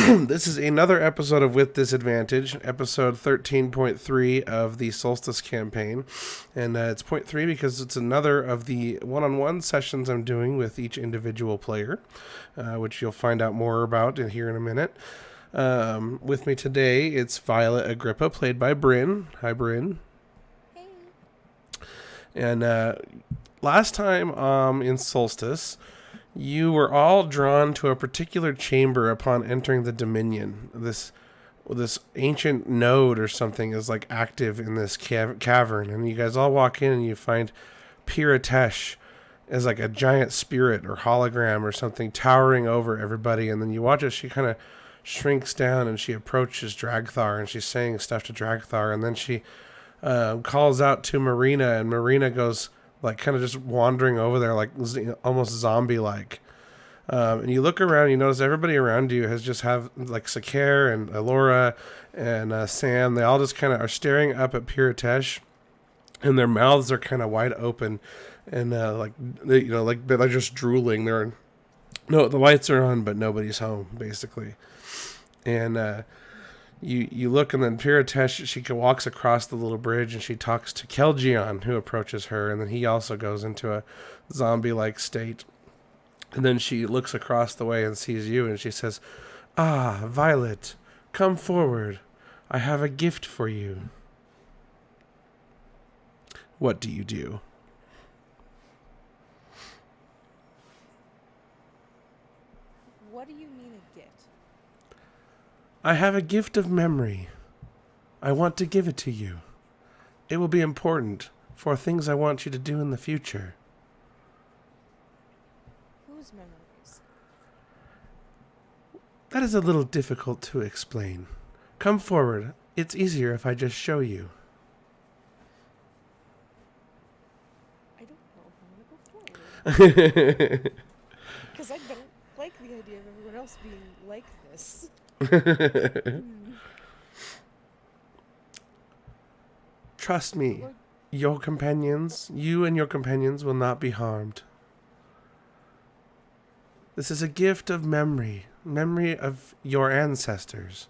This is another episode of With Disadvantage, episode 13.3 of the Solstice campaign. And it's point 3 because it's another of the one-on-one sessions I'm doing with each individual player, which you'll find out more about here in a minute. With me today, it's Violet Agrippa, played by Bryn. Hi, Bryn. Hey. And last time in Solstice, you were all drawn to a particular chamber upon entering the Dominion. This ancient node or something is like active in this cavern, and you guys all walk in and you find Piratesh as like a giant spirit or hologram or something towering over everybody, and then you watch as she kind of shrinks down and she approaches Dragthar and she's saying stuff to Dragthar, and then she calls out to Marina, and Marina goes like kind of just wandering over there like almost zombie-like. And you look around, you notice everybody around you has just have like Sakir and Alora and Sam. They all just kind of are staring up at Piratesh, and their mouths are kind of wide open, and they're just drooling. The lights are on, but nobody's home basically. And you look, and then Piratesh, she walks across the little bridge, and she talks to Kelgion, who approaches her, and then he also goes into a zombie-like state. And then she looks across the way and sees you, and she says, "Ah, Violet, come forward. I have a gift for you." What do you do? What do you mean a gift? I have a gift of memory. I want to give it to you. It will be important for things I want you to do in the future. Whose memories? That is a little difficult to explain. Come forward. It's easier if I just show you. I don't know if I'm going to go forward. Because I don't like the idea of everyone else being like this. Trust me, you and your companions will not be harmed. This is a gift of memory of your ancestors.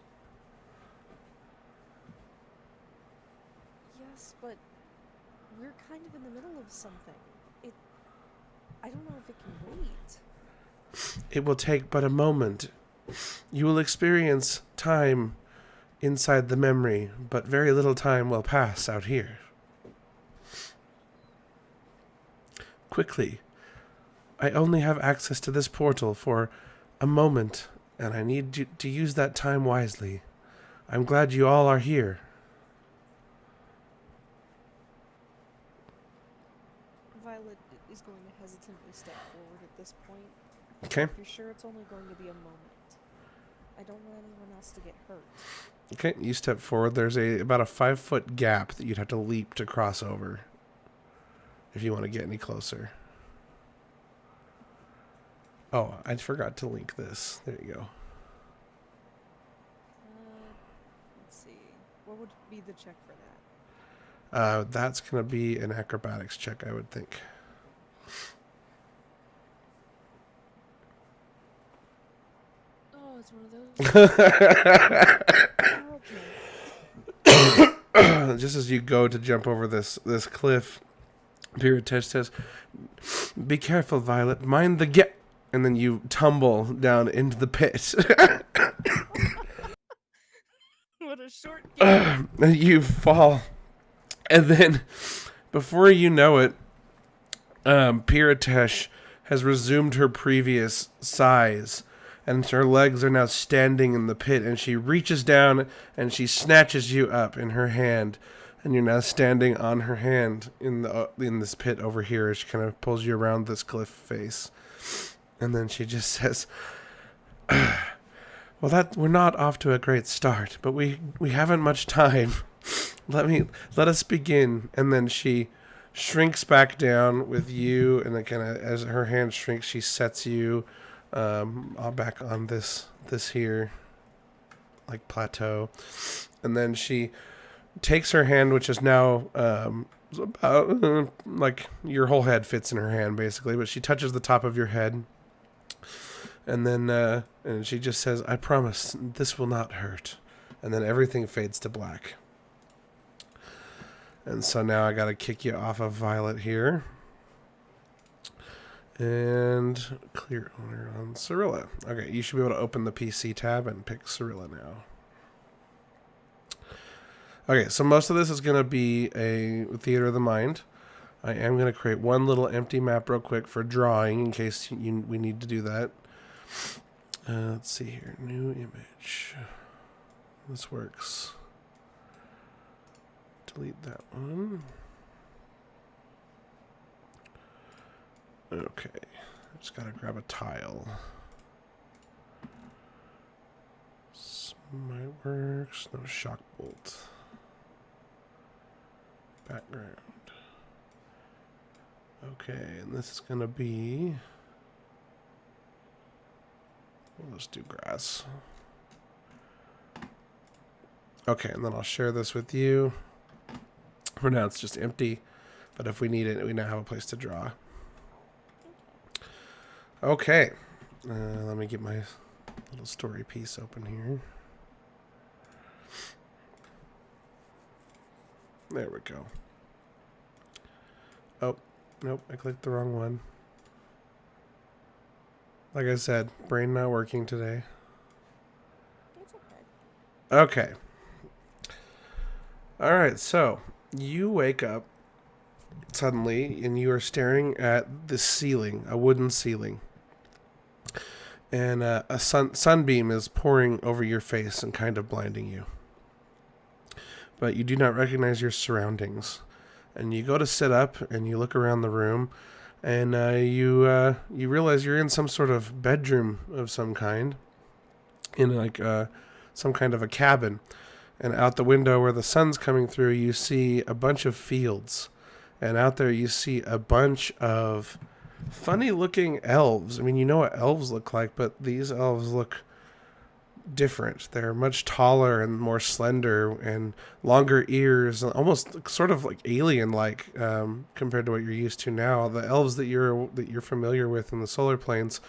Yes, but we're kind of in the middle of something. I don't know if it can wait. It will take but a moment. You will experience time inside the memory, but very little time will pass out here. Quickly. I only have access to this portal for a moment, and I need you to use that time wisely. I'm glad you all are here. Violet is going to hesitantly step forward at this point. Okay. If you're sure it's only going to be a moment. I don't want anyone else to get hurt. Okay, you step forward. There's about a 5-foot gap that you'd have to leap to cross over if you want to get any closer. Oh, I forgot to link this. There you go. Let's see. What would be the check for that? That's going to be an acrobatics check, I would think. Oh, it's one of those. Okay. Just as you go to jump over this cliff, Piratesh says, "Be careful, Violet. Mind the gap." And then you tumble down into the pit. What a short game. And you fall. And then, before you know it, Piratesh has resumed her previous size. And her legs are now standing in the pit. And she reaches down and she snatches you up in her hand. And you're now standing on her hand in this pit over here as she kind of pulls you around this cliff face. And then she just says, "Well, we're not off to a great start, but we haven't much time. Let us begin." And then she shrinks back down with you, and then kind of as her hand shrinks, she sets you back on this here like plateau, and then she takes her hand, which is now about like your whole head fits in her hand basically, but she touches the top of your head. And then and she just says, "I promise this will not hurt." And then everything fades to black. And so now I got to kick you off of Violet here. And clear owner on Cirilla. Okay, you should be able to open the PC tab and pick Cirilla now. Okay, so most of this is going to be a theater of the mind. I am going to create one little empty map real quick for drawing in case we need to do that. Let's see here. New image. This works. Delete that one. Okay. Just gotta grab a tile. Smite works. No shock bolt. Background. Okay, and this is gonna be. We'll just do grass. Okay, and then I'll share this with you. For now, it's just empty, but if we need it, we now have a place to draw. Okay, let me get my little story piece open here. There we go. Oh, nope, I clicked the wrong one. Like I said, brain not working today. It's okay. Okay. All right, so you wake up suddenly and you are staring at the ceiling, a wooden ceiling. And a sunbeam is pouring over your face and kind of blinding you. But you do not recognize your surroundings. And you go to sit up and you look around the room and you realize you're in some sort of bedroom of some kind. In like some kind of a cabin. And out the window where the sun's coming through, you see a bunch of fields. And out there you see a bunch of funny looking elves. I mean, you know what elves look like, but these elves look different. They're much taller and more slender and longer ears, almost sort of like alien like compared to what you're used to now. The elves that you're familiar with in the solar planes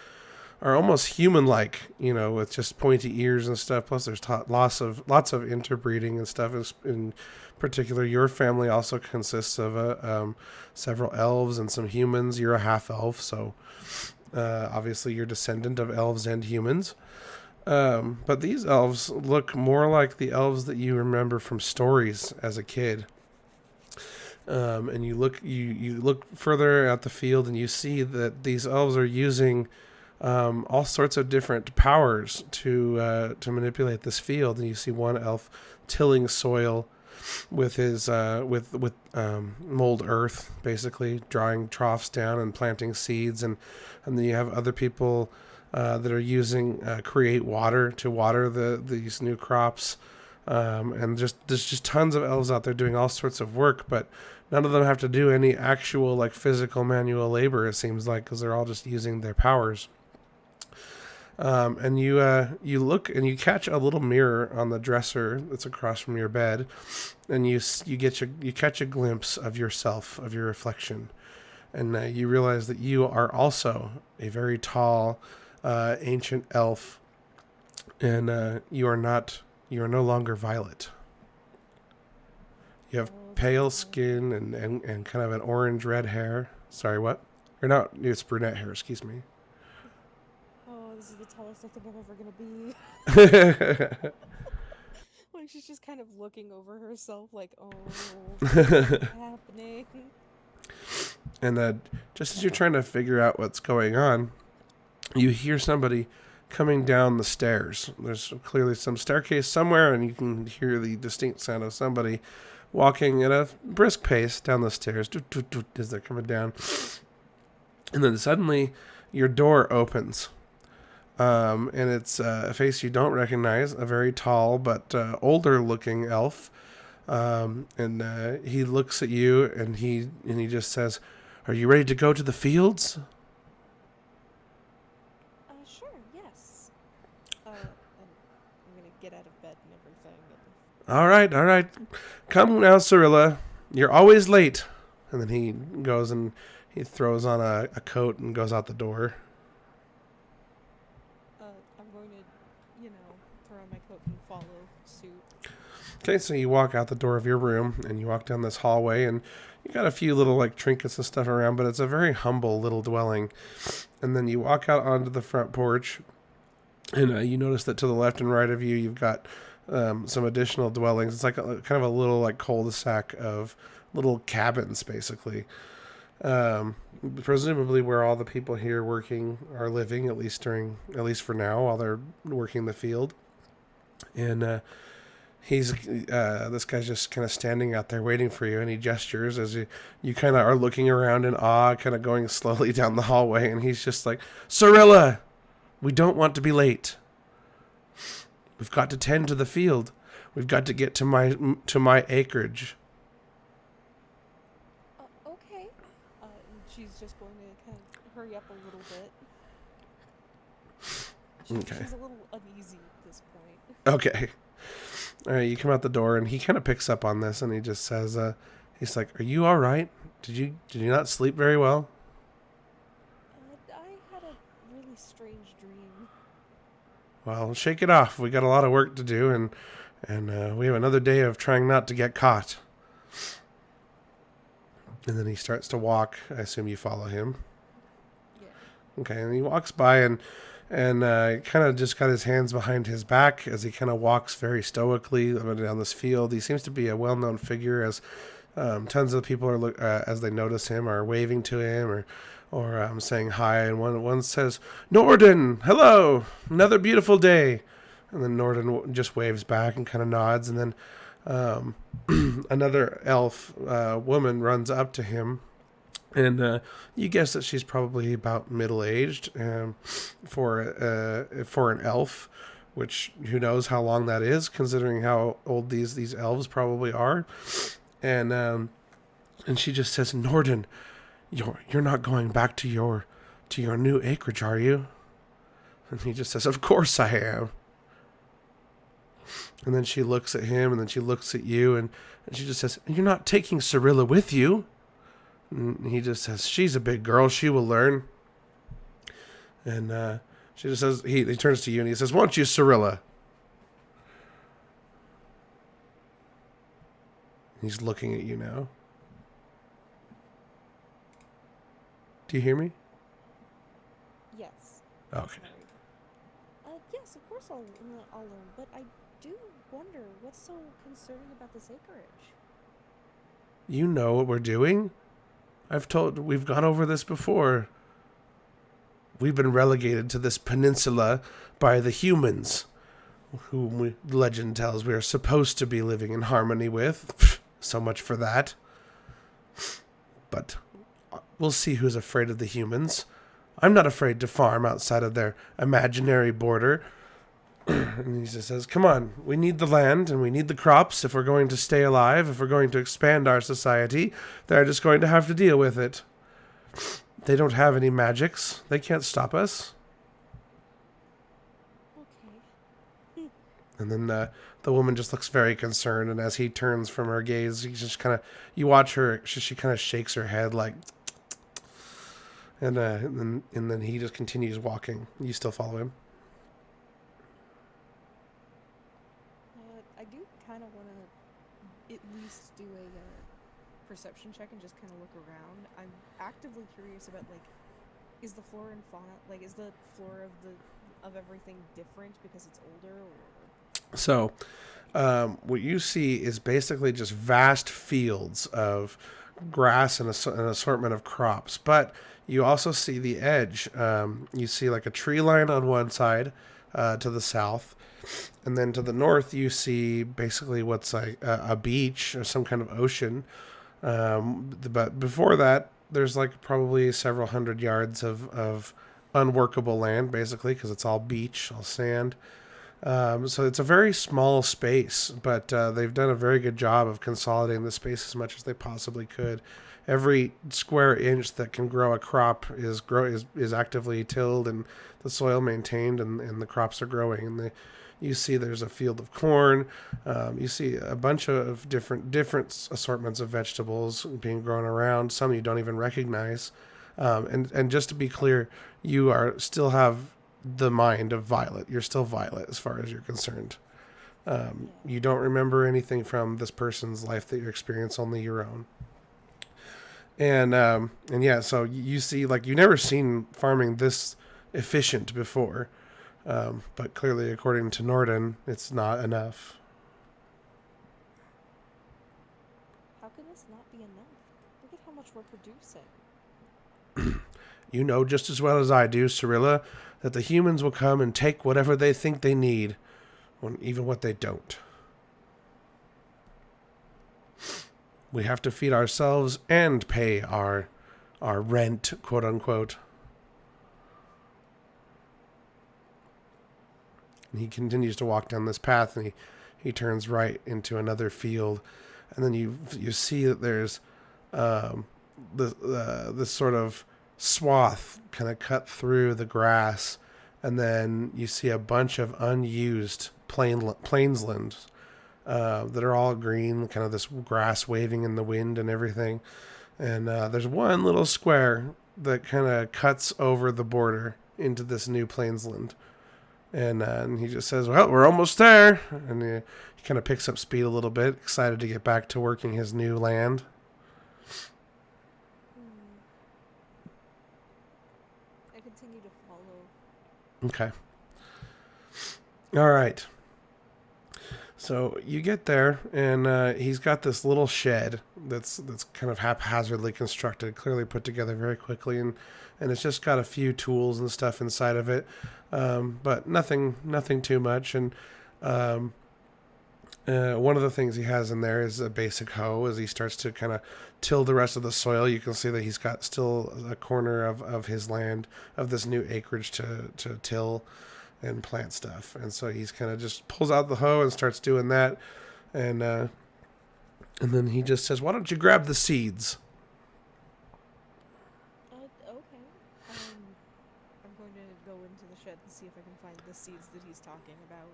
are almost human-like, you know, with just pointy ears and stuff. Plus, there's lots of interbreeding and stuff. In particular, your family also consists of several elves and some humans. You're a half-elf, so obviously you're descendant of elves and humans. But these elves look more like the elves that you remember from stories as a kid. And you look further at the field, and you see that these elves are using all sorts of different powers to manipulate this field. And you see one elf tilling soil with his with mold earth, basically drawing troughs down and planting seeds, and then you have other people that are using create water to water these new crops, and there's just tons of elves out there doing all sorts of work, but none of them have to do any actual like physical manual labor. It seems like, because they're all just using their powers. And you look and you catch a little mirror on the dresser that's across from your bed, and you catch a glimpse of yourself, of your reflection, and you realize that you are also a very tall, ancient elf, and you are no longer Violet. You have pale skin and kind of an orange red hair. Sorry, what? Or not? It's brunette hair. Excuse me. This is the tallest I think I'm ever gonna be. Like, she's just kind of looking over herself like, oh, what's happening? And just as you're trying to figure out what's going on, you hear somebody coming down the stairs. There's clearly some staircase somewhere, and you can hear the distinct sound of somebody walking at a brisk pace down the stairs as they're coming down. And then suddenly your door opens. And it's a face you don't recognize, a very tall but older looking elf. And he looks at you and he just says, "Are you ready to go to the fields?" Sure, yes. I'm gonna get out of bed and everything. All right. Come now, Cirilla. You're always late. And then he goes and he throws on a coat and goes out the door. throw on my coat and follow suit. Okay, so you walk out the door of your room and you walk down this hallway, and you got a few little like trinkets and stuff around, but it's a very humble little dwelling. And then you walk out onto the front porch, and you notice that to the left and right of you, you've got some additional dwellings. It's like kind of a little like cul-de-sac of little cabins, basically. Presumably where all the people here working are living, at least for now, while they're working the field. And he's this guy's just kind of standing out there waiting for you, and he gestures as you kind of are looking around in awe, kind of going slowly down the hallway, and he's just like, "Cirilla, we don't want to be late. We've got to tend to the field. We've got to get to my acreage." Okay. And she's just going to kind of hurry up a little bit. Okay. She's a little uneasy at this point. Okay. All right, you come out the door, and he kind of picks up on this, and he just says, he's like, "Are you all right? Did you not sleep very well?" I had a really strange dream. "Well, shake it off. We got a lot of work to do, and we have another day of trying not to get caught." And then he starts to walk. I assume you follow him. Yeah. Okay, and he walks by and kind of just got his hands behind his back as he kind of walks very stoically down this field. He seems to be a well-known figure, as tons of people are as they notice him are waving to him or saying hi. And one says, "Norden, hello, another beautiful day." And then Norden just waves back and kind of nods. And then another elf woman runs up to him. And you guess that she's probably about middle-aged for an elf, which who knows how long that is, considering how old these elves probably are. And she just says, "Norden, you're not going back to your new acreage, are you?" And he just says, "Of course I am." And then she looks at him, and then she looks at you, and she just says, "You're not taking Cirilla with you?" And he just says, "She's a big girl. She will learn." And she just says, he turns to you and he says, "Won't you, Cirilla?" He's looking at you now. Do you hear me? Yes. Okay. Sorry. Yes, of course I'll learn, but I do wonder what's so concerning about this acreage. You know what we're doing? We've gone over this before. We've been relegated to this peninsula by the humans, whom legend tells we are supposed to be living in harmony with. So much for that. But we'll see who's afraid of the humans. I'm not afraid to farm outside of their imaginary border. And he just says, "Come on, we need the land and we need the crops if we're going to stay alive, if we're going to expand our society. They're just going to have to deal with it. They don't have any magics. They can't stop us." Okay. And then the woman just looks very concerned, and as he turns from her gaze, he just kind of, you watch her, she kind of shakes her head like, and then he just continues walking. You still follow him? I do kind of want to at least do a perception check and just kind of look around. I'm actively curious about, like, is the flora and fauna, like, is the flora of everything different because it's older, or? So, what you see is basically just vast fields of grass and an assortment of crops. But you also see the edge. You see like a tree line on one side to the south. And then to the north, you see basically what's like a beach or some kind of ocean. But before that, there's like probably several hundred yards of unworkable land, basically, because it's all beach, all sand. So it's a very small space, but they've done a very good job of consolidating the space as much as they possibly could. Every square inch that can grow a crop is actively tilled and the soil maintained, and the crops are growing. And you see there's a field of corn. You see a bunch of different assortments of vegetables being grown around. Some you don't even recognize. And just to be clear, you still have the mind of Violet. You're still Violet as far as you're concerned. Yeah. You don't remember anything from this person's life that you experience, only your own. And yeah, so you see, like, you've never seen farming this efficient before, but clearly, according to Norden, it's not enough. How can this not be enough? Look at how much we're producing. You know just as well as I do, Cirilla, that the humans will come and take whatever they think they need, even what they don't. We have to feed ourselves and pay our rent, quote unquote. And he continues to walk down this path, and he turns right into another field, and then you see that there's this sort of swath kind of cut through the grass, and then you see a bunch of unused plainslands that are all green, kind of this grass waving in the wind and everything. And there's one little square that kind of cuts over the border into this new plainsland. And he just says, well, we're almost there. And he kind of picks up speed a little bit, excited to get back to working his new land. I continue to follow. Okay. All right. So you get there, and he's got this little shed that's kind of haphazardly constructed, clearly put together very quickly, and it's just got a few tools and stuff inside of it, but nothing too much. And one of the things he has in there is a basic hoe. As he starts to kind of till the rest of the soil, you can see that he's got still a corner of his land, of this new acreage to till and plant stuff. And so he's kind of just pulls out the hoe and starts doing that. And then he just says, why don't you grab the seeds? Okay. I'm going to go into the shed and see if I can find the seeds that he's talking about.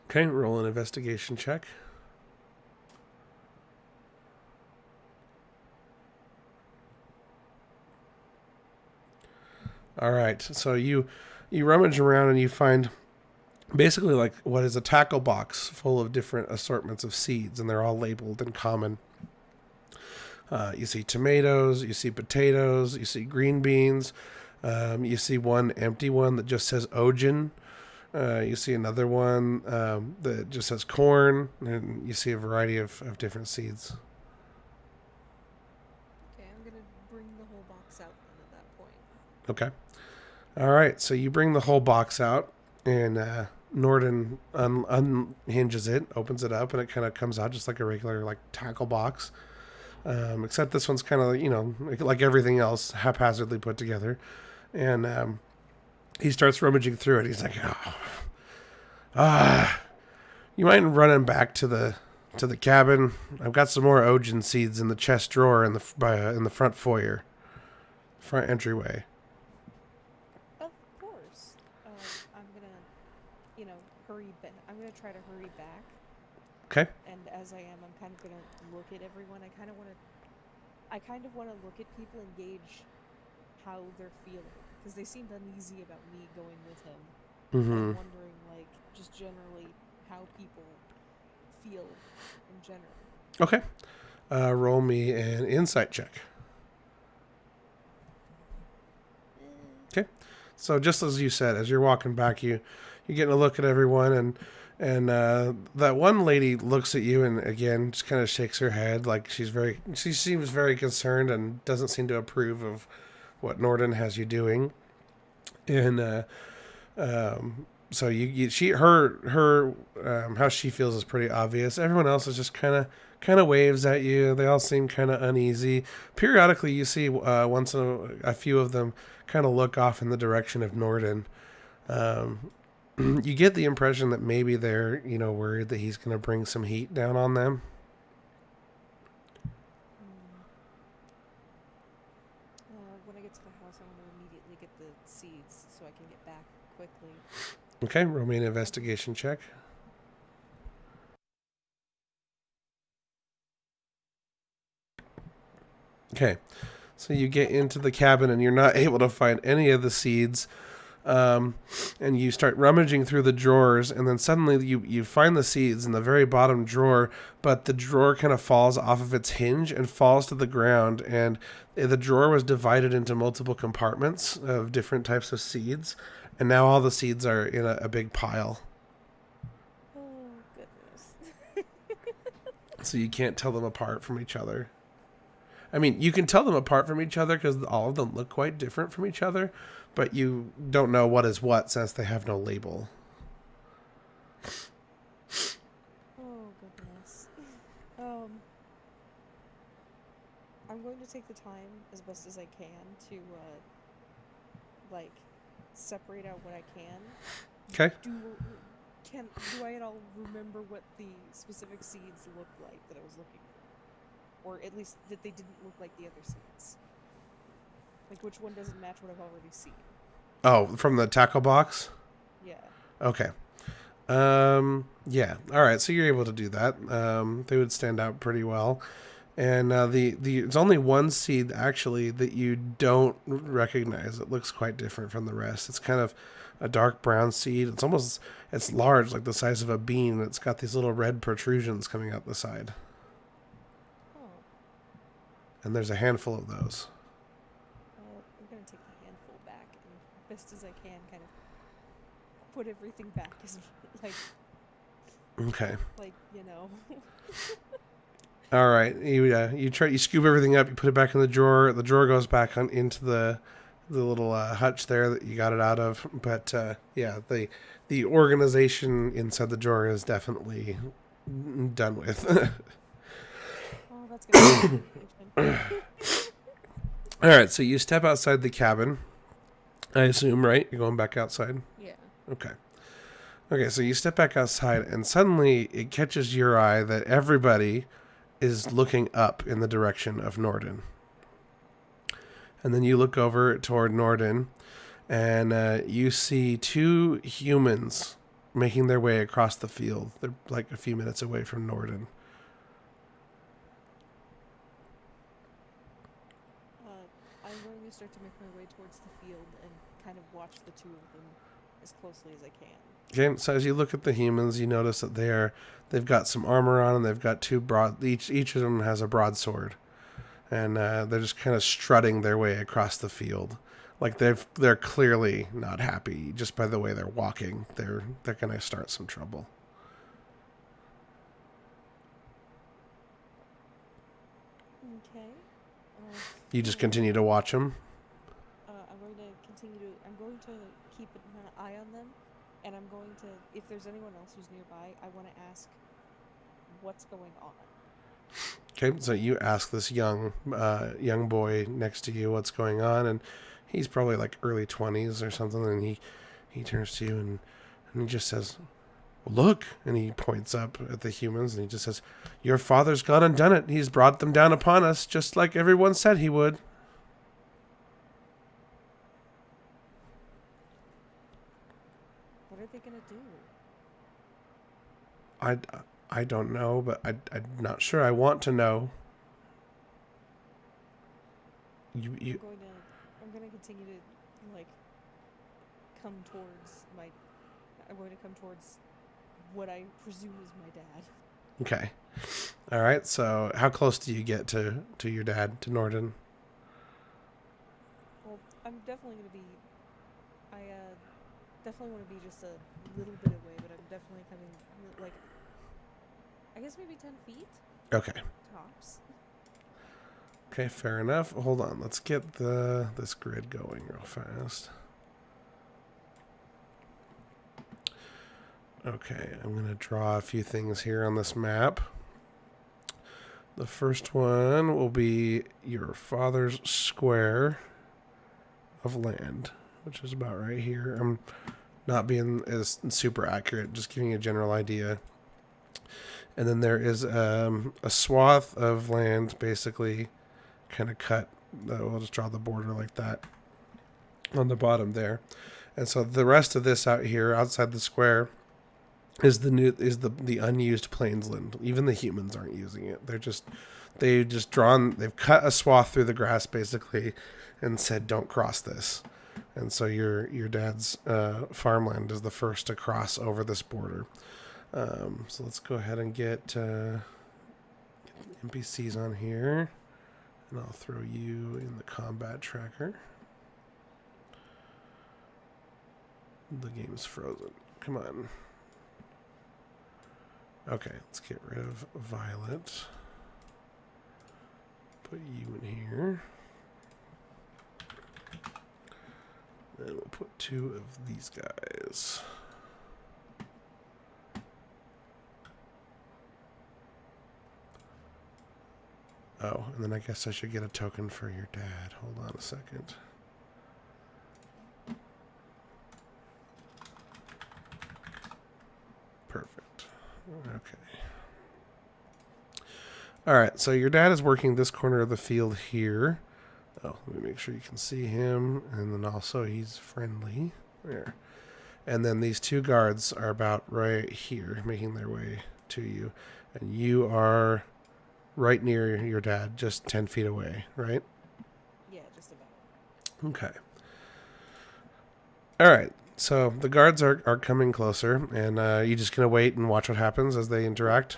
Okay, roll an investigation check. All right, so you rummage around and you find basically like what is a tackle box full of different assortments of seeds, and they're all labeled in common. You see tomatoes, you see potatoes, you see green beans, you see one empty one that just says Ojin. You see another one that just says corn, and you see a variety of different seeds. Okay, I'm going to bring the whole box out then at that point. Okay. All right, so you bring the whole box out, and Norden unhinges it, opens it up, and it kind of comes out just like a regular like tackle box. Except this one's kind of, like everything else, haphazardly put together. And he starts rummaging through it. He's like, you mind running back to the cabin? I've got some more Ojin seeds in the chest drawer in the front foyer, front entryway. Of course. I'm going to, hurry back. I'm going to try to hurry back. Okay. And as I am, I'm kind of going to look at everyone. I kind of want to look at people and gauge how they're feeling, because they seemed uneasy about me going with him. Mm-hmm. I'm wondering, just generally how people feel in general. Okay. Roll me an insight check. Okay. So just as you said, as you're walking back, you're getting a look at everyone, and that one lady looks at you and again just kind of shakes her head, like she seems very concerned and doesn't seem to approve of what Norden has you doing. And so her how she feels is pretty obvious. Everyone else is just kind of waves at you. They all seem kind of uneasy. Periodically, you see once in a few of them kind of look off in the direction of Norden. You get the impression that maybe they're, worried that he's going to bring some heat down on them. When I get to the house, I want to immediately get the seeds so I can get back quickly. Okay, roll me an investigation check. Okay, so you get into the cabin and you're not able to find any of the seeds. and you start rummaging through the drawers, and then suddenly you find the seeds in the very bottom drawer, but the drawer kind of falls off of its hinge and falls to the ground, and the drawer was divided into multiple compartments of different types of seeds, and now all the seeds are in a big pile. Oh goodness. So you can't tell them apart from each other. I mean, you can tell them apart from each other because all of them look quite different from each other, but you don't know what is what since they have no label. Oh goodness. I'm going to take the time as best as I can to like separate out what I can. Okay. Do I at all remember what the specific seeds looked like that I was looking for? Or at least that they didn't look like the other seeds? Like, which one doesn't match what I've already seen? Oh, from the tackle box? Yeah. Okay. Yeah. All right. So you're able to do that. They would stand out pretty well. And there's only one seed actually that you don't recognize. It looks quite different from the rest. It's kind of a dark brown seed. It's large, like the size of a bean. It's got these little red protrusions coming out the side. Oh. And there's a handful of those. I'm going to take the handful back and, best as I can, kind of put everything back as, like, Okay. you know. All right. You scoop everything up. You put it back in the drawer. The drawer goes back into the little hutch there that you got it out of. But yeah, the organization inside the drawer is definitely done with. Oh, that's good. All right. So you step outside the cabin. I assume, right? You're going back outside. Yeah. Okay. Okay. So you step back outside, and suddenly it catches your eye that everybody is looking up in the direction of Norden. And then you look over toward Norden, and you see two humans making their way across the field. They're like a few minutes away from Norden. I'm going to start to make my way towards the field and kind of watch the two of them as closely as I can. Okay, so as you look at the humans, you notice that they've got some armor on, and they've got each of them has a broadsword, and they're just kind of strutting their way across the field, like they're clearly not happy just by the way they're walking. They're gonna start some trouble. Okay. You just continue to watch them. I'm going to keep an eye on them, and I'm going to, if there's anyone else who's nearby, I want to ask what's going on. Okay, so you ask this young boy next to you what's going on, and he's probably like early 20s or something, and he turns to you and he just says, well, look, and he points up at the humans, and he just says, your father's gone and done it. He's brought them down upon us, just like everyone said he would. What are they going to do? I don't know, but I'm not sure I want to know. I'm going to continue to, like, I'm going to come towards what I presume is my dad. Okay. All right, so how close do you get to your dad, to Norden? Well, I'm definitely going to be, I definitely want to be just a little bit away, but I'm definitely coming, like, I guess maybe 10 feet? Okay. Tops. Okay, fair enough. Hold on, let's get this grid going real fast. Okay, I'm going to draw a few things here on this map. The first one will be your father's square of land, which is about right here. I'm not being as super accurate, just giving you a general idea. And then there is a swath of land, basically, kind of cut. We'll just draw the border like that on the bottom there. And so the rest of this out here, outside the square, is the unused plainsland. Even the humans aren't using it. They've cut a swath through the grass, basically, and said, don't cross this. and so your dad's farmland is the first to cross over this border. So let's go ahead and get NPCs on here, and I'll throw you in the combat tracker. The game's frozen. Come on. Okay, let's get rid of Violet. Put you in here. And we'll put 2 of these guys. Oh, and then I guess I should get a token for your dad. Hold on a second. Perfect. Okay. All right, so your dad is working this corner of the field here. Oh, let me make sure you can see him. And then also he's friendly. There. And then these 2 guards are about right here, making their way to you. And you are right near your dad, just 10 feet away, right? Yeah, just about. Okay. All right. So the guards are coming closer, and you just going to wait and watch what happens as they interact?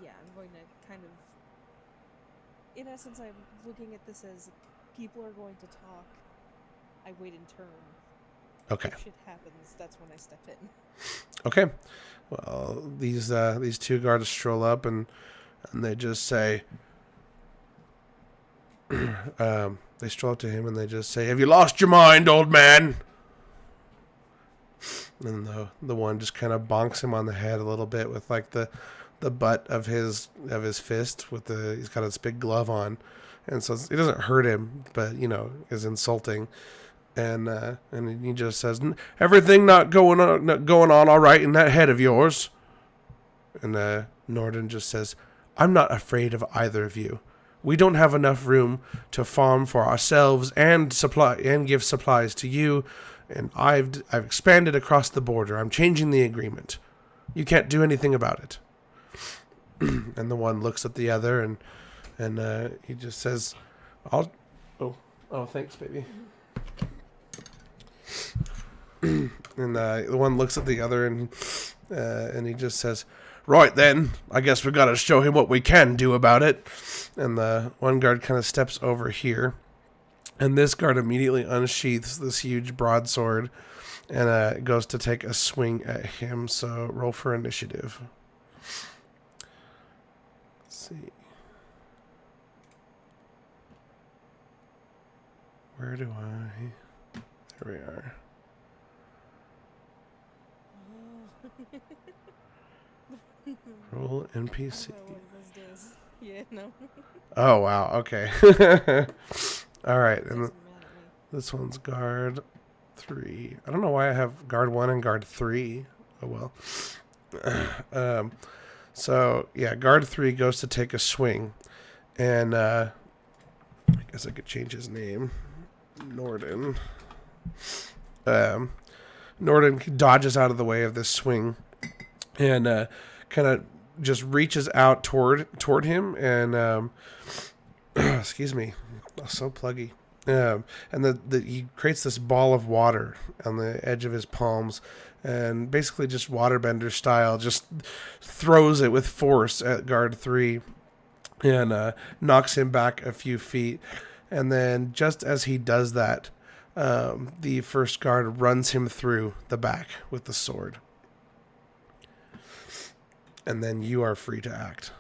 Yeah, I'm going to kind of... In essence, I'm looking at this as people are going to talk. I wait in turn. Okay. If shit happens, that's when I step in. Okay. Well, these 2 guards stroll up, and they just say... they stroll up to him and they just say, "Have you lost your mind, old man?" And the one just kind of bonks him on the head a little bit with like the butt of his fist with he's got this big glove on, and so it doesn't hurt him, but is insulting. And he just says, "Everything not going on all right in that head of yours?" And Norden just says, "I'm not afraid of either of you. We don't have enough room to farm for ourselves and give supplies to you, and I've expanded across the border. I'm changing the agreement. You can't do anything about it." And the one looks at the other, and he just says, "Oh, thanks, baby." And the one looks at the other, and he just says, "Right then, I guess we got to show him what we can do about it." And the one guard kind of steps over here, and this guard immediately unsheaths this huge broadsword and goes to take a swing at him. So roll for initiative. Let's see. Where do I... There we are. Roll NPC. Yeah, no. Oh, wow. Okay. All right. And this one's guard 3. I don't know why I have guard 1 and guard 3. Oh, well. So, yeah, guard 3 goes to take a swing. And I guess I could change his name. Norden. Norden dodges out of the way of this swing and kind of just reaches out toward him and excuse me, so pluggy. And he creates this ball of water on the edge of his palms, and basically just waterbender style, just throws it with force at guard 3 and knocks him back a few feet. And then just as he does that, the first guard runs him through the back with the sword. And then you are free to act.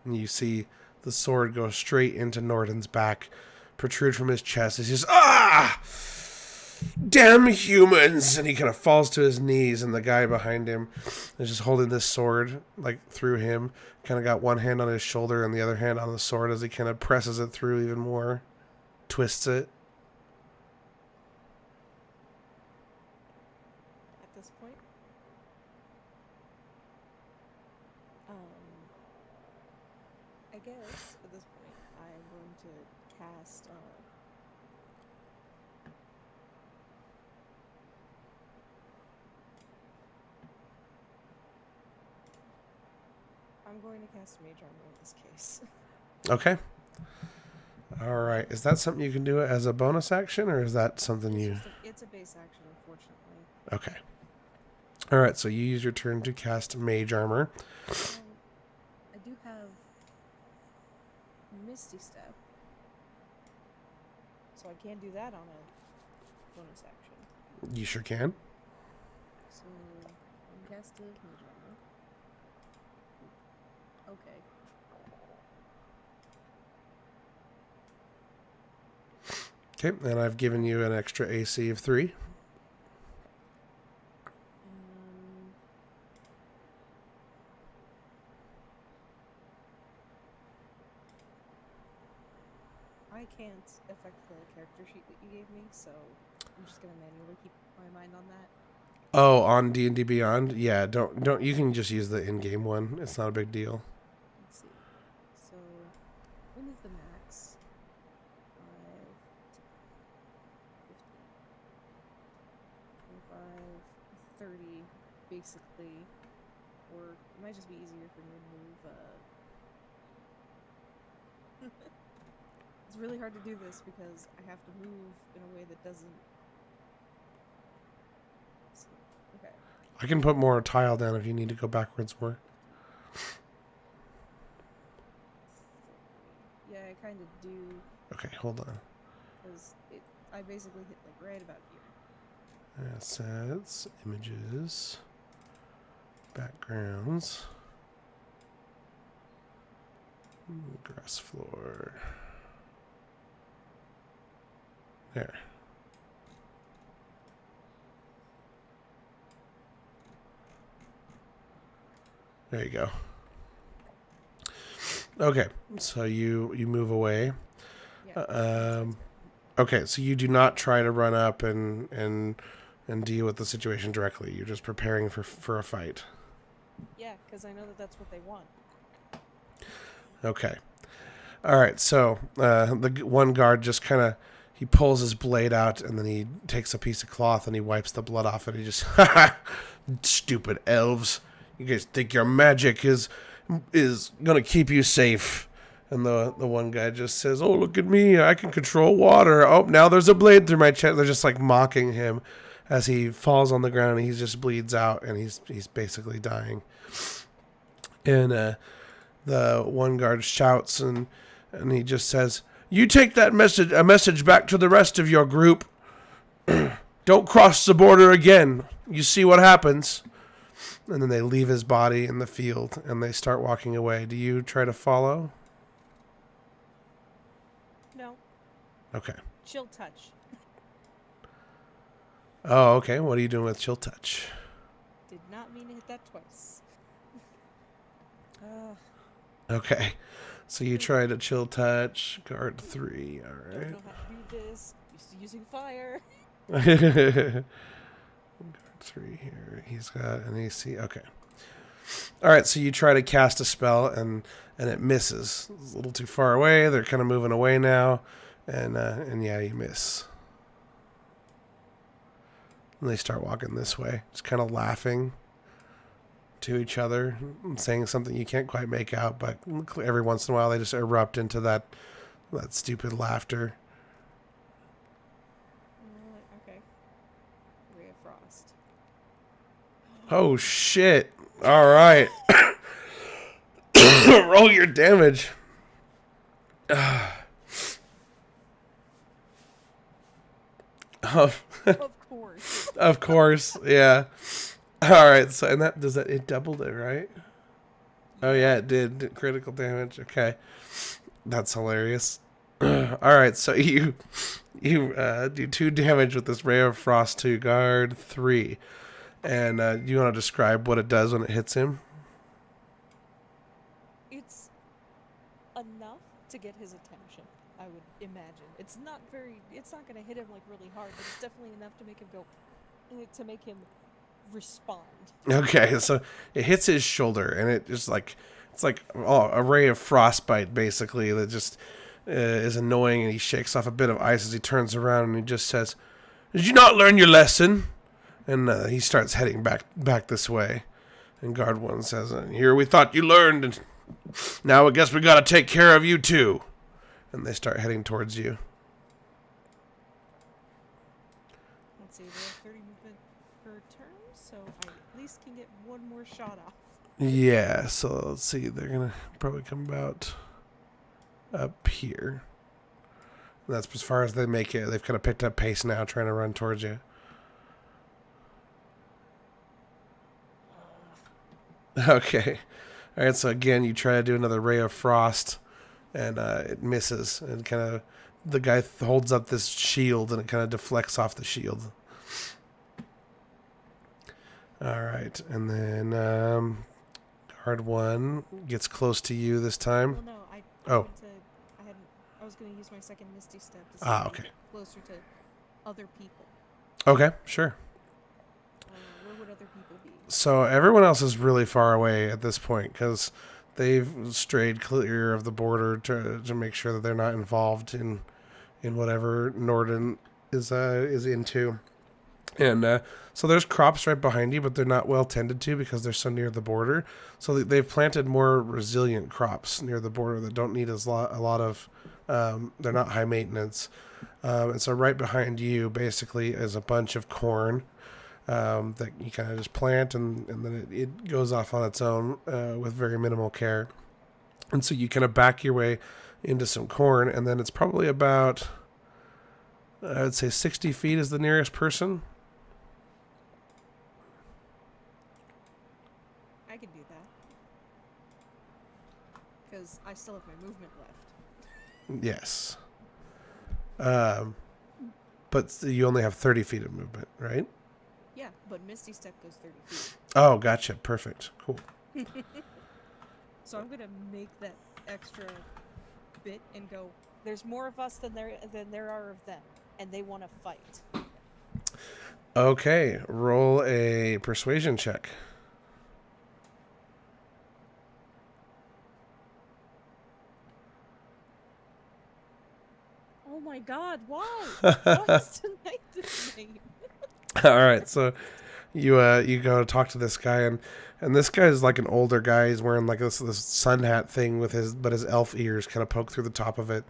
And you see the sword go straight into Norden's back, protrude from his chest. He says, "Ah! Damn humans!" And he kind of falls to his knees, and the guy behind him is just holding this sword like through him. Kind of got one hand on his shoulder and the other hand on the sword as he kind of presses it through even more, twists it. At this point, I guess at this point I'm going to cast I'm going to cast Mage Armor in this case. Okay. All right. Is that something you can do as a bonus action, or is that something It's you... just it's a base action, unfortunately. Okay. All right. So you use your turn to cast Mage Armor. I do have Misty Step, so I can do that on a bonus action. You sure can. So, uncasted Mage Armor. Okay. Okay. And I've given you an extra AC of 3. I can't affect the character sheet that you gave me, so I'm just gonna manually keep my mind on that. Oh, on D&D Beyond? Yeah, don't. You can just use the in-game one. It's not a big deal. Let's see. So, we'll move the max. 5, 10, 15, 25, 30, basically. Or it might just be easier for me to move, It's really hard to do this because I have to move in a way that doesn't... Okay. I can put more tile down if you need to go backwards more. Yeah, I kind of do. Okay, hold on. Because I basically hit like right about here. Assets, images, backgrounds, grass floor. There. There you go. Okay, so you move away. Yeah. Okay, so you do not try to run up and deal with the situation directly. You're just preparing for a fight. Yeah, because I know that that's what they want. Okay. All right, so the one guard just kind of, he pulls his blade out and then he takes a piece of cloth and he wipes the blood off it. He just, stupid elves. You guys think your magic is going to keep you safe. And the one guy just says, oh, look at me. I can control water. Oh, now there's a blade through my chest. They're just like mocking him as he falls on the ground and he just bleeds out and he's basically dying. And the one guard shouts and he just says, you take that message back to the rest of your group. Don't cross the border again. You see what happens. And then they leave his body in the field and they start walking away. Do you try to follow? No. Okay. Chill touch. Oh, okay. What are you doing with chill touch? Did not mean to hit that twice. Okay. So you try to chill touch. Guard 3. All right. Don't know how to do this. Used to using fire. Guard 3 here. He's got an AC. Okay. All right. So you try to cast a spell and it misses. It's a little too far away. They're kind of moving away now. And yeah, you miss. And they start walking this way, just kind of laughing to each other and saying something you can't quite make out, but every once in a while they just erupt into that stupid laughter. Okay. Ray of Frost. Oh shit! All right, roll your damage. Of course. Of course, yeah. All right, so and it doubled it, right? Oh yeah, it did. Critical damage. Okay, that's hilarious. All right, so you do 2 damage with this Ray of Frost to guard 3, and you want to describe what it does when it hits him? It's enough to get his attention, I would imagine. It's not going to hit him like really hard, but it's definitely enough to make him respond. Okay, so it hits his shoulder, and it's like a ray of frostbite, basically, that just is annoying, and he shakes off a bit of ice as he turns around, and he just says, "Did you not learn your lesson?" And he starts heading back this way, And guard 1 says, here we thought you learned, and now I guess we gotta take care of you too. And they start heading towards you. Let's see, they have 30 movement per turn, so I at least can get one more shot off. Yeah, so let's see. They're going to probably come about up here. And that's as far as they make it. They've kind of picked up pace now, trying to run towards you. Okay. All right, so again, you try to do another Ray of Frost, and it misses. And kind of, the guy holds up this shield, and it kind of deflects off the shield. All right, and then guard 1 gets close to you this time. Well, no, I was going to use my second Misty Step to see if I could get closer to other people. Okay, sure. Where would other people be? So everyone else is really far away at this point because they've strayed clear of the border to make sure that they're not involved in whatever Norden is into. And so there's crops right behind you, but they're not well tended to because they're so near the border. So they've planted more resilient crops near the border that don't need a lot of, they're not high maintenance. And so right behind you basically is a bunch of corn that you kind of just plant, and then it goes off on its own with very minimal care. And so you kind of back your way into some corn, and then it's probably about, I would say 60 feet is the nearest person. I can do that. Because I still have my movement left. Yes. But you only have 30 feet of movement, right? Yeah, but Misty Step goes 30 feet. Oh, gotcha. Perfect. Cool. So I'm going to make that extra bit and go, there's more of us than there are of them, and they want to fight. Okay, roll a persuasion check. Oh my god, why? Why is tonight this name? All right, so you go to talk to this guy, and this guy is like an older guy. He's wearing like this sun hat thing with his elf ears kind of poke through the top of it,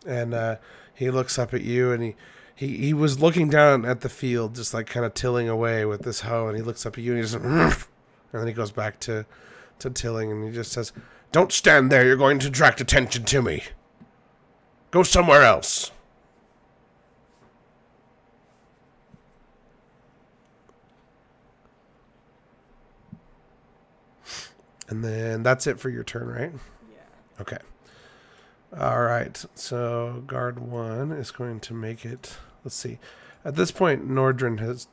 and he looks up at you, and he was looking down at the field, just like kind of tilling away with this hoe, and he looks up at you, and he just and then he goes back to tilling, and he just says, "Don't stand there. You're going to attract attention to me. Go somewhere else." And then that's it for your turn, right? Yeah. Okay. All right. So guard 1 is going to make it. Let's see. At this point, Norden has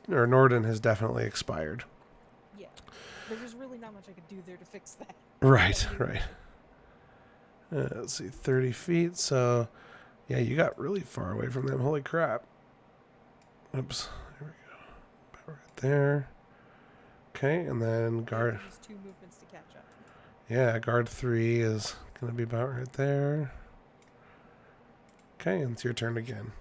definitely expired. Yeah. There was really not much I could do there to fix that. Right. Let's see. 30 feet. So, yeah, you got really far away from them. Holy crap. Oops. There we go. About right there. Okay, and then guard. There's 2 movements to catch up. Yeah, guard 3 is going to be about right there. Okay, and it's your turn again.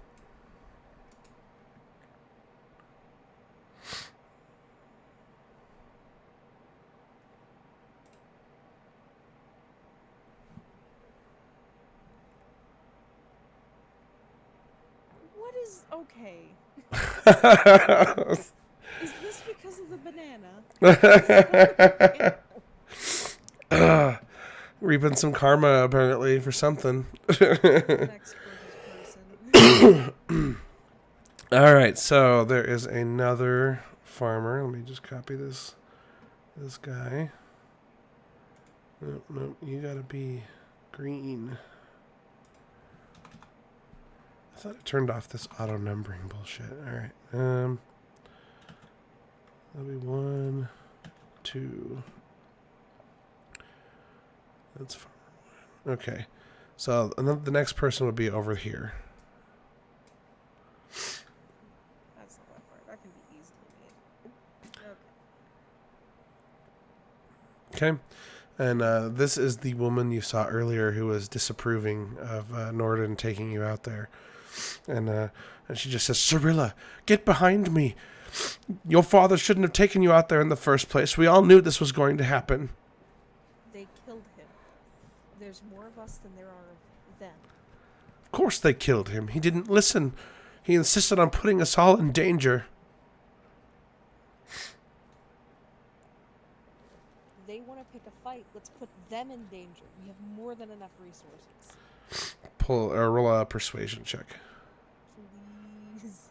What is okay? Is this because of the banana? Reaping some karma apparently for something. Next person. All right, so there is another farmer. Let me just copy this guy. Nope, you gotta be green. I thought I turned off this auto numbering bullshit. All right, that'll be 1, 2. That's farmer 1. Okay, so the next person would be over here. That's not that far. That can be easily made. Okay. Okay. And this is the woman you saw earlier who was disapproving of Norden taking you out there. And she just says, "Cirilla, get behind me. Your father shouldn't have taken you out there in the first place. We all knew this was going to happen. They killed him. There's more of us than there are of them. Of course they killed him. He didn't listen. He insisted on putting us all in danger. They want to pick a fight. Let's put them in danger. We have more than enough resources. Roll a persuasion check. Please.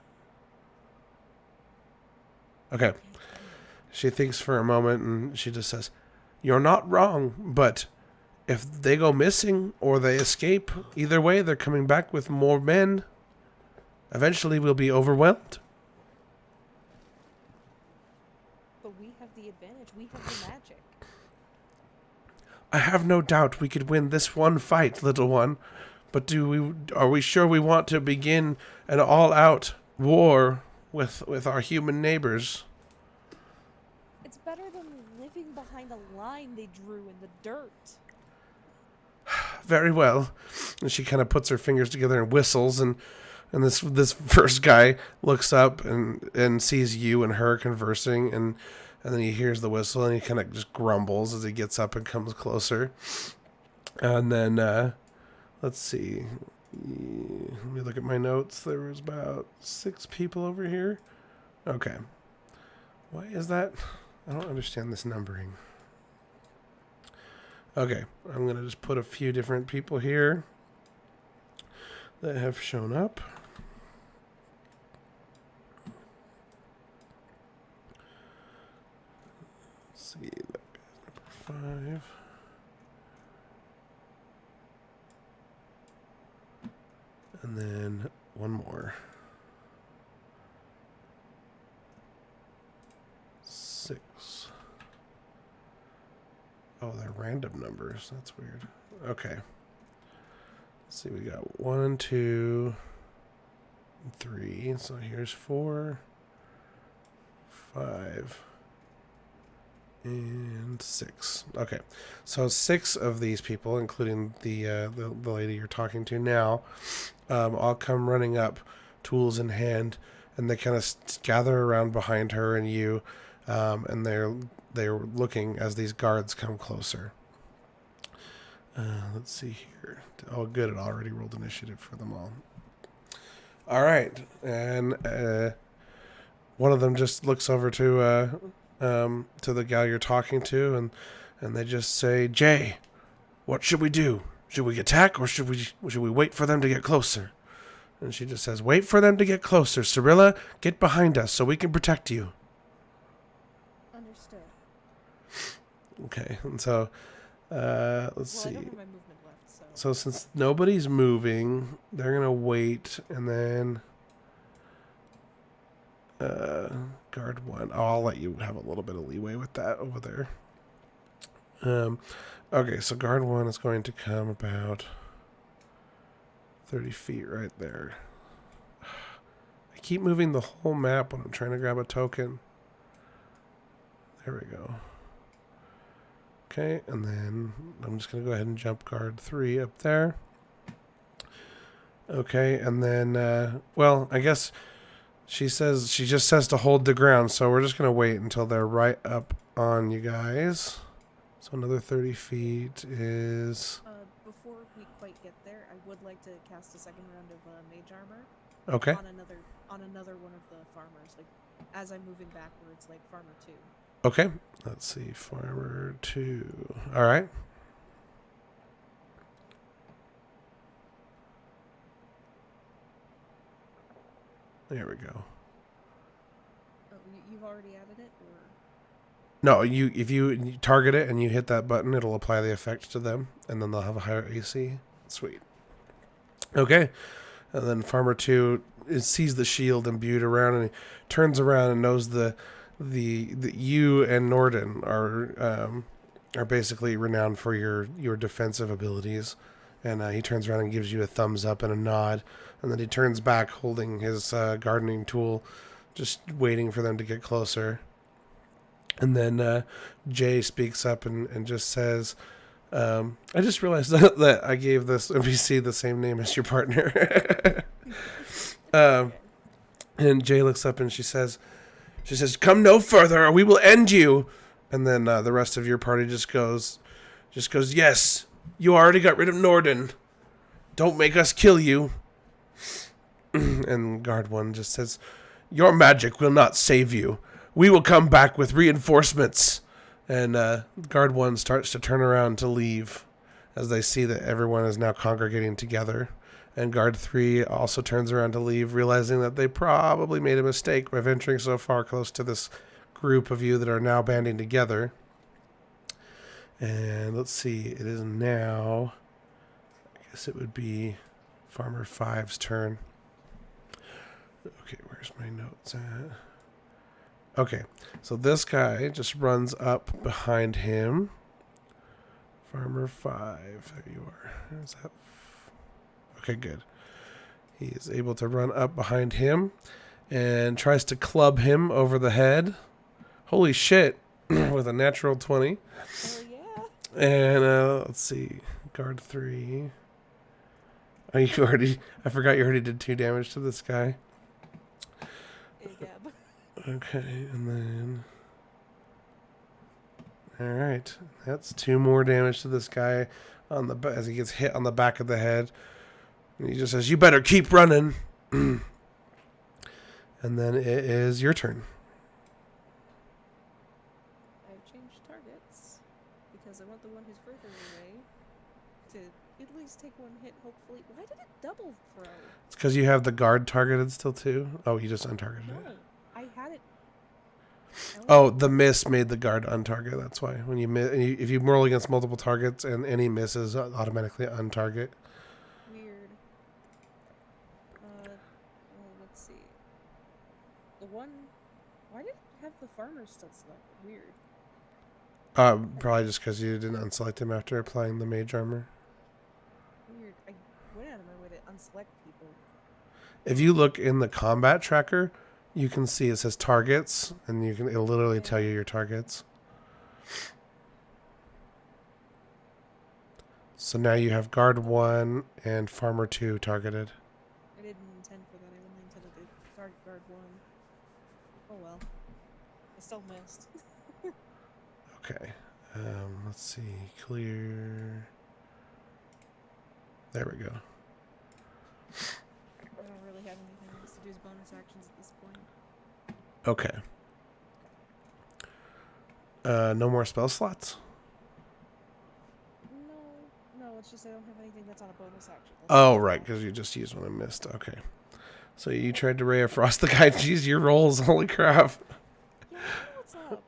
Okay. She thinks for a moment and she just says, "You're not wrong, but if they go missing or they escape, either way, they're coming back with more men. Eventually, we'll be overwhelmed." But we have the advantage. We have the magic. "I have no doubt we could win this one fight, little one. But are we sure we want to begin an all-out war with our human neighbors?" It's better than living behind a line they drew in the dirt. "Very well." And she kind of puts her fingers together and whistles, and this first guy looks up and sees you and her conversing, and then he hears the whistle and he kind of just grumbles as he gets up and comes closer. And then let's see. Let me look at my notes. There was about 6 people over here. Okay. Why is that? I don't understand this numbering. Okay, I'm going to just put a few different people here that have shown up. Let's see, that guy's number 5. And then one more. 6. Oh, they're random numbers. That's weird. Okay. Let's see, we got 1, 2, 3. So here's 4, 5, and 6. Okay. So 6 of these people, including the lady you're talking to now, all come running up, tools in hand, and they kind of gather around behind her and you, and they're looking as these guards come closer. Let's see here. Oh, good. It already rolled initiative for them all. All right. And one of them just looks over to the gal you're talking to, and they just say, "Jay, what should we do? Should we attack or should we wait for them to get closer?" And she just says, "Wait for them to get closer. Cirilla, get behind us so we can protect you." Understood. Okay, and so let's Well, see. I don't have my movement left, so. So since nobody's moving, they're gonna wait, and then guard 1. Oh, I'll let you have a little bit of leeway with that over there. Okay, so guard 1 is going to come about 30 feet right there. I keep moving the whole map when I'm trying to grab a token. There we go. Okay, and then I'm just going to go ahead and jump guard 3 up there. Okay, and then, well, I guess she just says to hold the ground, so we're just going to wait until they're right up on you guys. So another 30 feet is... Before we quite get there, I would like to cast a second round of mage armor. Okay. On another one of the farmers, like as I'm moving backwards, like farmer 2. Okay. Let's see, farmer 2. All right. There we go. Oh, you've already added it, or? No, if you target it and you hit that button, it'll apply the effect to them, and then they'll have a higher AC. Sweet. Okay. And then farmer 2 sees the shield imbued around, and he turns around and knows the you and Norden are basically renowned for your defensive abilities, and he turns around and gives you a thumbs up and a nod, and then he turns back holding his gardening tool, just waiting for them to get closer. And then Jay speaks up and just says, I just realized that I gave this NPC the same name as your partner. And Jay looks up and she says, She says, "Come no further, or we will end you." And then the rest of your party just goes, "Yes, you already got rid of Norden. Don't make us kill you." And Guard 1 just says, "Your magic will not save you. We will come back with reinforcements." And Guard 1 starts to turn around to leave as they see that everyone is now congregating together. And Guard 3 also turns around to leave, realizing that they probably made a mistake by venturing so far close to this group of you that are now banding together. And let's see, it is now, I guess it would be Farmer 5's turn. Okay, where's my notes at? Okay, so this guy just runs up behind him. Farmer 5, there you are. Is that? Okay, good. He is able to run up behind him and tries to club him over the head. Holy shit, with a natural 20. Oh, yeah. And let's see, Guard 3. Oh, I forgot you already did 2 damage to this guy. Agab. Okay, and then... Alright, that's 2 more damage to this guy as he gets hit on the back of the head. And he just says, "You better keep running." And then it is your turn. I've changed targets because I want the one who's further away to at least take 1 hit, hopefully. Why did it double throw? It's because you have the guard targeted still too. Oh, you just untargeted No, it. I had it. Oh, the miss made the guard untarget. That's why when you miss, if you roll against multiple targets and any misses, automatically untarget. Weird. Well, let's see. The one. Why did it have the farmer still selected? Weird. Probably just because you didn't unselect him after applying the mage armor. Weird. I went out of my way to unselect people. If you look in the combat tracker, you can see it says targets, and it'll literally tell you your targets. So now you have guard 1 and farmer 2 targeted. I didn't intend for that. I only intended to target guard 1. Oh well. I still missed. Okay. Let's see. Clear. There we go. I don't really have anything else to do as bonus actions at this point. Okay. No more spell slots? No, it's just I don't have anything that's on a bonus action. Oh, right, because you just used one and missed. Okay. So you tried to Ray of Frost the guy. Jeez, your rolls. Holy crap. Yeah, what's up?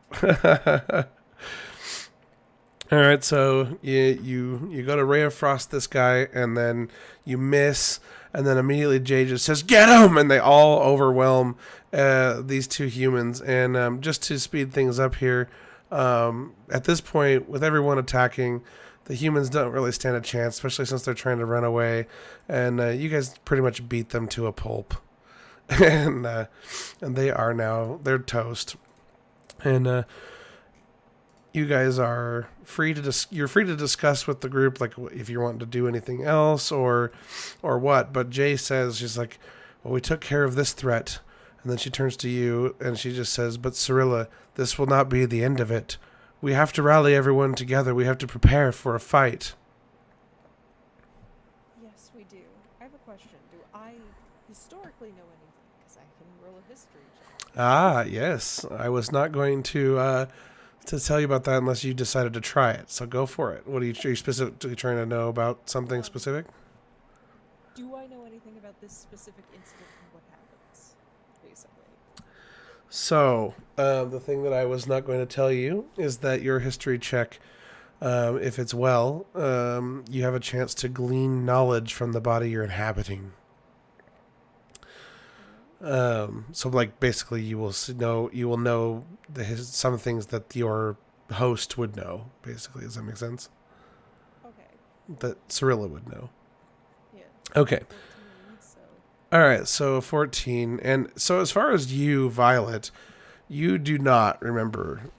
All right, so you go to Ray of Frost this guy, and then you miss, and then immediately Jay just says, "Get him!" And they all overwhelm these 2 humans. And just to speed things up here, at this point, with everyone attacking, the humans don't really stand a chance, especially since they're trying to run away. And you guys pretty much beat them to a pulp. And they're toast. And you guys are free to you're free to discuss with the group, like if you want to do anything else or what. But Jay says, she's like, "Well, we took care of this threat." And then she turns to you and she just says, "But Cyrilla, this will not be the end of it. We have to rally everyone together. We have to prepare for a fight." Yes, we do. I have a question. Do I historically know anything? Because I can roll a history check. Ah, yes. I was not going to tell you about that unless you decided to try it. So go for it. Are you specifically trying to know about something specific? Do I know anything about this specific incident and what happens, basically? So, the thing that I was not going to tell you is that your history check, if it's well, you have a chance to glean knowledge from the body you're inhabiting. So like basically you will know some things that your host would know, basically. Does that make sense? Okay. That Cyrilla would know. Yeah. Okay. 14, so. All right, so 14. And so as far as you, Violet, you do not remember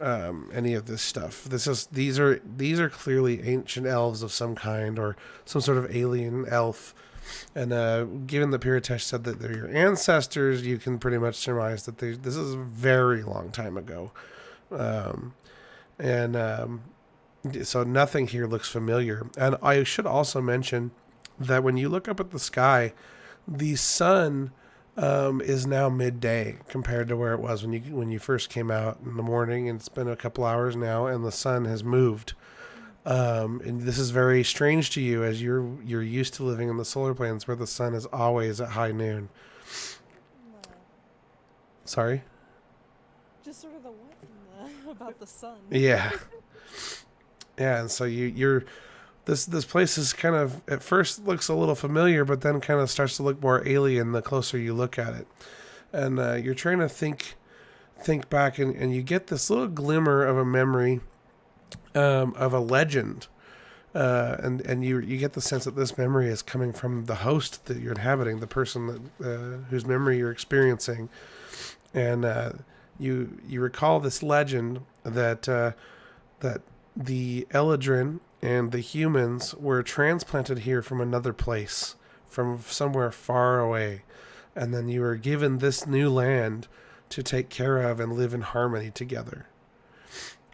any of this stuff. These are clearly ancient elves of some kind or some sort of alien elf And given that Piritesh said that they're your ancestors, you can pretty much surmise that this is a very long time ago. Um, and so nothing here looks familiar. And I should also mention that when you look up at the sky, the sun is now midday compared to where it was when you first came out in the morning. And it's been a couple hours now, and the sun has moved. And this is very strange to you, as you're used to living in the solar planes where the sun is always at high noon. No. Sorry? Just sort of the what in the, about the sun. Yeah. Yeah, and so you're this place is kind of at first looks a little familiar, but then kind of starts to look more alien the closer you look at it. And you're trying to think back, and you get this little glimmer of a memory of a legend. And you get the sense that this memory is coming from the host that you're inhabiting, the person that whose memory you're experiencing, and you recall this legend that that the Eladrin and the humans were transplanted here from another place, from somewhere far away, and then you were given this new land to take care of and live in harmony together.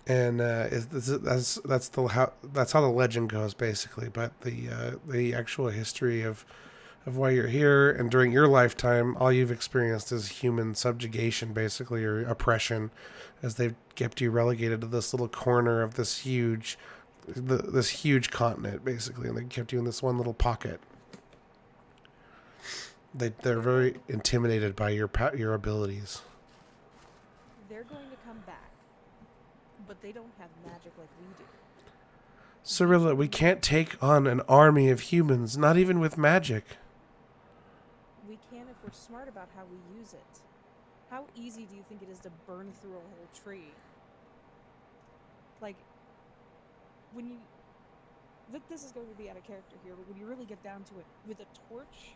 And that's how the legend goes, basically. But the actual history of why you're here and during your lifetime, all you've experienced is human subjugation, basically, or oppression, as they've kept you relegated to this little corner of this huge continent, basically, and they kept you in this one little pocket. They're very intimidated by your abilities. They're going to come back, but they don't have magic like we do. Cyrilla, we can't take on an army of humans, not even with magic. We can if we're smart about how we use it. How easy do you think it is to burn through a whole tree? Like, when you... This is going to be out of character here, but when you really get down to it, with a torch,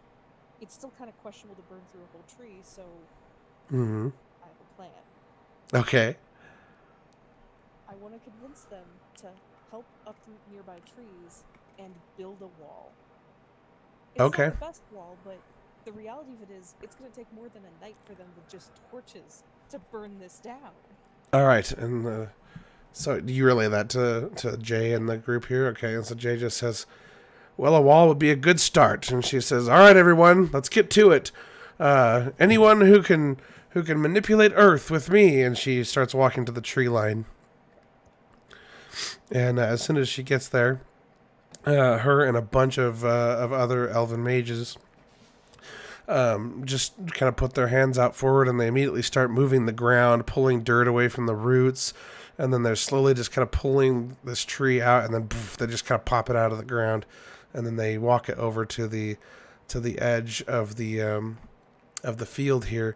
it's still kind of questionable to burn through a whole tree, so... Mm-hmm. I have a plan. Okay. I want to convince them to help uproot nearby trees and build a wall. It's Okay. not the best wall, but the reality of it is it's going to take more than a night for them with just torches to burn this down. All right, and so you relay that to Jay and the group here, okay? And so Jay just says, "Well, a wall would be a good start." And she says, "All right, everyone, let's get to it. Anyone who can manipulate Earth with me." And she starts walking to the tree line. And as soon as she gets there, her and a bunch of other elven mages just kind of put their hands out forward, and they immediately start moving the ground, pulling dirt away from the roots, and then they're slowly just kind of pulling this tree out, and then poof, they just kind of pop it out of the ground, and then they walk it over to the edge of the field here,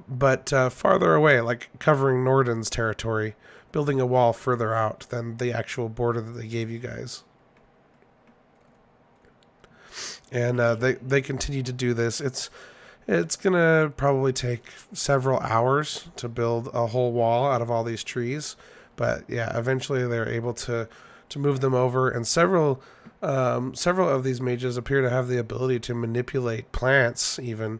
but farther away, like covering Norden's territory, building a wall further out than the actual border that they gave you guys. And they continue to do this. It's gonna probably take several hours to build a whole wall out of all these trees, but yeah, eventually they're able to move them over. And several of these mages appear to have the ability to manipulate plants, even,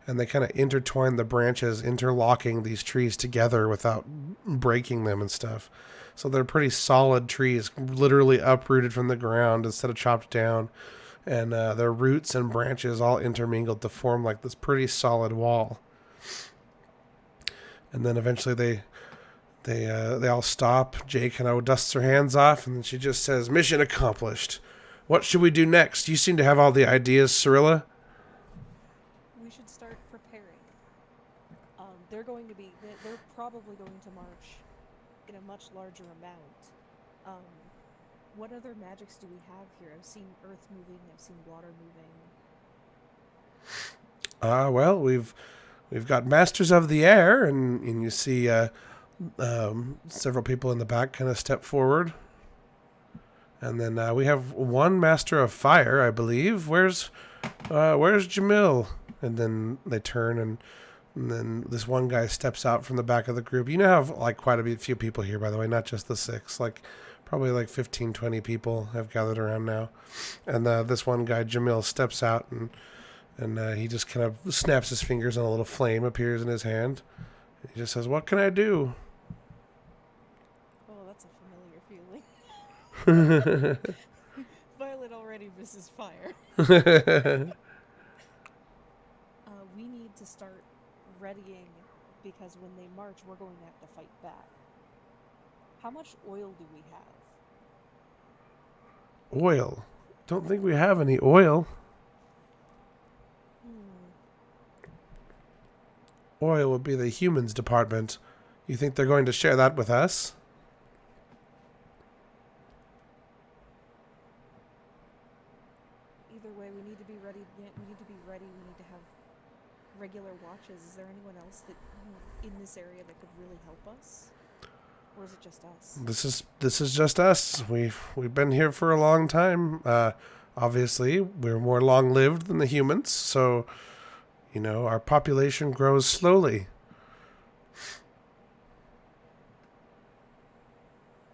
and they kind of intertwine the branches, interlocking these trees together without breaking them and stuff. So they're pretty solid trees, literally uprooted from the ground instead of chopped down. And their roots and branches all intermingled to form like this pretty solid wall. And then eventually they all stop. Jay kind of dusts her hands off, and then she just says, "Mission accomplished. What should we do next? You seem to have all the ideas, Cyrilla." We should start preparing. They're probably going to march in a much larger amount. What other magics do we have here? I've seen earth moving, I've seen water moving. Well, we've got Masters of the Air, and you see several people in the back kind of step forward. And then we have one Master of Fire, I believe. Where's Jamil? And then they turn, and then this one guy steps out from the back of the group. You now have like quite a few people here, by the way, not just the 6. Like Probably like 15, 20 people have gathered around now. And this one guy, Jamil, steps out and he just kind of snaps his fingers and a little flame appears in his hand. He just says, "What can I do?" Oh, that's a familiar feeling. Violet already misses fire. We need to start readying because when they march, we're going to have to fight back. How much oil do we have? Oil. Don't think we have any oil. Oil would be the humans department. You think they're going to share that with us? Either way, we need to be ready. We need to be ready. We need to have regular watches. Is there anyone else that in this area that could really help us, or is it just us? This is just us. We've been here for a long time. Obviously, we're more long lived than the humans, so our population grows slowly.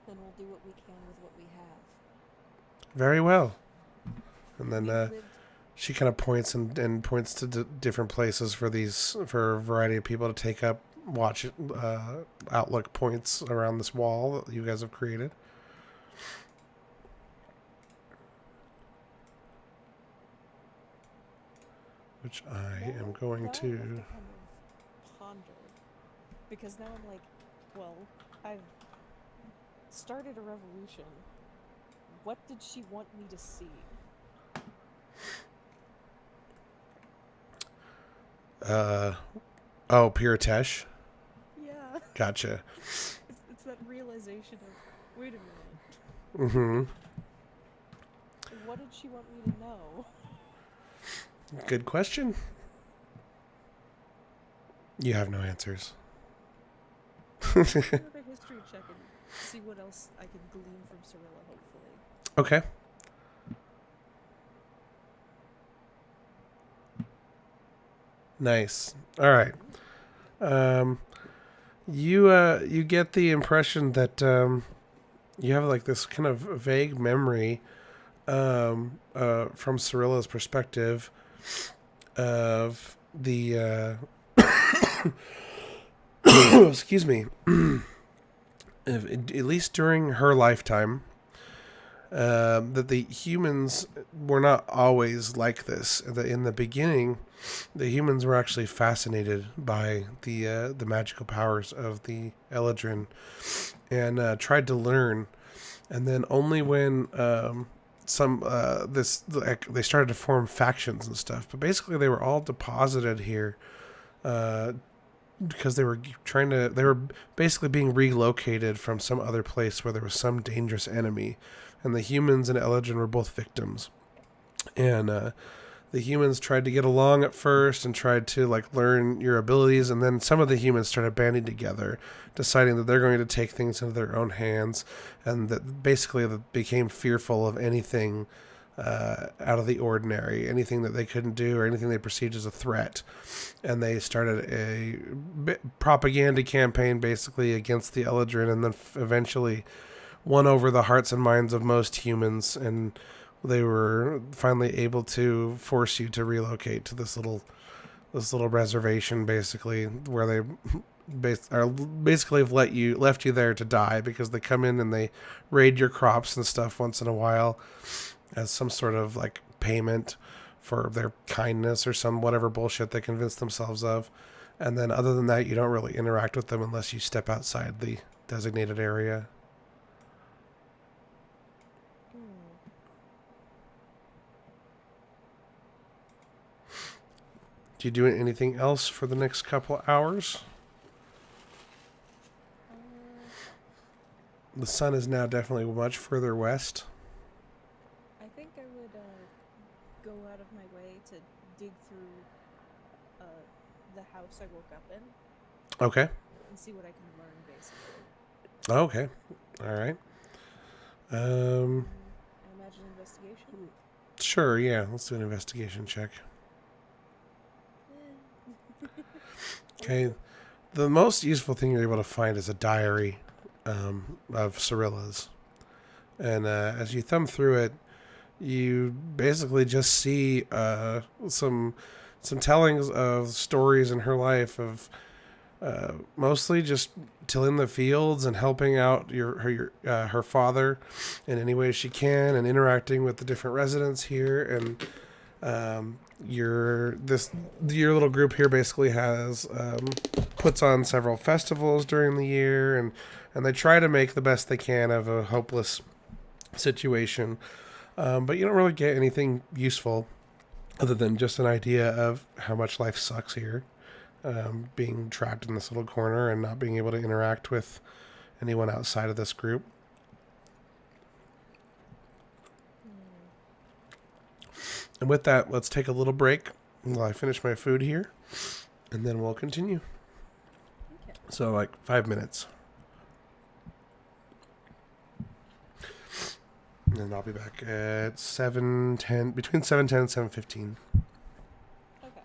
Then we'll do what we can with what we have. Very well. And then We've lived she kind of points and points to different places for a variety of people to take up watch outlook points around this wall that you guys have created. Which I am going Now I to. have kind of ponder, because now I'm like, well, I've started a revolution. What did she want me to see? Oh, Piratesh. Yeah. Gotcha. It's that realization of, wait a minute. Mm-hmm. What did she want me to know? Good question. You have no answers. I'll do another history check and see what else I can glean from Cirilla, hopefully. Okay. Nice. All right. You get the impression that you have like this kind of vague memory from Cirilla's perspective of the excuse me, at least during her lifetime, that the humans were not always like this. In the beginning, the humans were actually fascinated by the magical powers of the Eladrin and tried to learn. And then only when they started to form factions and stuff. But basically, they were all deposited here because they were basically being relocated from some other place where there was some dangerous enemy. And the humans and Eladrin were both victims. And the humans tried to get along at first and tried to learn your abilities, and then some of the humans started banding together, deciding that they're going to take things into their own hands, and that basically they became fearful of anything out of the ordinary, anything that they couldn't do or anything they perceived as a threat. And they started a propaganda campaign basically against the Eladrin, and then eventually won over the hearts and minds of most humans, and they were finally able to force you to relocate to this little reservation, basically, where they basically have left you there to die, because they come in and they raid your crops and stuff once in a while as some sort of payment for their kindness or some whatever bullshit they convince themselves of. And then other than that, you don't really interact with them unless you step outside the designated area. Do you do anything else for the next couple hours? The sun is now definitely much further west. I think I would go out of my way to dig through the house I woke up in. Okay. And see what I can learn, basically. Okay. All right. I imagine investigation? Sure, yeah. Let's do an investigation check. Okay. The most useful thing you're able to find is a diary of Cirilla's. And as you thumb through it, you basically just see some tellings of stories in her life of mostly just tilling the fields and helping out her father in any way she can, and interacting with the different residents here. And your little group here basically has puts on several festivals during the year, and they try to make the best they can of a hopeless situation. But you don't really get anything useful other than just an idea of how much life sucks here, being trapped in this little corner and not being able to interact with anyone outside of this group. Hmm. And with that, let's take a little break while I finish my food here, and then we'll continue. Okay. So, like 5 minutes. And I'll be back at 7:10, between 7:10 and 7:15. Okay.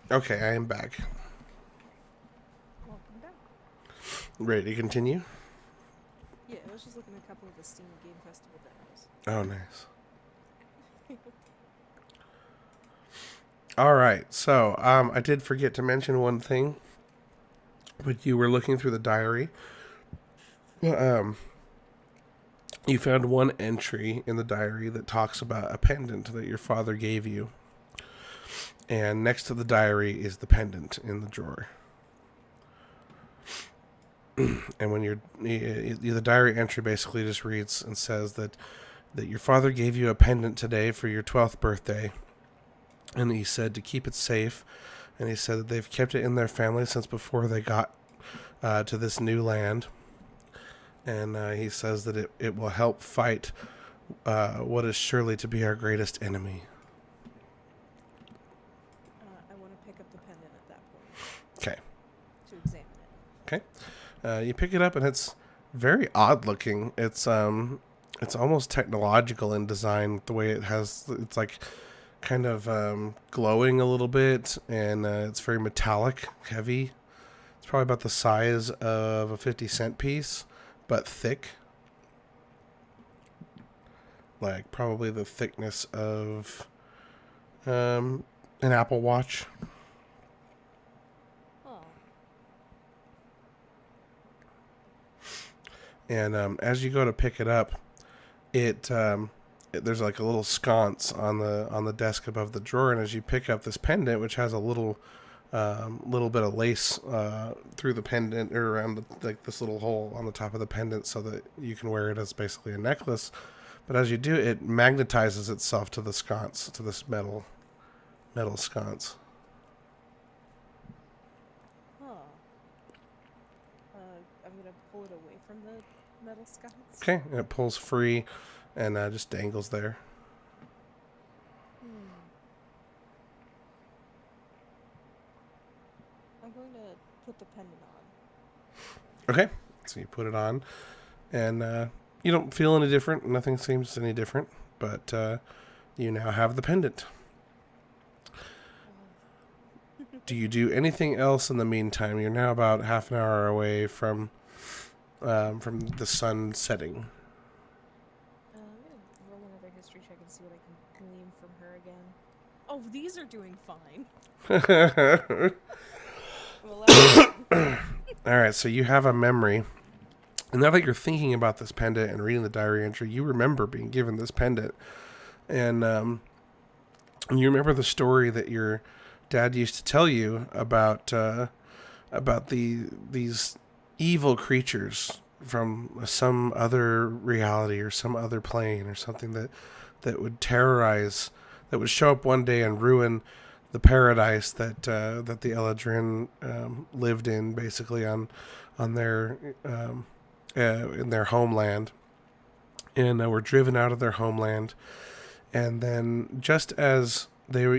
Okay, I am back. Welcome back. Ready to continue? Yeah, I was just looking at a couple of the Steam Game Festival demos. Oh, nice. All right, so I did forget to mention one thing. But you were looking through the diary. Um, you found one entry in the diary that talks about a pendant that your father gave you. And next to the diary is the pendant in the drawer. And when the diary entry basically just reads and says that your father gave you a pendant today for your 12th birthday, and he said to keep it safe, and he said that they've kept it in their family since before they got to this new land, and he says that it will help fight what is surely to be our greatest enemy. I want to pick up the pendant at that point. Okay. To examine it. Okay. You pick it up, and it's very odd looking. It's almost technological in design. The way it has, it's like kind of glowing a little bit, and it's very metallic, heavy. It's probably about the size of a 50-cent piece, but thick. Like probably the thickness of an Apple Watch. Oh. And as you go to pick it up, there's like a little sconce on the desk above the drawer, and as you pick up this pendant, which has a little bit of lace through the pendant or around like this little hole on the top of the pendant, so that you can wear it as basically a necklace. But as you do, it magnetizes itself to the sconce, to this metal sconce. Huh. I'm gonna pull it away from the metal sconce. Okay, and it pulls free, and just dangles there. I'm going to put the pendant on. Okay, so you put it on, and you don't feel any different. Nothing seems any different, but you now have the pendant. Do you do anything else in the meantime? You're now about half an hour away from the sun setting. I'm gonna roll another history check and see what I can glean from her again. Oh, these are doing fine. Well, All right, so you have a memory. And now that you're thinking about this pendant and reading the diary entry, you remember being given this pendant. And you remember the story that your dad used to tell you about these evil creatures from some other reality or some other plane or something that would terrorize, that would show up one day and ruin the paradise that the Eladrin lived in, basically on their in their homeland, and were driven out of their homeland. And then just as they were,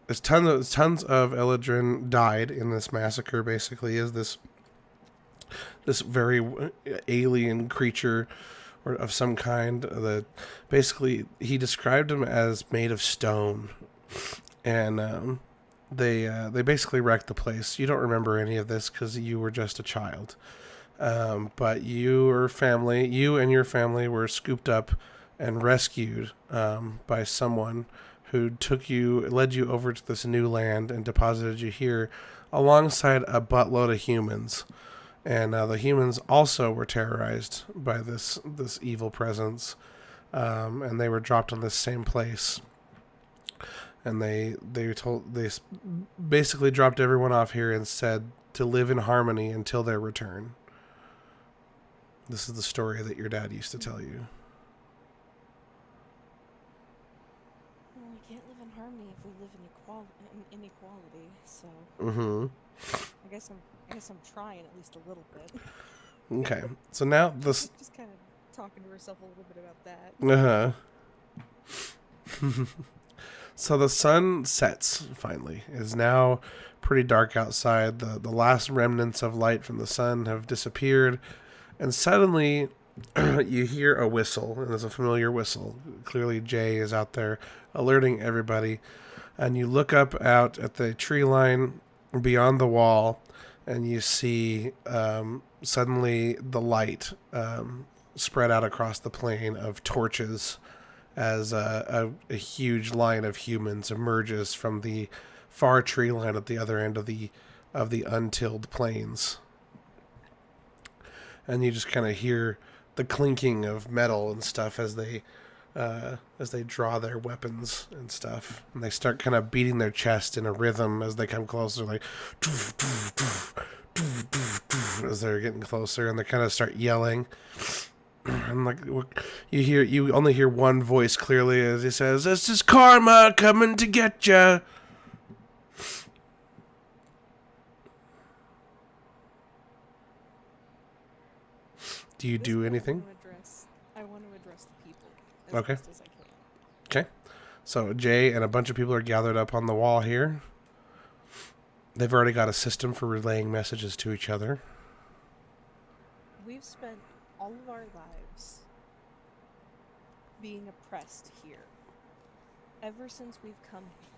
as tons of Eladrin died in this massacre, basically, is this very alien creature or of some kind that basically he described him as made of stone, and they basically wrecked the place. You don't remember any of this because you were just a child, but you and your family were scooped up and rescued by someone who led you over to this new land and deposited you here alongside a buttload of humans. And the humans also were terrorized by this evil presence, and they were dropped on this same place. And they basically dropped everyone off here and said to live in harmony until their return. This is the story that your dad used to tell you. Well, we can't live in harmony if we live in inequality. So. I guess I'm trying at least a little bit. Okay, so now this just kind of talking to herself a little bit about that. So the sun sets finally. It is now pretty dark outside. The last remnants of light from the sun have disappeared, and suddenly you hear a whistle, and it's a familiar whistle. Clearly Jay is out there alerting everybody and you look up out at the tree line beyond the wall, and you see suddenly the light spread out across the plain of torches as a huge line of humans emerges from the far tree line at the other end of the untilled plains. And you just kind of hear the clinking of metal and stuff as they draw their weapons and stuff, and they start kind of beating their chest in a rhythm as they come closer, like as they're getting closer, and they kind of start yelling. And like you only hear one voice clearly as he says, "This is karma coming to get ya." Do you do anything? I want to address the people as Okay. best as I can. Okay. So Jay and a bunch of people are gathered up on the wall here. They've already got a system for relaying messages to each other. We've spent all of our lives being oppressed here. Ever since we've come here.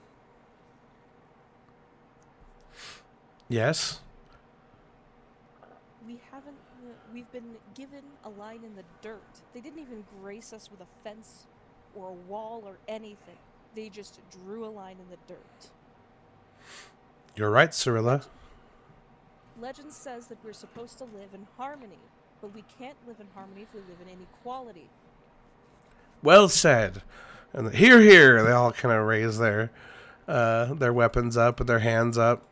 Yes. We've been given a line in the dirt. They didn't even grace us with a fence or a wall or anything. They just drew a line in the dirt. You're right, Cyrilla. Legend says that we're supposed to live in harmony, but we can't live in harmony if we live in inequality. Well said. And hear, hear. They all kind of raise their weapons up and their hands up.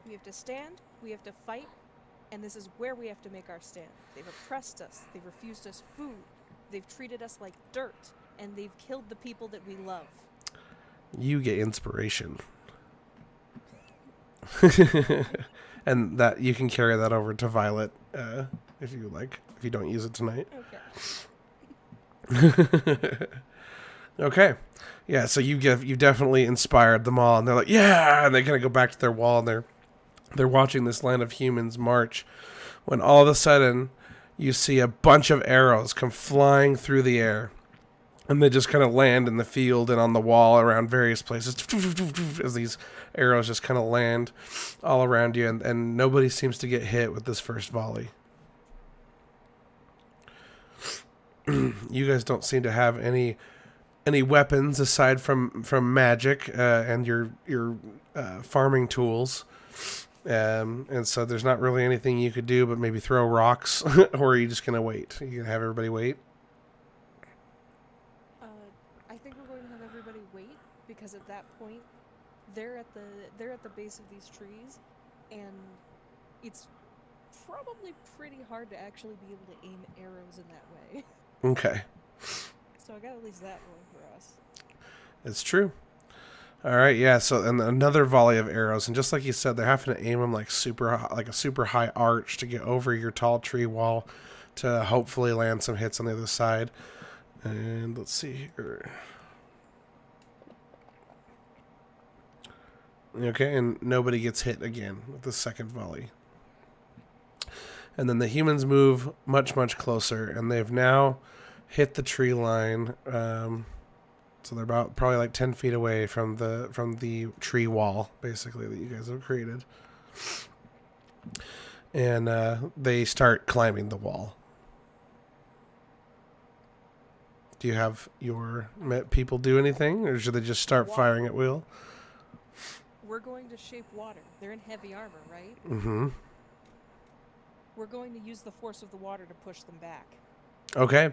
We have to stand, we have to fight, and this is where we have to make our stand. They've oppressed us, they've refused us food, they've treated us like dirt, and they've killed the people that we love. You get inspiration. And that you can carry that over to Violet if you like, if you don't use it tonight. Okay. Okay. Yeah, so you've definitely inspired them all, and they're like, yeah, and they kind of go back to their wall, and they're watching this line of humans march, when all of a sudden you see a bunch of arrows come flying through the air, and they just kind of land in the field and on the wall around various places as these arrows just kind of land all around you, and nobody seems to get hit with this first volley. You guys don't seem to have any weapons aside from magic and your farming tools. And so there's not really anything you could do but maybe throw rocks, or are you just going to wait? Are you going to have everybody wait? I think we're going to have everybody wait, because at that point, they're at the base of these trees, and it's probably pretty hard to actually be able to aim arrows in that way. Okay. So I got at least that going for us. It's true. All right, yeah. So and another volley of arrows, and just like you said, they're having to aim them like a super high arch to get over your tall tree wall to hopefully land some hits on the other side. And let's see here. Okay, and nobody gets hit again with the second volley. And then the humans move much, much closer, and they've now hit the tree line. So they're about probably like 10 feet away from the tree wall, basically, that you guys have created. And they start climbing the wall. Do you have your people do anything, or should they just start firing at will? We're going to shape water. They're in heavy armor, right? Mm-hmm. We're going to use the force of the water to push them back. Okay.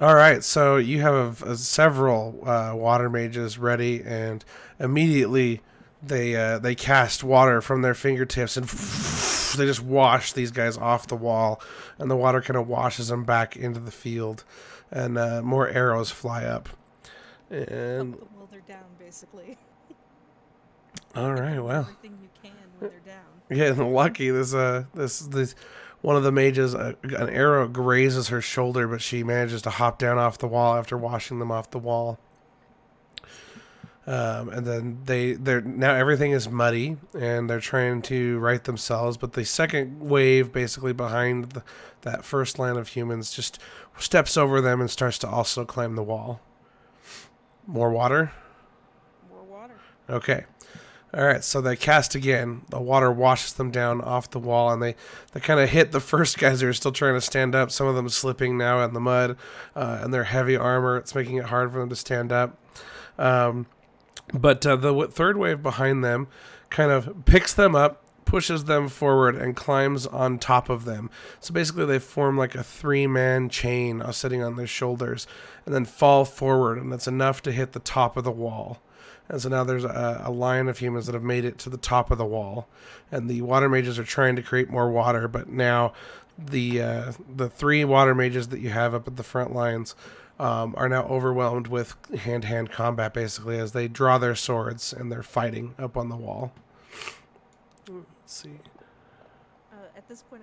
All right. So you have several water mages ready, and immediately they cast water from their fingertips, and they just wash these guys off the wall, and the water kind of washes them back into the field, and more arrows fly up. And Help them while they're down, basically. all right. Well. Everything you can when they're down. Yeah, lucky. This one of the mages, an arrow grazes her shoulder, but she manages to hop down off the wall after washing them off the wall. And then they're now everything is muddy, and they're trying to right themselves. But the second wave, basically behind that first line of humans, just steps over them and starts to also climb the wall. More water. water. Okay. All right, so they cast again. The water washes them down off the wall, and they kind of hit the first guys who are still trying to stand up. Some of them slipping now in the mud, and their heavy armor. It's making it hard for them to stand up. But the third wave behind them kind of picks them up, pushes them forward, and climbs on top of them. So basically they form like a 3-man chain sitting on their shoulders, and then fall forward, and that's enough to hit the top of the wall. And so now there's a line of humans that have made it to the top of the wall. And the water mages are trying to create more water, but now the 3 water mages that you have up at the front lines are now overwhelmed with hand-to-hand combat, basically, as they draw their swords and they're fighting up on the wall. Let's see. At this point,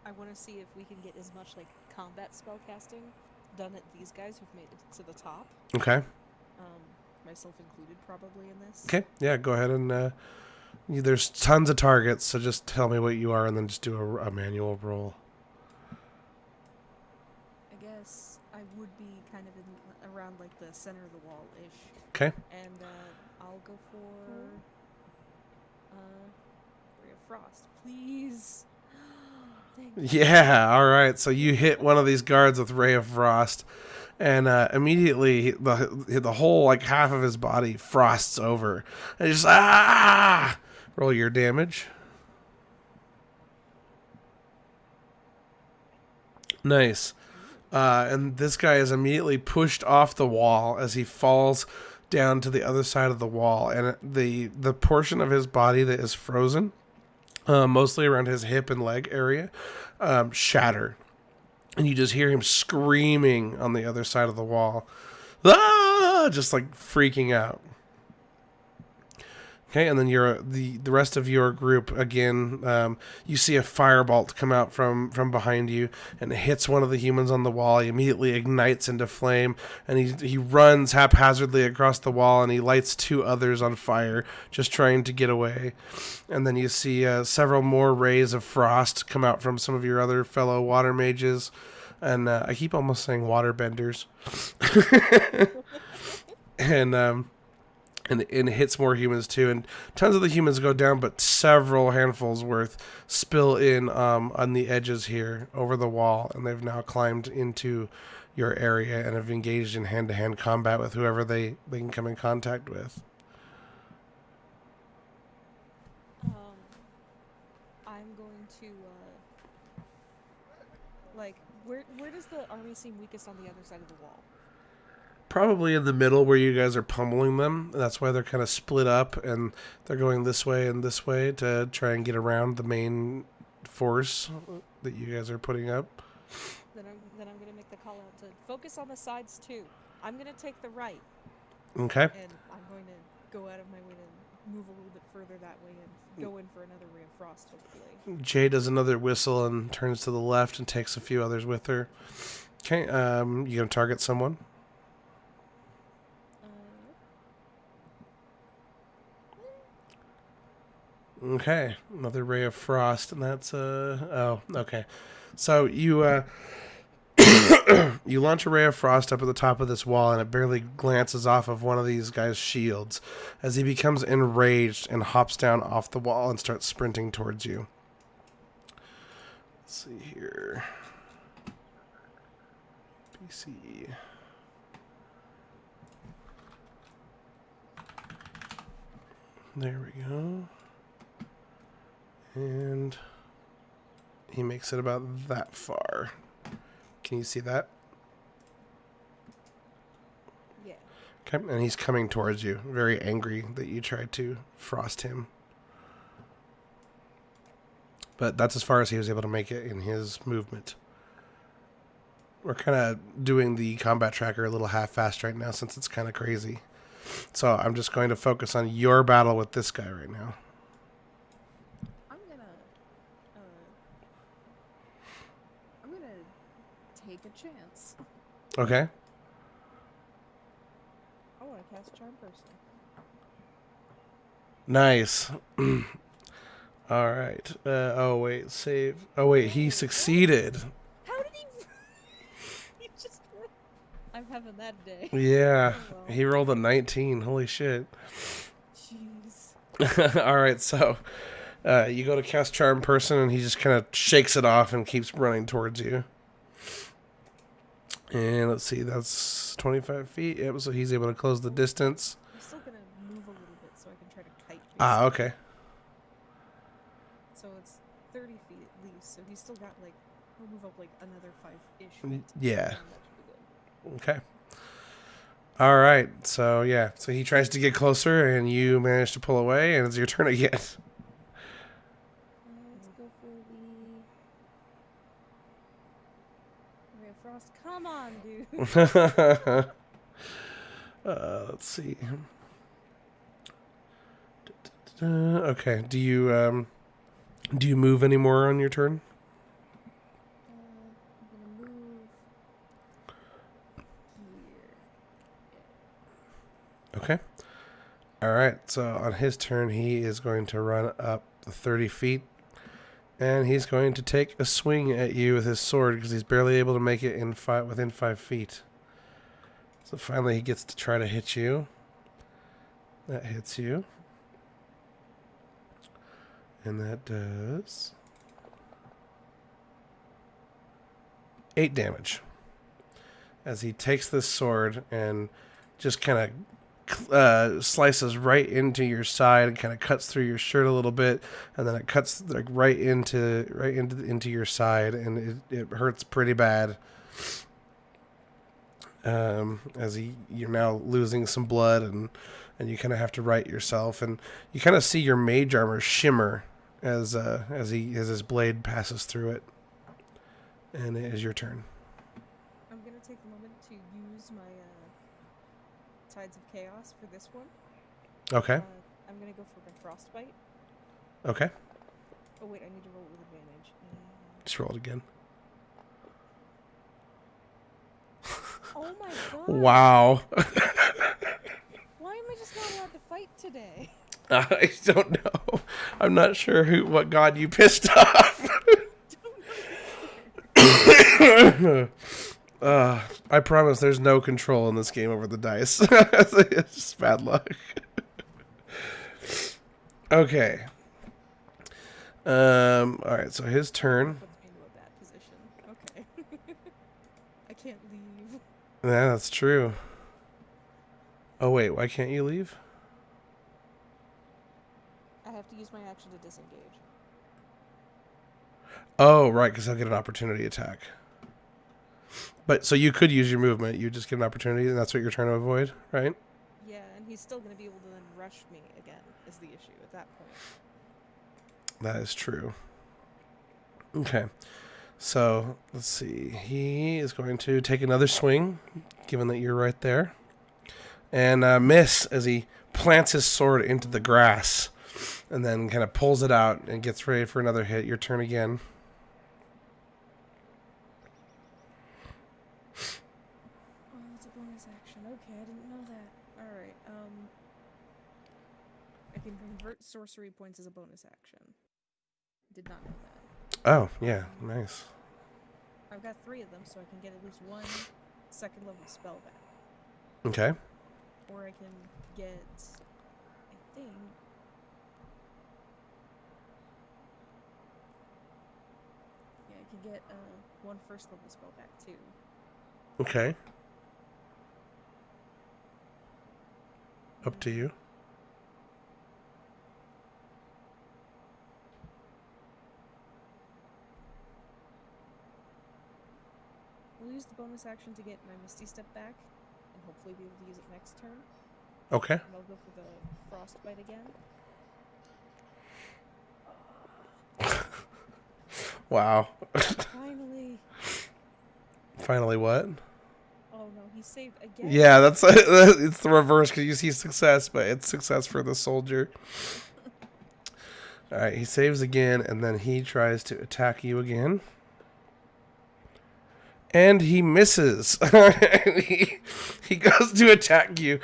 I want to see if we can get as much like combat spell casting done at these guys who've made it to the top. Okay. Myself included, probably in this. Okay. Yeah. Go ahead and there's tons of targets, so just tell me what you are, and then just do a manual roll. I guess I would be kind of in around like the center of the wall ish. Okay. And I'll go for Ray of Frost, please. Thank you. Yeah. All right. So you hit one of these guards with Ray of Frost. And immediately the whole like half of his body frosts over, and just roll your damage. Nice. And this guy is immediately pushed off the wall as he falls down to the other side of the wall, and the portion of his body that is frozen, mostly around his hip and leg area, shatter. And you just hear him screaming on the other side of the wall. Just like freaking out. Okay, and then the rest of your group, again, you see a firebolt come out from behind you, and it hits one of the humans on the wall. He immediately ignites into flame, and he runs haphazardly across the wall, and he lights 2 others on fire, just trying to get away. And then you see several more rays of frost come out from some of your other fellow water mages. And I keep almost saying water benders. and it hits more humans too, and tons of the humans go down, but several handfuls worth spill in on the edges here over the wall, and they've now climbed into your area and have engaged in hand-to-hand combat with whoever they can come in contact with. I'm going to where does the army seem weakest on the other side of the wall? Probably in the middle where you guys are pummeling them. That's why they're kind of split up, and they're going this way and this way to try and get around the main force that you guys are putting up. Then I'm going to make the call out to focus on the sides too. I'm going to take the right. Okay. And I'm going to go out of my way to move a little bit further that way and go in for another ray of frost, hopefully. Jay does another whistle and turns to the left and takes a few others with her. Okay, you gonna target someone? Okay, another ray of frost, and that's oh, okay. So you you launch a ray of frost up at the top of this wall, and it barely glances off of one of these guys' shields as he becomes enraged and hops down off the wall and starts sprinting towards you. Let's see here. PC. There we go. And he makes it about that far. Can you see that? Yeah. Okay, and he's coming towards you, very angry that you tried to frost him. But that's as far as he was able to make it in his movement. We're kind of doing the combat tracker a little half-fast right now since it's kind of crazy. So I'm just going to focus on your battle with this guy right now. I'm gonna take a chance. Okay. I want to cast Charm Person. Nice. All right. Oh, wait. Save. Oh, wait. He succeeded. How did he... he just... I'm having that day. Yeah, Oh, well. he rolled a 19. Holy shit. Jeez. All right, so you go to cast Charm Person, and he just kind of shakes it off and keeps running towards you. And let's see, that's 25 feet. Yep, so he's able to close the distance. I'm still gonna move a little bit so I can try to kite. Ah, okay. So it's 30 feet at least. So he's still got like, he'll move up like another 5-ish feet. Yeah. And that should be good. Okay. All right. So yeah. So he tries to get closer, and you manage to pull away, and it's your turn again. Let's go for the Ray of Frost. Come on, dude. Let's see. Okay. Do you move any more on your turn? I'm gonna move here. Okay. All right. So on his turn, he is going to run up the 30 feet, and he's going to take a swing at you with his sword because he's barely able to make it within 5 feet. So finally, he gets to try to hit you. That hits you, and that does 8 damage as he takes this sword and just kind of slices right into your side and kind of cuts through your shirt a little bit, and then it cuts like right into your side, and it hurts pretty bad. As you're now losing some blood, and you kind of have to right yourself, and you kind of see your mage armor shimmer as his blade passes through it. And it is your turn. I'm gonna take a moment to use my Tides of Chaos for this one. Okay. I'm gonna go for my Frostbite. Okay. Oh wait, I need to roll with advantage. Just roll it again. Oh my god! Wow. Why am I just not allowed to fight today? I don't know. I'm not sure what god you pissed off. I promise there's no control in this game over the dice. It's just bad luck. Okay. Alright, so his turn. Puts me into a bad position. Okay. I can't leave. Yeah, that's true. Oh wait, why can't you leave? I have to use my action to disengage. Oh, right, because I'll get an opportunity attack. But so you could use your movement, you just get an opportunity, and that's what you're trying to avoid, right? Yeah, and he's still gonna be able to then rush me again, is the issue at that point. That is true. Okay. So, let's see. He is going to take another swing, given that you're right there. And miss as he plants his sword into the grass. And then kind of pulls it out and gets ready for another hit. Your turn again. Oh, it's a bonus action. Okay, I didn't know that. Alright, I can convert sorcery points as a bonus action. Did not know that. Oh, yeah. Nice. I've got 3 of them, so I can get at least 1 second level spell back. Okay. Or I can get, I think... Yeah, I can get 1 first level spell back, too. Okay. Up to you. We'll use the bonus action to get my Misty Step back, and hopefully be able to use it next turn. Okay. And I'll go for the Frostbite again. Wow. Finally! Finally what? Oh no, he saved again. Yeah, that's it's the reverse because you see success, but it's success for the soldier. All right, he saves again, and then he tries to attack you again, and he misses. he goes to attack you,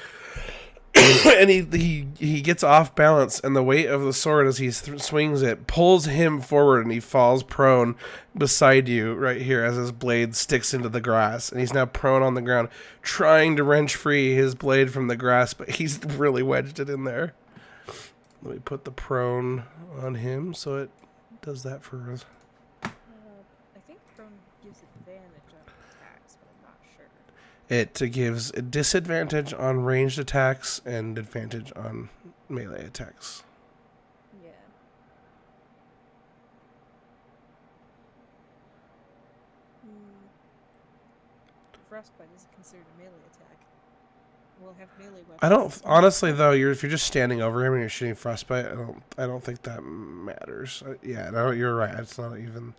and he gets off balance, and the weight of the sword as he swings it pulls him forward, and he falls prone beside you right here as his blade sticks into the grass, and he's now prone on the ground trying to wrench free his blade from the grass, but he's really wedged it in there. Let me put the prone on him so it does that for us. I think prone gives advantage on attacks, but I'm not sure. It gives a disadvantage on ranged attacks and advantage on melee attacks. Yeah. Frostbite is considered a melee attack. We'll have melee weapons. I don't honestly though. If you're just standing over him and you're shooting frostbite, I don't think that matters. Yeah, no, you're right. It's not even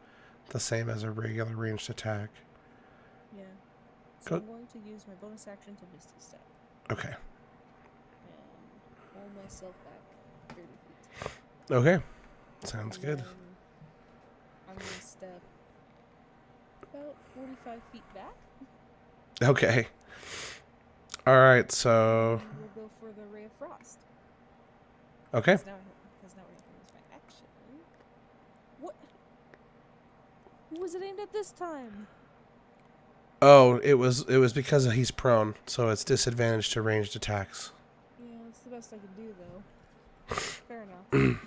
the same as a regular ranged attack. Yeah. So I'm going to use my bonus action to Misty Step. Okay. And roll myself back 30 feet. Okay. Sounds And good. then I'm going to step about 45 feet back. Okay. All right. So. And we'll go for the Ray of Frost. Okay. Because now we're going to use my action. What? Who was it aimed at this time? Oh, it was because he's prone, so it's disadvantage to ranged attacks. Yeah, that's the best I can do, though. Fair enough.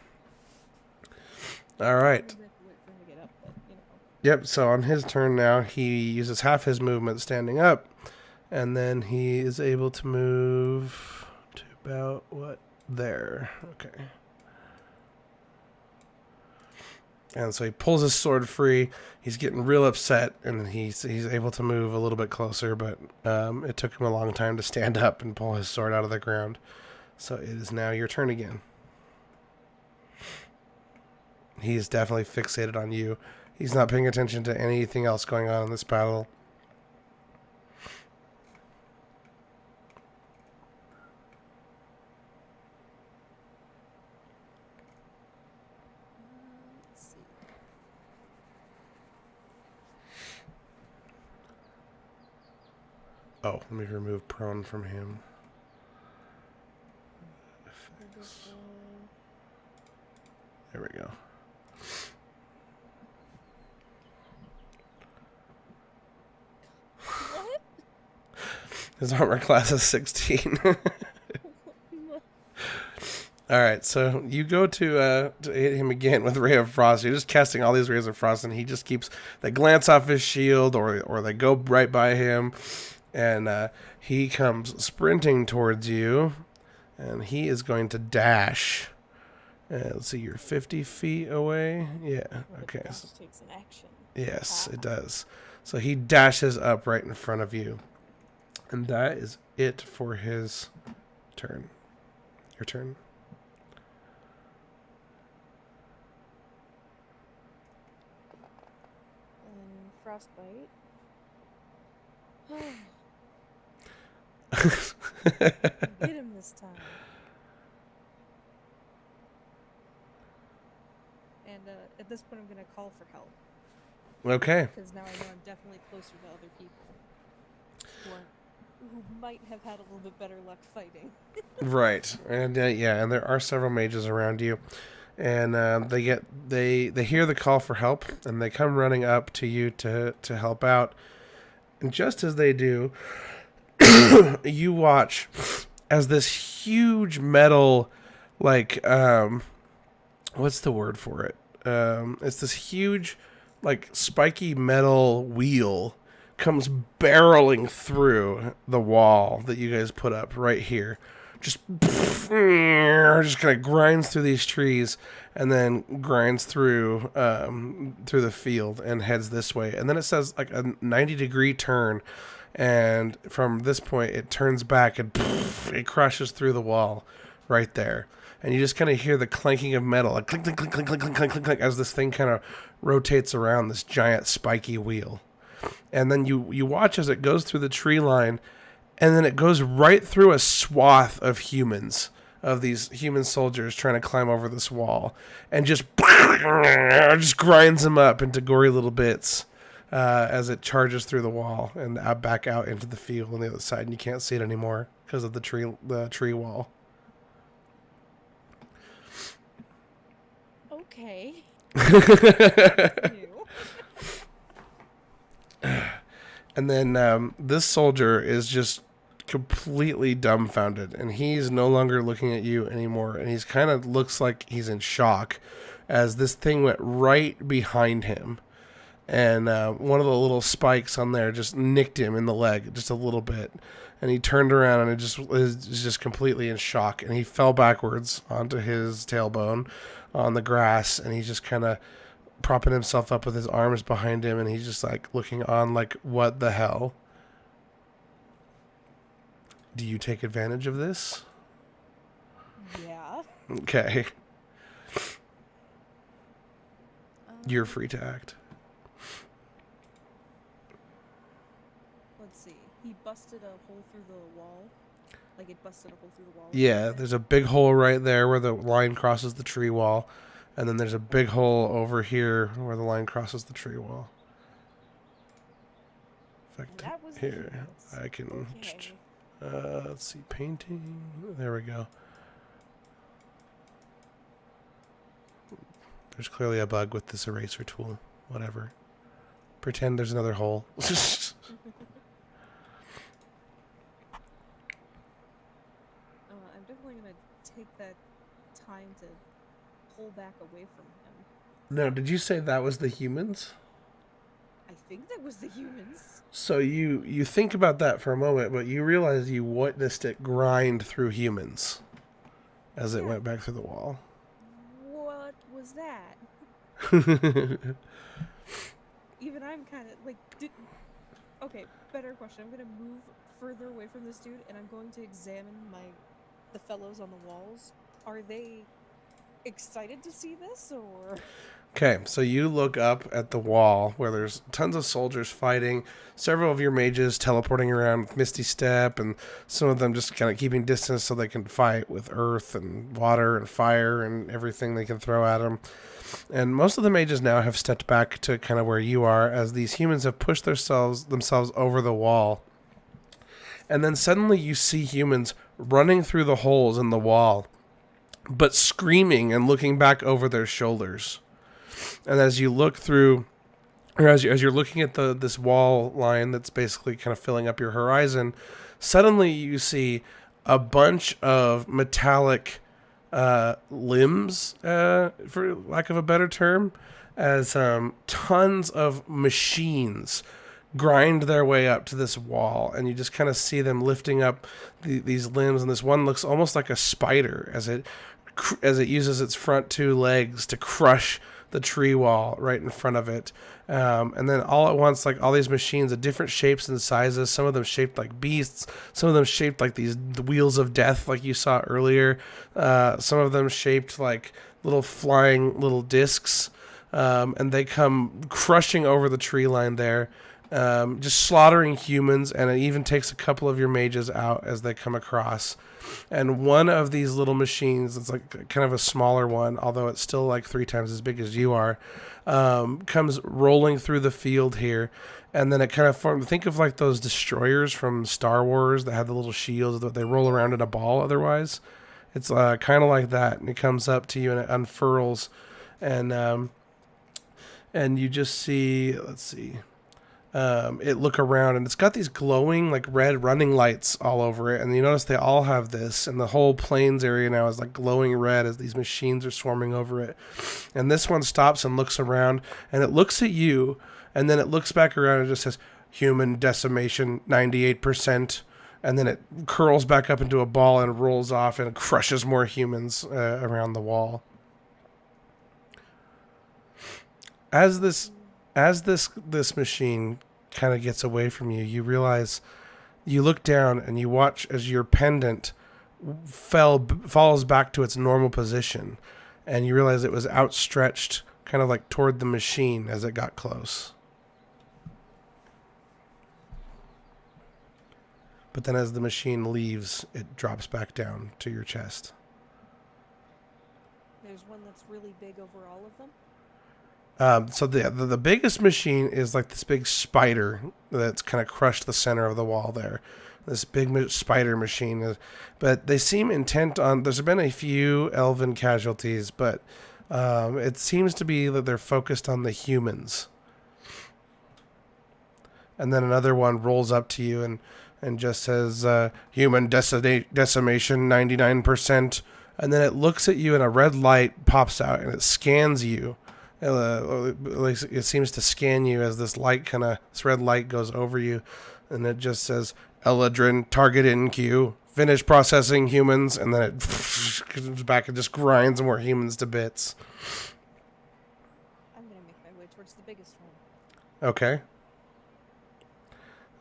All right. I have to wait for him to get up, but, you know. Yep, so on his turn now, he uses half his movement standing up, and then he is able to move to about, what, there. Okay. And so he pulls his sword free. He's getting real upset, and he's able to move a little bit closer, but it took him a long time to stand up and pull his sword out of the ground. So it is now your turn again. He is definitely fixated on you. He's not paying attention to anything else going on in this battle. Let's see. Oh, let me remove prone from him. We'll go for... There we go. What? His armor class is 16. All right, so you go to hit him again with Ray of Frost. You're just casting all these Rays of Frost, and he just keeps... They glance off his shield, or they go right by him, and he comes sprinting towards you, and he is going to dash. Let's see, you're 50 feet away? Yeah, okay. Dash takes an action. Yes, it does. So he dashes up right in front of you. And that is it for his turn. Your turn. And Frostbite. Get him this time. And at this point, I'm going to call for help. Okay. Because now I know I'm definitely closer to other people who might have had a little bit better luck fighting. Right. And yeah, and there are several mages around you. And they hear the call for help, and they come running up to you to help out. And just as they do, you watch as this huge metal, like, what's the word for it? It's this huge, like, spiky metal wheel comes barreling through the wall that you guys put up right here. Just kind of grinds through these trees and then grinds through the field and heads this way. And then it says like a 90-degree turn, and from this point it turns back and it crashes through the wall right there. And you just kind of hear the clanking of metal, like clink, clink, clink, clink, clink, clink, clink, clink, as this thing kind of rotates around this giant spiky wheel. And then you watch as it goes through the tree line, and then it goes right through a swath of humans, of these human soldiers trying to climb over this wall, and just grinds them up into gory little bits as it charges through the wall and back out into the field on the other side, and you can't see it anymore. because of the tree wall. Okay. New. And then this soldier is just completely dumbfounded, and he's no longer looking at you anymore, and he's kind of looks like he's in shock as this thing went right behind him, and one of the little spikes on there just nicked him in the leg just a little bit, and he turned around and it just was just completely in shock, and he fell backwards onto his tailbone on the grass, and he's just kind of propping himself up with his arms behind him, and he's just like looking on like, what the hell? Do you take advantage of this? Yeah. Okay. You're free to act. Let's see. He busted a hole through the wall. Like it busted a hole through the wall. Yeah, there's a big hole right there where the line crosses the tree wall. And then there's a big hole over here where the line crosses the tree wall. In fact, That was here, I can... Okay. let's see, painting. There we go. There's clearly a bug with this eraser tool. Whatever. Pretend there's another hole. I'm definitely going to take that time to pull back away from him. No, did you say that was the humans? I think that was the humans. So you think about that for a moment, but you realize you witnessed it grind through humans as it went back through the wall. What was that? Even I'm kind of like... Okay, better question. I'm going to move further away from this dude, and I'm going to examine the fellows on the walls. Are they excited to see this, or... Okay, so you look up at the wall where there's tons of soldiers fighting, several of your mages teleporting around with Misty Step, and some of them just kind of keeping distance so they can fight with earth and water and fire and everything they can throw at them. And most of the mages now have stepped back to kind of where you are as these humans have pushed themselves over the wall. And then suddenly you see humans running through the holes in the wall, but screaming and looking back over their shoulders. And as you look through, or as you're looking at this wall line that's basically kind of filling up your horizon, suddenly you see a bunch of metallic limbs, for lack of a better term, as tons of machines grind their way up to this wall, and you just kind of see them lifting up these limbs, and this one looks almost like a spider as it uses its front two legs to crush the tree wall right in front of it. And then all at once, like all these machines of different shapes and sizes, some of them shaped like beasts, some of them shaped like the wheels of death like you saw earlier, some of them shaped like little flying little discs, and they come crushing over the tree line there, just slaughtering humans, and it even takes a couple of your mages out as they come across. And one of these little machines, it's like kind of a smaller one, although it's still like 3 times as big as you are, comes rolling through the field here. And then it kind of think of like those destroyers from Star Wars that have the little shields that they roll around in a ball otherwise. It's kind of like that. And it comes up to you and it unfurls. And you just see, let's see. It look around, and it's got these glowing like red running lights all over it, and you notice they all have this, and the whole plains area now is like glowing red as these machines are swarming over it. And this one stops and looks around, and it looks at you, and then it looks back around and just says human decimation 98%, and then it curls back up into a ball and rolls off and crushes more humans around the wall. As this machine kind of gets away from you, you realize, you look down and you watch as your pendant falls back to its normal position, and you realize it was outstretched kind of like toward the machine as it got close. But then as the machine leaves, it drops back down to your chest. There's one that's really big over all of them? So the biggest machine is like this big spider that's kind of crushed the center of the wall there. This big spider machine, but they seem intent on. There's been a few elven casualties, but it seems to be that they're focused on the humans. And then another one rolls up to you and just says, "Human decimation 99%." And then it looks at you, and a red light pops out, and it scans you. It seems to scan you as this red light goes over you, and it just says, "Eladrin, target in queue. Finish processing humans," and then it comes back and just grinds more humans to bits. I'm gonna make my way towards the biggest one. Okay.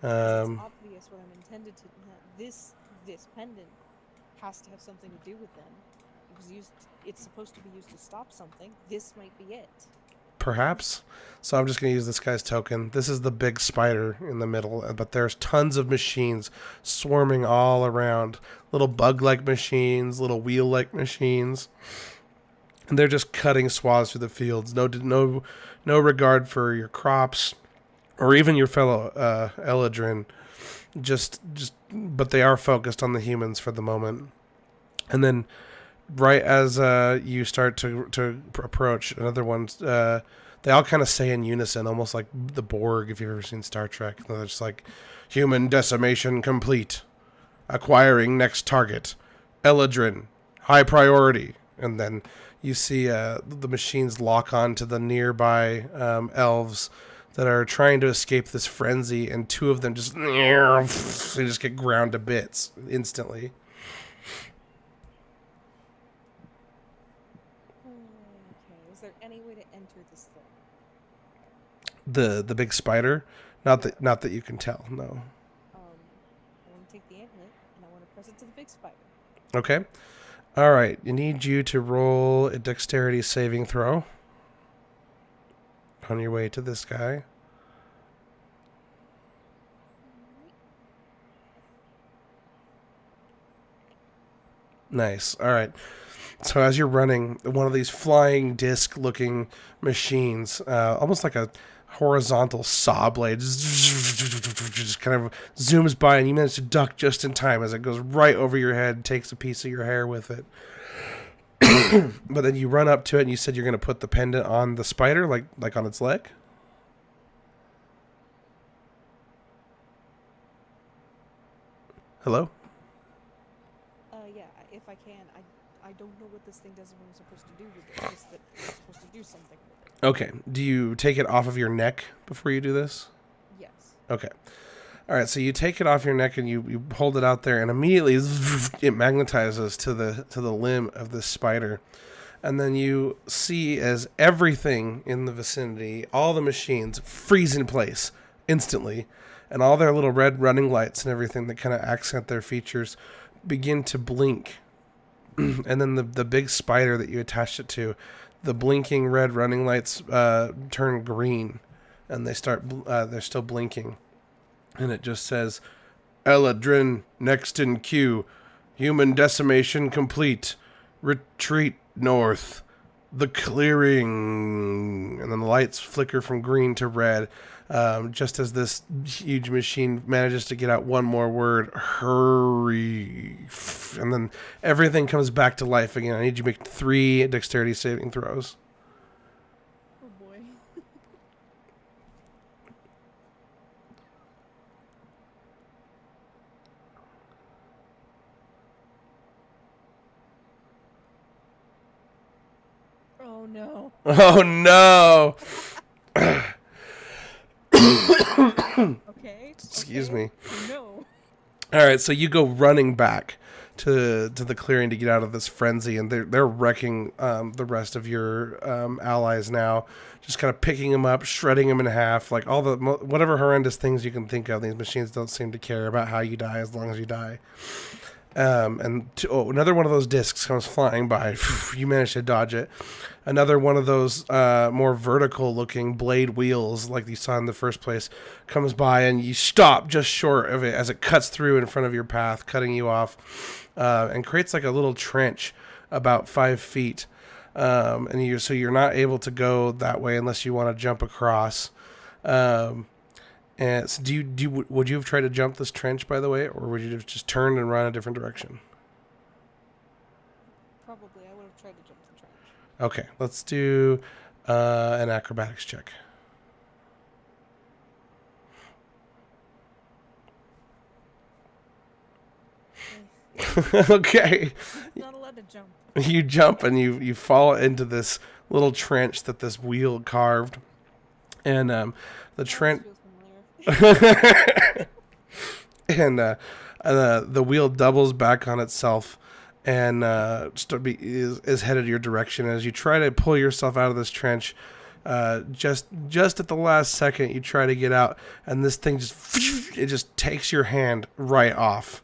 It's obvious what I'm intended to. This pendant has to have something to do with them. It's supposed to be used to stop something. This might be it. Perhaps. So I'm just going to use this guy's token. This is the big spider in the middle, but there's tons of machines swarming all around. Little bug-like machines, little wheel-like machines. And they're just cutting swaths through the fields. No regard for your crops or even your fellow Eladrin. But they are focused on the humans for the moment. And then right as you start to approach, another one's they all kind of say in unison, almost like the Borg, if you've ever seen Star Trek. They're just like, "Human decimation complete. Acquiring next target. Eladrin, high priority." And then you see the machines lock on to the nearby elves that are trying to escape this frenzy, and two of them they just get ground to bits instantly. Okay, is there any way to enter this thing? The big spider? Not that you can tell, no. I want to take the amulet and I want to press it to the big spider. Okay. Alright, I need you to roll a dexterity saving throw on your way to this guy. Nice. Alright. So as you're running, one of these flying disc-looking machines, almost like a horizontal saw blade, just kind of zooms by, and you manage to duck just in time as it goes right over your head and takes a piece of your hair with it. But then you run up to it, and you said you're going to put the pendant on the spider, like on its leg? Hello? Yeah, if I can. I don't know what this thing does and what I'm supposed to do with it. Just that I'm supposed to do something with it. Okay. Do you take it off of your neck before you do this? Yes. Okay. All right. So you take it off your neck and you hold it out there, and immediately it magnetizes to the limb of this spider, and then you see as everything in the vicinity, all the machines freeze in place instantly, and all their little red running lights and everything that kind of accent their features begin to blink. And then the big spider that you attached it to, the blinking red running lights turn green, and they're still blinking, and it just says, "Eladrin next in queue, human decimation complete, retreat north, the clearing." And then the lights flicker from green to red, just as this huge machine manages to get out one more word: "Hurry." And then everything comes back to life again. I need you to make 3 dexterity saving throws. Oh boy. Oh no. Oh no! Okay. Excuse me. No. All right, so you go running back to the clearing to get out of this frenzy, and they're wrecking the rest of your allies now, just kind of picking them up, shredding them in half, like all the whatever horrendous things you can think of. These machines don't seem to care about how you die as long as you die. Another one of those discs comes flying by. You manage to dodge it. Another one of those more vertical-looking blade wheels, like you saw in the first place, comes by, and you stop just short of it as it cuts through in front of your path, cutting you off, and creates like a little trench about 5 feet. So you're not able to go that way unless you want to jump across. And so would you have tried to jump this trench, by the way, or would you have just turned and run a different direction? Probably, I would have tried to jump the trench. Okay, let's do an acrobatics check. Okay. Not allowed to jump. You jump and you fall into this little trench that this wheel carved. And the trench. And the wheel doubles back on itself and is headed your direction. As you try to pull yourself out of this trench, just at the last second, you try to get out, and this thing just takes your hand right off.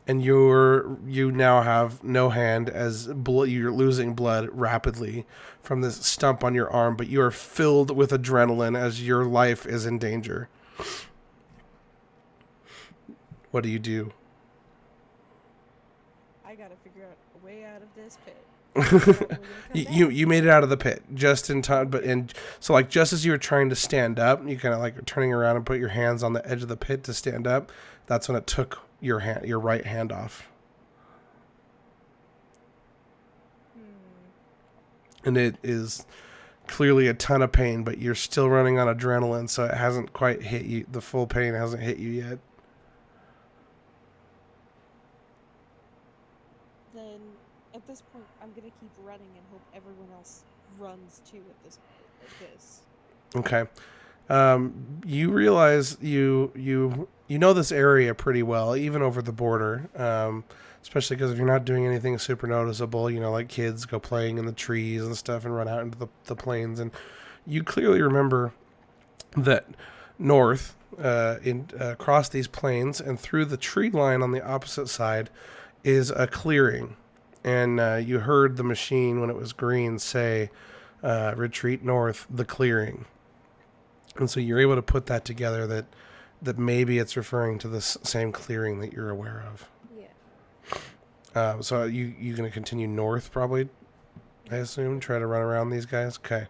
And you now have no hand as you're losing blood rapidly from this stump on your arm, but you are filled with adrenaline as your life is in danger. What do you do? I gotta figure out a way out of this pit. You made it out of the pit just in time, so like just as you were trying to stand up, you kind of like turning around and put your hands on the edge of the pit to stand up. That's when it took your right hand off. And it is clearly a ton of pain, but you're still running on adrenaline, so it hasn't quite hit you. The full pain hasn't hit you yet. Then at this point, I'm gonna keep running and hope everyone else runs too at this. Okay. You realize you know this area pretty well, even over the border. Especially because if you're not doing anything super noticeable, like kids go playing in the trees and stuff and run out into the plains, and you clearly remember that north, across these plains and through the tree line on the opposite side, is a clearing, and you heard the machine when it was green say, "Retreat north, the clearing." And so you're able to put that together that maybe it's referring to the same clearing that you're aware of. Yeah. So you going to continue north probably, I assume, try to run around these guys? Okay.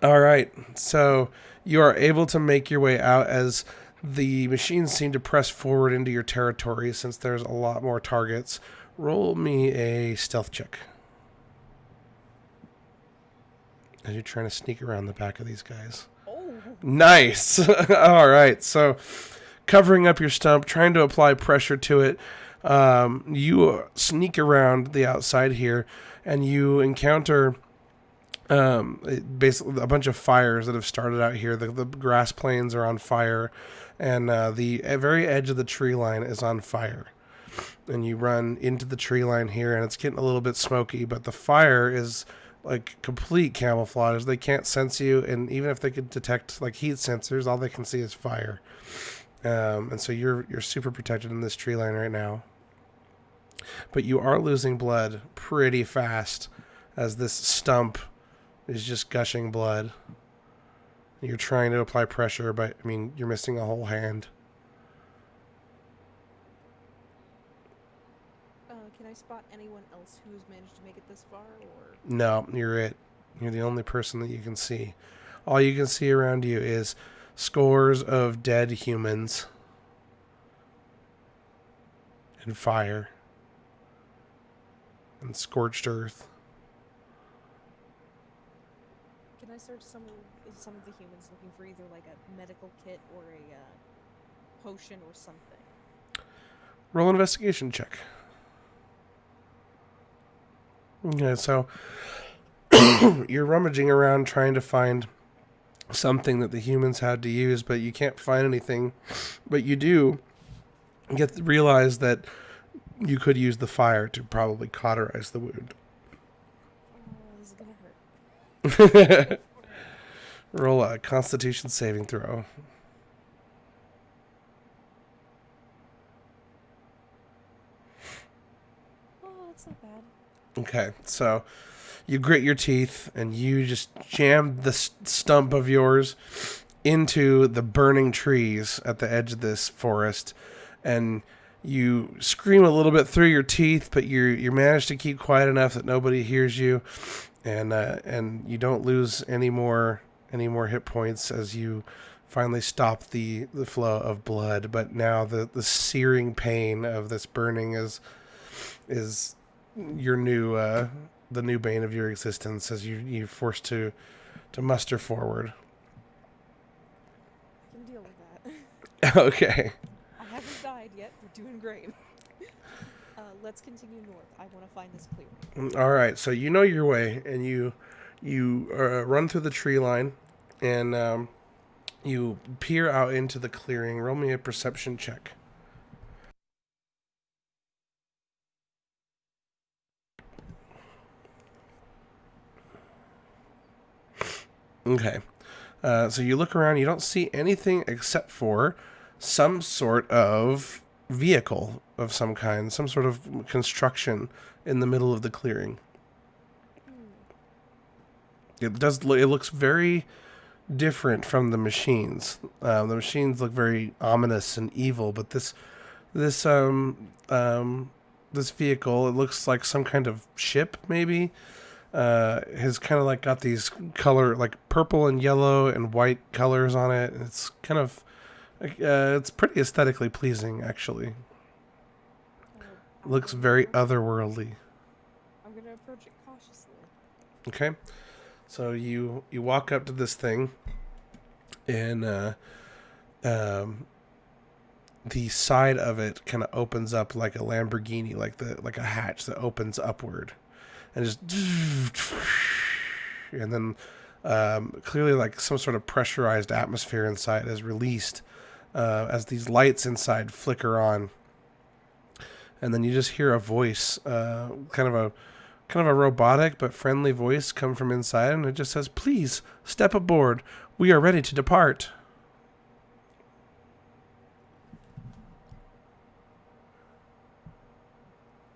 All right. So you are able to make your way out as the machines seem to press forward into your territory since there's a lot more targets. Roll me a stealth check. As you're trying to sneak around the back of these guys. Oh. Nice. All right. So covering up your stump, trying to apply pressure to it. You sneak around the outside here, and you encounter basically a bunch of fires that have started out here. The grass plains are on fire, and the very edge of the tree line is on fire. And you run into the tree line here, and it's getting a little bit smoky, but the fire is like complete camouflage. They can't sense you, and even if they could detect like heat sensors, all they can see is fire. And so you're super protected in this tree line right now. But you are losing blood pretty fast as this stump is just gushing blood. You're trying to apply pressure, but you're missing a whole hand. Can I spot anyone else who's managed to make it this far, or? No, you're it. You're the only person that you can see. All you can see around you is scores of dead humans and fire and scorched earth. Can I search some of the humans looking for either like a medical kit or a potion or something? Roll an investigation check. Okay, so you're rummaging around trying to find something that the humans had to use, but you can't find anything. But you do realize that you could use the fire to probably cauterize the wound. Oh, this is gonna hurt. Roll a Constitution saving throw. Oh, that's not bad. Okay, so you grit your teeth and you just jam the stump of yours into the burning trees at the edge of this forest, and You scream a little bit through your teeth, but you manage to keep quiet enough that nobody hears you, and you don't lose any more hit points as you finally stop the flow of blood. But now the searing pain of this burning is your new the new bane of your existence as you're forced to muster forward. I can deal with that. Okay. I haven't died yet. We're doing great. Let's continue north. I want to find this clearing. All right. So you know your way, and you run through the tree line, and you peer out into the clearing. Roll me a perception check. Okay. So you look around, you don't see anything except for some sort of vehicle of some kind, some sort of construction in the middle of the clearing. It looks very different from the machines. The machines look very ominous and evil, but this this vehicle, it looks like some kind of ship, maybe. Has kind of like got these color, like purple and yellow and white colors on it. It's kind of it's pretty aesthetically pleasing, actually. Looks very otherworldly. I'm gonna approach it cautiously. Okay, so you walk up to this thing, and the side of it kind of opens up like a Lamborghini, like a hatch that opens upward, and just and then clearly like some sort of pressurized atmosphere inside is released as these lights inside flicker on, and then you just hear a voice, kind of a robotic but friendly voice come from inside, and it just says, "Please step aboard. We are ready to depart."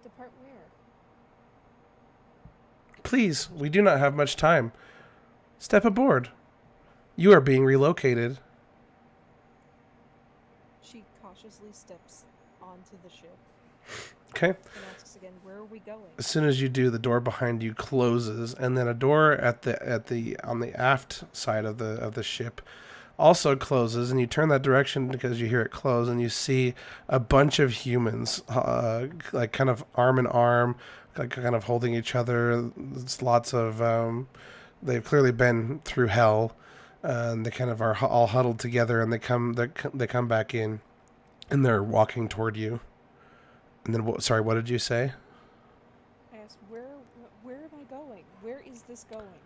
Depart where? Please, we do not have much time. Step aboard. You are being relocated. She cautiously steps onto the ship Okay. and asks again, "Where are we going?" As soon as you do, the door behind you closes, and then a door on the aft side of the ship also closes, and you turn that direction because you hear it close, and you see a bunch of humans, like kind of arm in arm, like kind of holding each other. It's lots of they've clearly been through hell, and they kind of are all huddled together, and they come back in, and they're walking toward you. And then, sorry, what did you say? I asked, where am I going? Where is this going?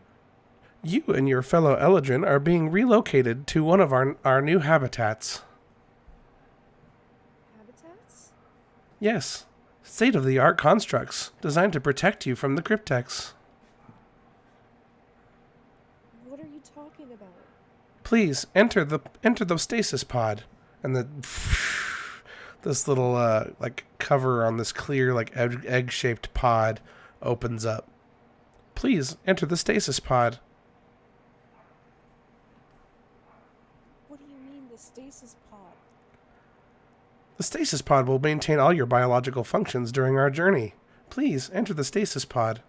You and your fellow Eladrin are being relocated to one of our new habitats. Habitats? Yes, state-of-the-art constructs designed to protect you from the cryptex. What are you talking about? Please enter the stasis pod, and this little like cover on this clear like egg-shaped pod opens up. Please enter the stasis pod. What do you mean, the stasis pod? The stasis pod will maintain all your biological functions during our journey. Please enter the stasis pod.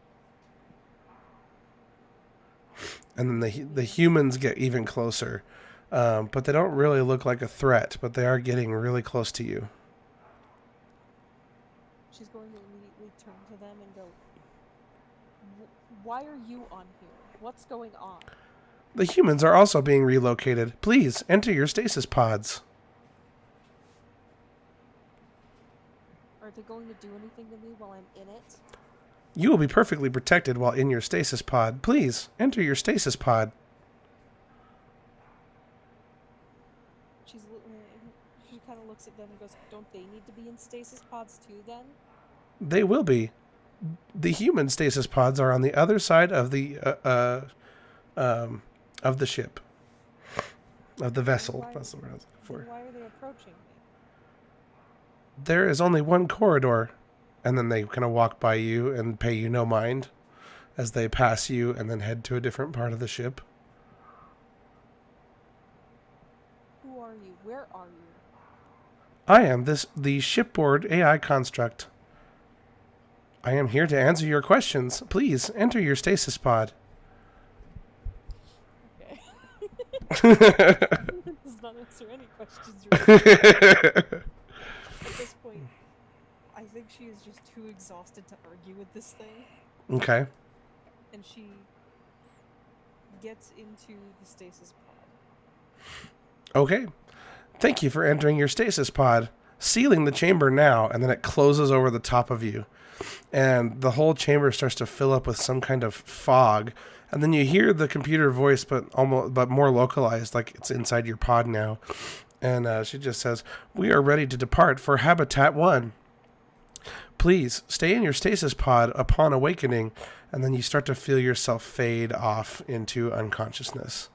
And then the humans get even closer, but they don't really look like a threat, but they are getting really close to you. She's going to immediately turn to them and go, "Why are you on here? What's going on?" The humans are also being relocated. Please enter your stasis pods. Are they going to do anything to me while I'm in it? You will be perfectly protected while in your stasis pod. Please enter your stasis pod. She kind of looks at them and goes, "Don't they need to be in stasis pods too then?" They will be. The human stasis pods are on the other side of the ship, of the vessel. That's the word I was looking for. Then why are they approaching me? There is only one corridor, and then they kind of walk by you and pay you no mind as they pass you and then head to a different part of the ship. Who are you? Where are you? I am the shipboard AI construct. I am here to answer your questions. Please enter your stasis pod. Okay. It does not answer any questions at this point. I think she is just too exhausted to argue with this thing, Okay. and she gets into the stasis pod. Okay. Thank you for entering your stasis pod. Sealing the chamber now, and then it closes over the top of you. And the whole chamber starts to fill up with some kind of fog. And then you hear the computer voice, but more localized, like it's inside your pod now. And she just says, "We are ready to depart for Habitat 1. Please stay in your stasis pod upon awakening." And then you start to feel yourself fade off into unconsciousness.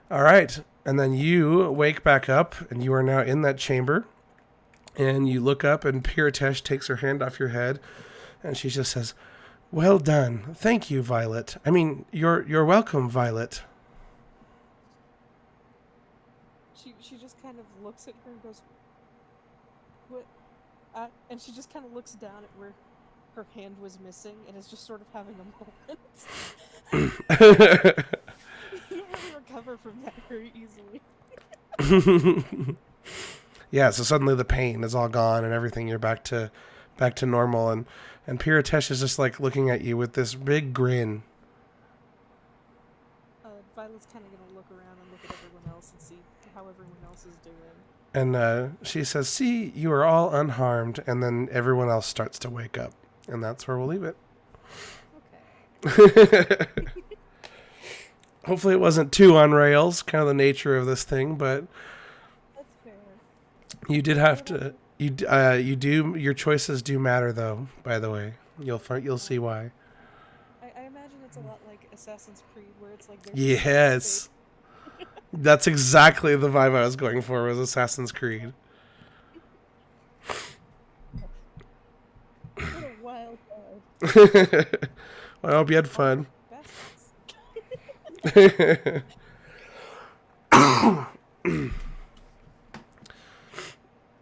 All right. And then you wake back up, and you are now in that chamber. And you look up, and Piritesh takes her hand off your head, and she just says, "Well done. Thank you, Violet. I mean, you're welcome, Violet." She just kind of looks at her and goes, "What?" And she just kind of looks down at where her hand was missing, and is just sort of having a moment. You don't really recover from that very easily. Yeah, so suddenly the pain is all gone and everything. You're back to normal, and Piritesh is just like looking at you with this big grin. Violet's kind of gonna look around and look at everyone else and see how everyone else is doing. And she says, "See, you are all unharmed." And then everyone else starts to wake up, and that's where we'll leave it. Okay. Hopefully it wasn't too on rails, kind of the nature of this thing, but That's fair. you did have to. You do. Your choices do matter, though. By the way, you'll see why. I imagine it's a lot like Assassin's Creed, where it's like there's Yes, that's exactly the vibe I was going for. Was Assassin's Creed. What a wild ride. Well, I hope you had fun.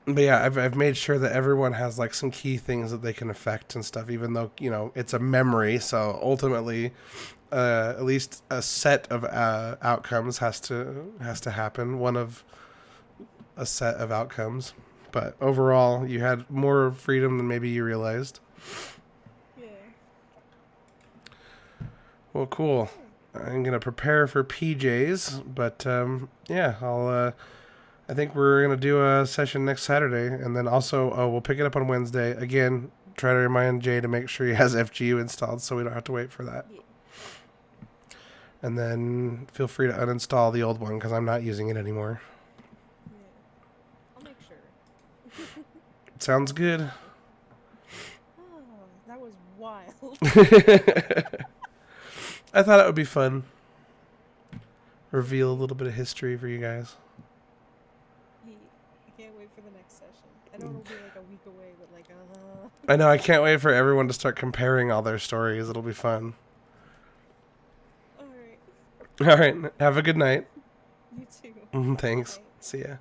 But yeah, I've made sure that everyone has like some key things that they can affect and stuff, even though, it's a memory. So ultimately, at least a set of outcomes has to happen. One of a set of outcomes. But overall, you had more freedom than maybe you realized. Yeah. Well, cool. I'm gonna prepare for PJs, but yeah, I think we're gonna do a session next Saturday, and then also we'll pick it up on Wednesday. Again, try to remind Jay to make sure he has FGU installed, so we don't have to wait for that. Yeah. And then feel free to uninstall the old one because I'm not using it anymore. Yeah. I'll make sure. Sounds good. Oh, that was wild. I thought it would be fun. Reveal a little bit of history for you guys. I can't wait for the next session. I know it'll be like a week away, but like, I know, I can't wait for everyone to start comparing all their stories. It'll be fun. Alright. All right, have a good night. You too. Thanks. Bye. See ya.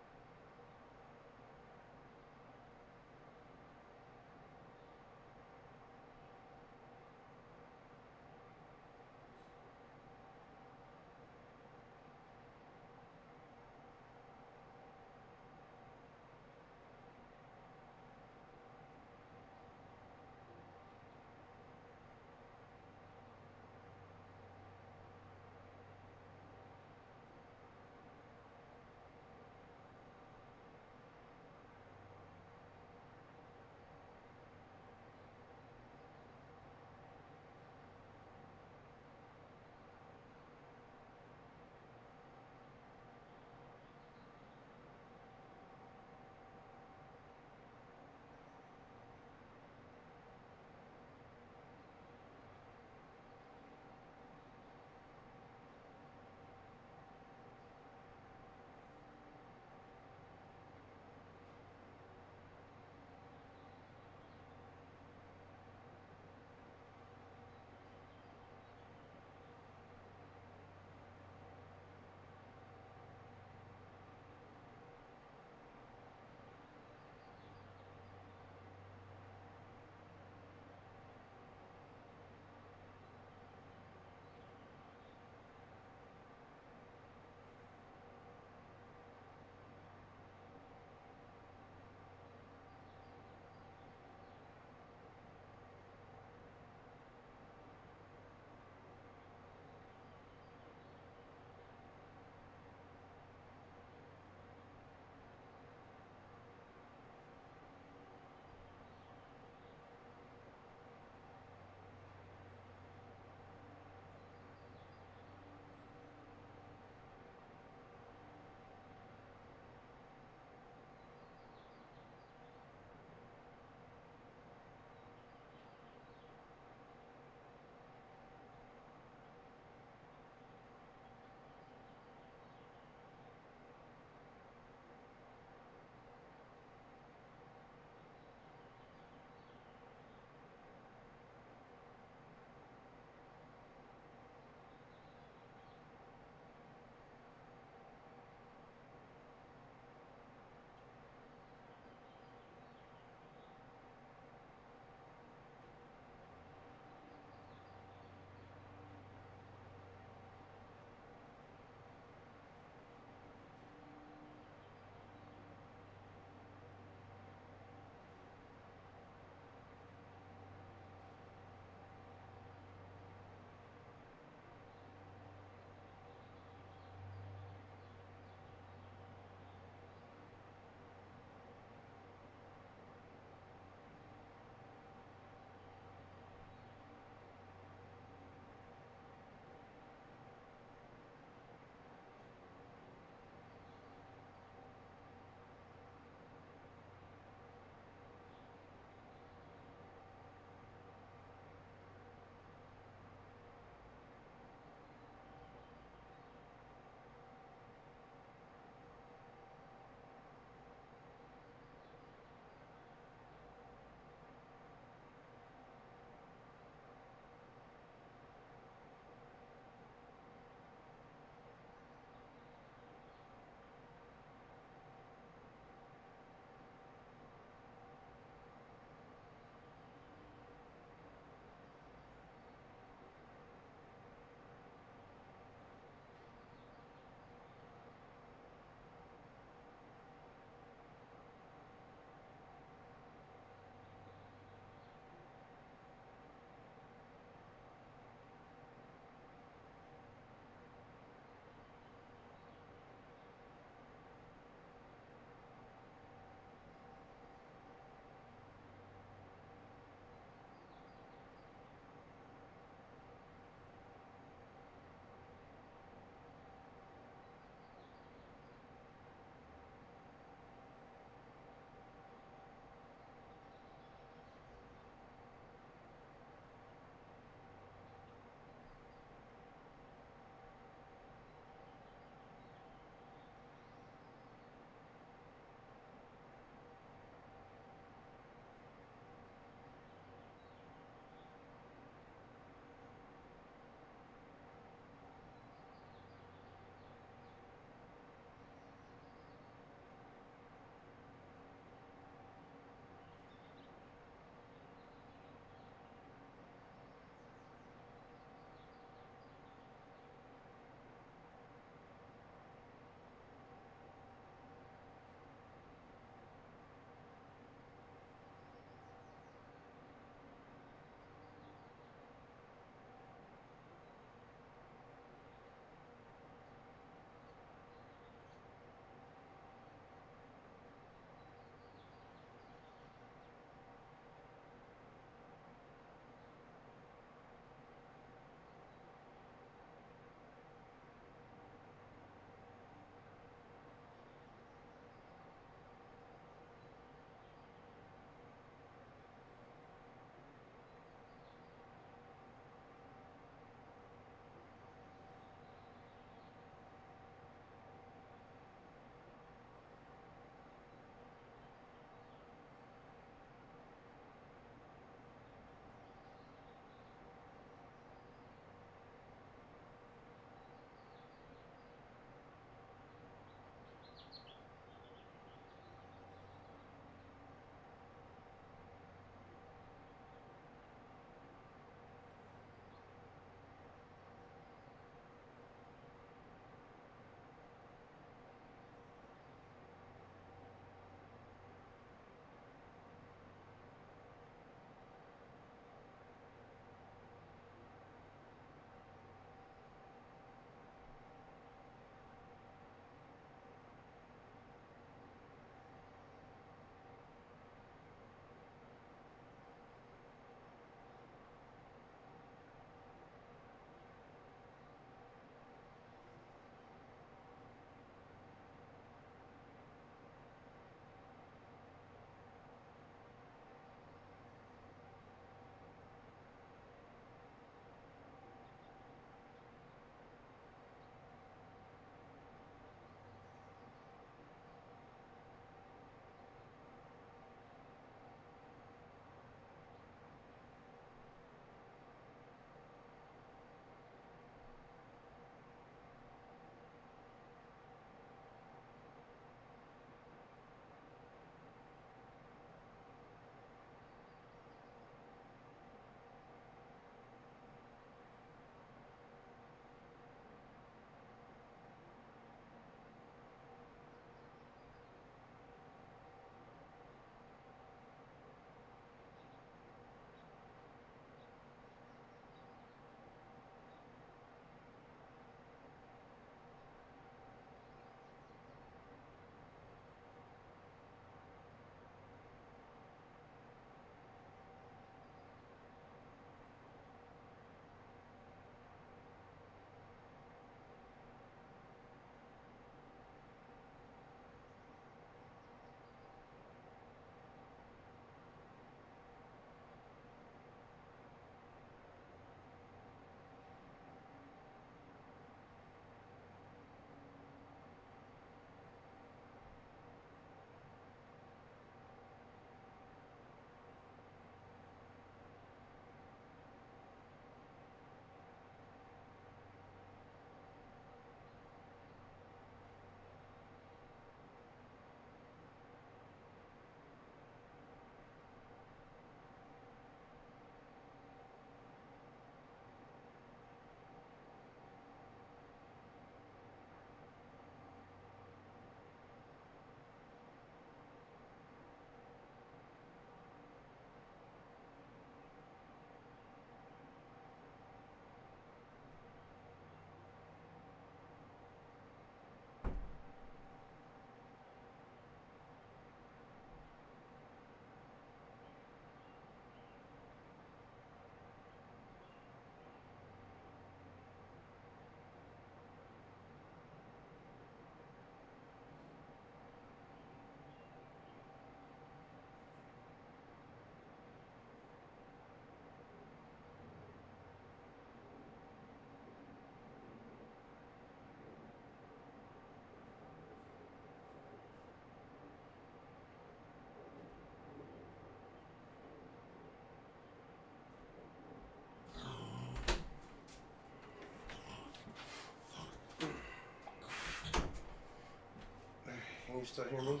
still hear me?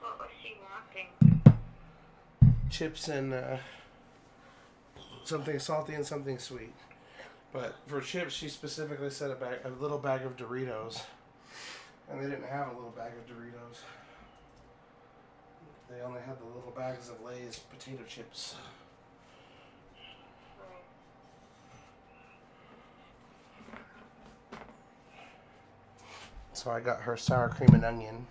What was she wanting? Chips and something salty and something sweet. But for chips, she specifically said a little bag of Doritos. And they didn't have a little bag of Doritos. They only had the little bags of Lay's potato chips. So I got her sour cream and onion.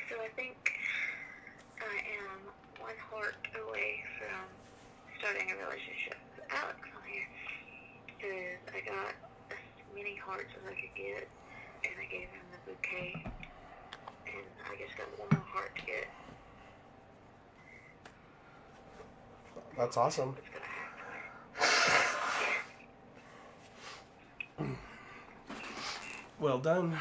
So I think I am one heart away from starting a relationship with Alex on here. Because I got as many hearts as I could get, and I gave him the bouquet, and I just got one more heart to get. That's awesome. What's gonna happen? Well done.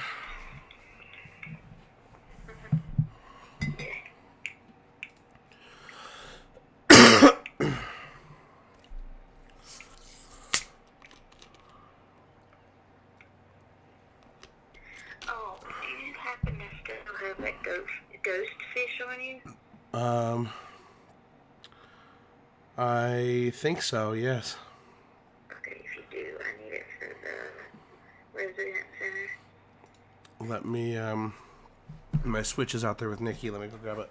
Oh, do you happen to still have that ghost fish on you? I think so, yes. Okay, if you do, I need it for the resident center. Let me, my Switch is out there with Nikki. Let me go grab it.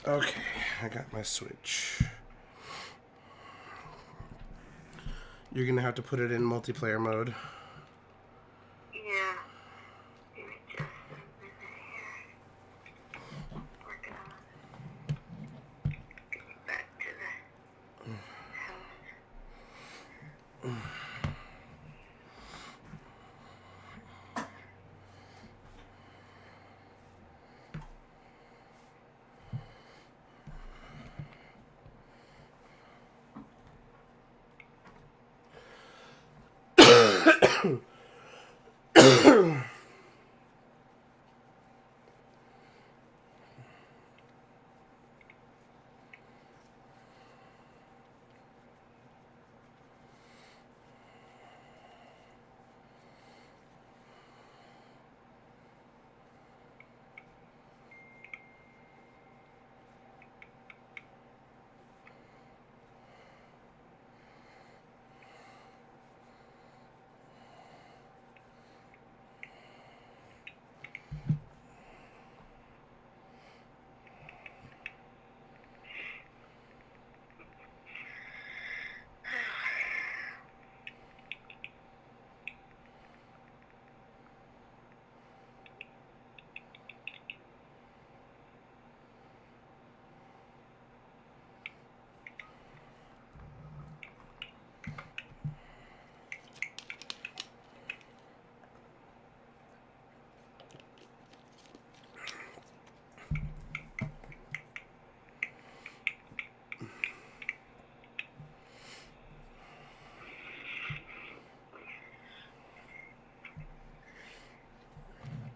Okay, I got my Switch. You're gonna have to put it in multiplayer mode. Yeah. Give me just a minute here. Working on getting back to the house.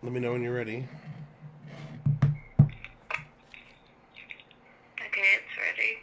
Let me know when you're ready. Okay, it's ready.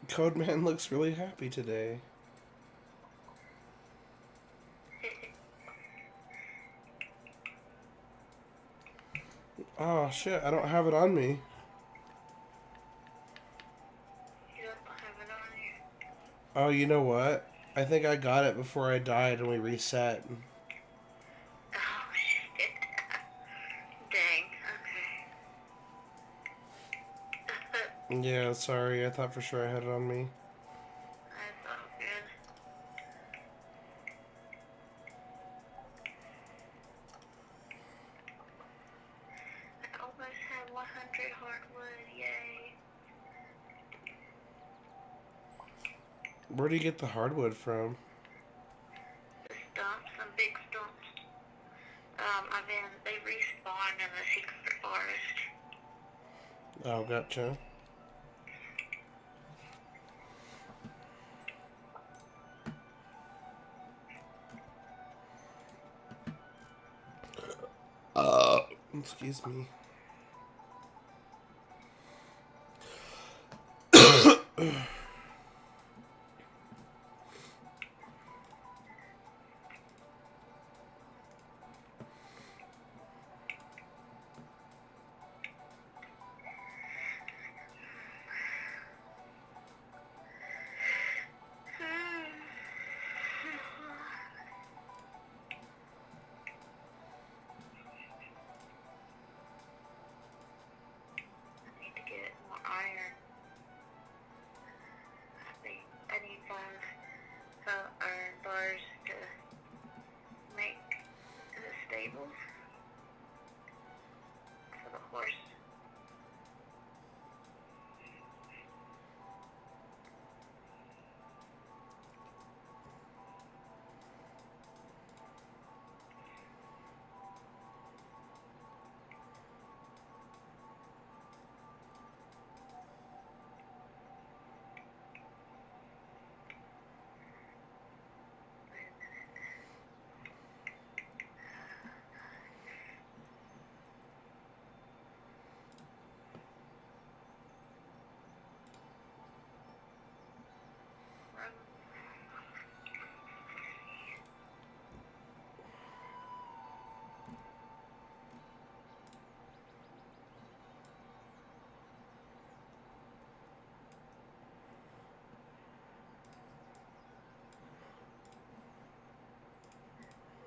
Codeman looks really happy today. Oh shit, I don't have it on me. You don't have it on you. Oh, you know what? I think I got it before I died and we reset. Oh shit. Dang. Okay. Yeah, sorry. I thought for sure I had it on me. That's all good. I almost had 100 hardwood. Yay. Where do you get the hardwood from? The stumps, some big stumps. They respawned in the secret forest. Oh, gotcha. Excuse me. I need to get more iron. I need five iron bars to make the stables for the horse. Wait a minute.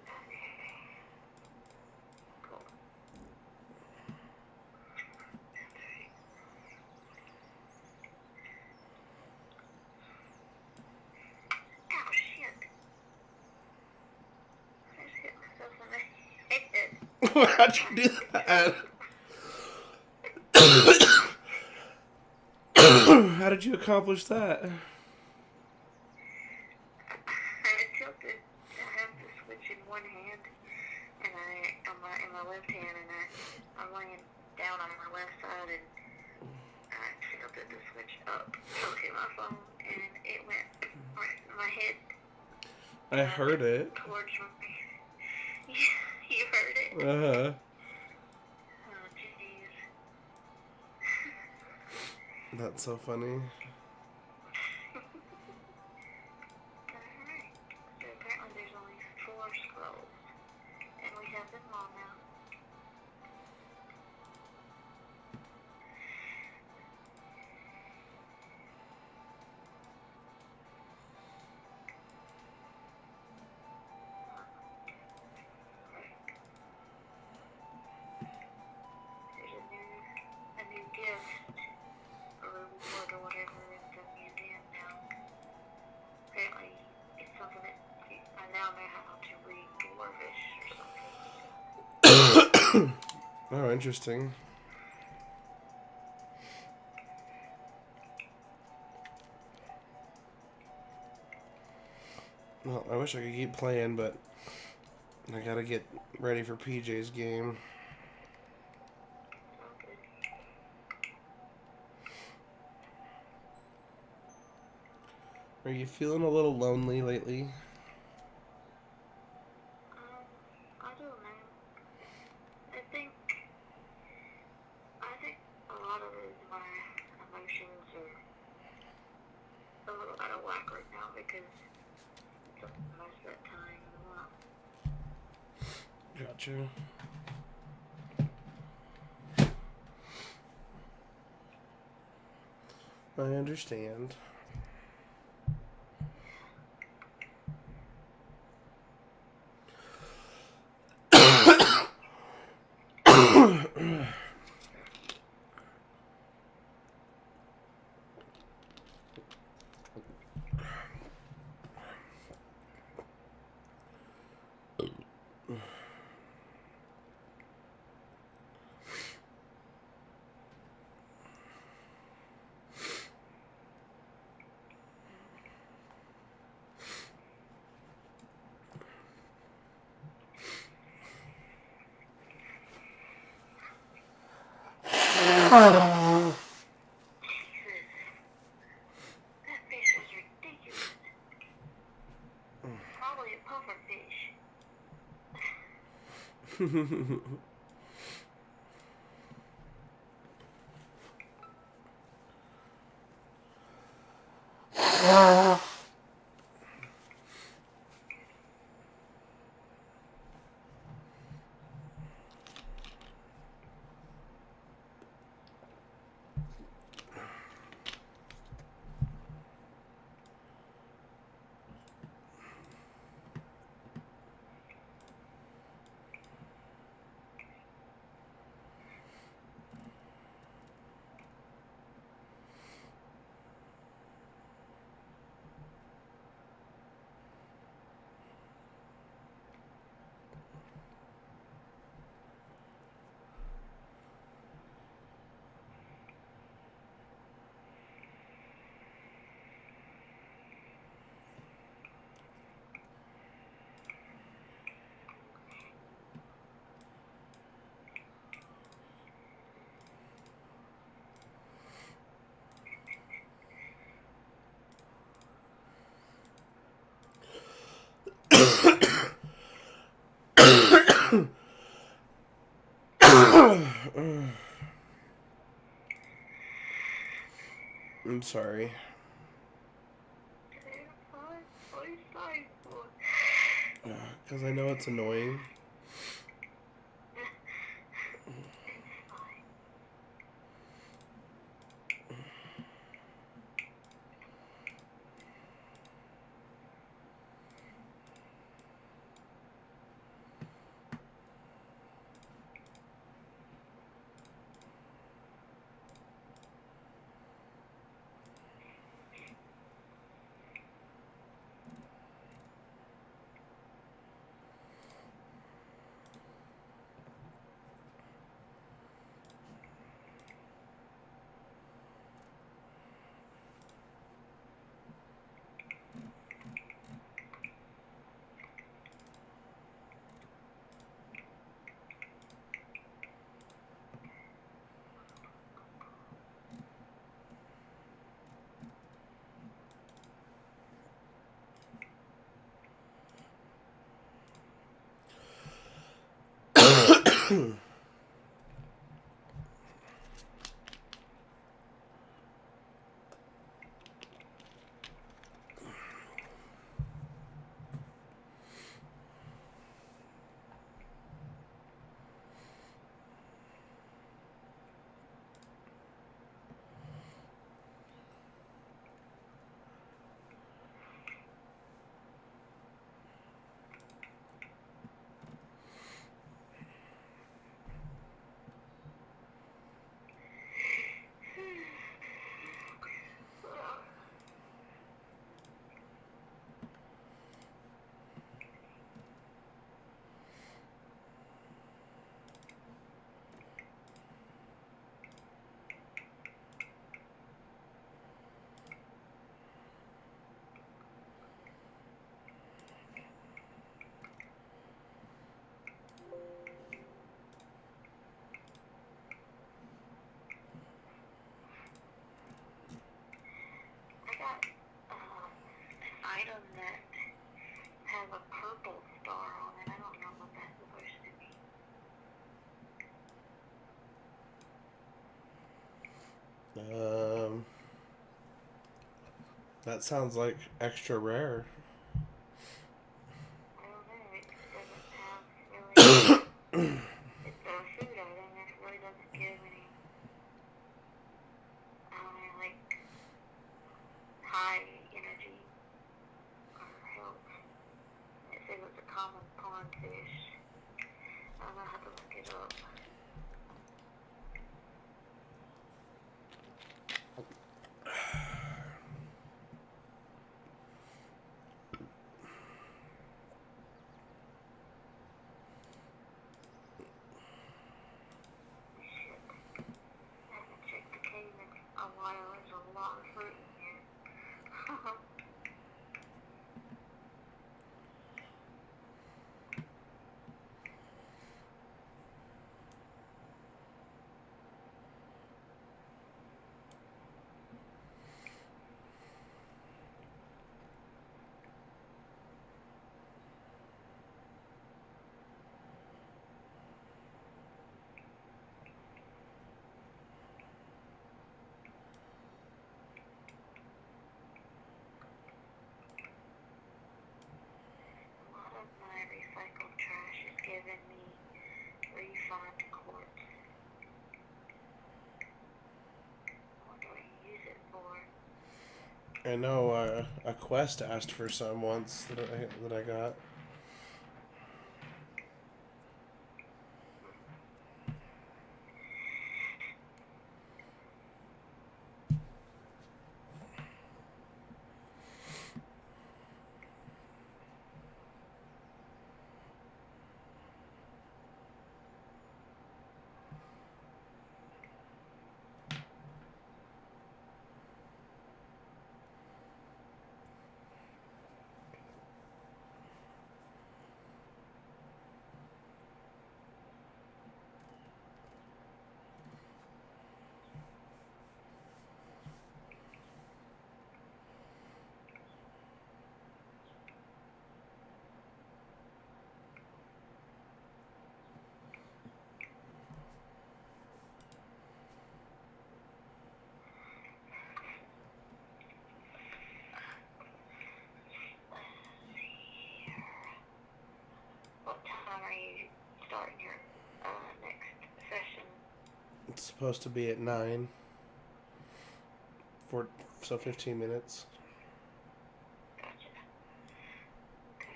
Um, cool. Ow, shit. I just hit myself in the head. How'd you do that? How did you accomplish that? I tilted. I have the switch in one hand, and in my left hand, and I'm laying down on my left side, and I tilted the switch up to my phone, and it went right in my head. I heard it. Towards me. You heard it? Uh-huh. Oh, jeez. That's so funny. Alright. So apparently there's only 4 scrolls, and we have them all now. There's a new gift, or reward, or whatever, in the museum now. Apparently, it's something that I now know how to read Dwarvish or something. Oh, interesting. Well, I wish I could keep playing, but I gotta get ready for PJ's game. Okay. Are you feeling a little lonely lately? I don't know. I think a lot of it is my emotions are because it's most of that time in the month. Gotcha. I understand. Jesus, that fish was ridiculous. Probably a puffer fish. I'm sorry. What are you sorry for? Because I know it's annoying. It's fine. That sounds like extra rare. I don't know, it doesn't have really, it's a food item, and it really doesn't give any, I don't know, like, high energy or health. It says it's a common pond fish. I'm gonna have to look it up. Shit. I haven't checked the cave in a while. There's a lot of fruit in here. A lot of my recycled trash is giving me refined quartz. What do I use it for? I know a quest asked for some once that I got. What time are you starting your next session? It's supposed to be at 9. So 15 minutes. Gotcha. Okay.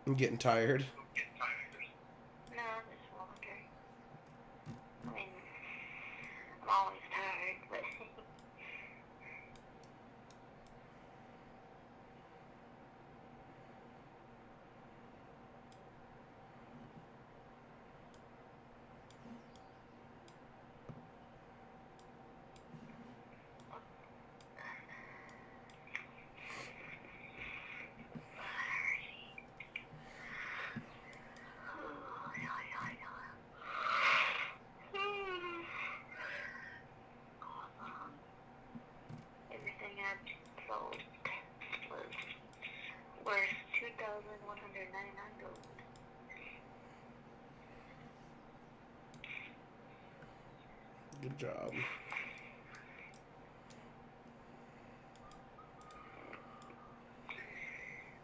I'm getting tired. No, I'm just wondering. I mean, I'm always tired, but everything I've sold was worth 2,199 gold. Good job.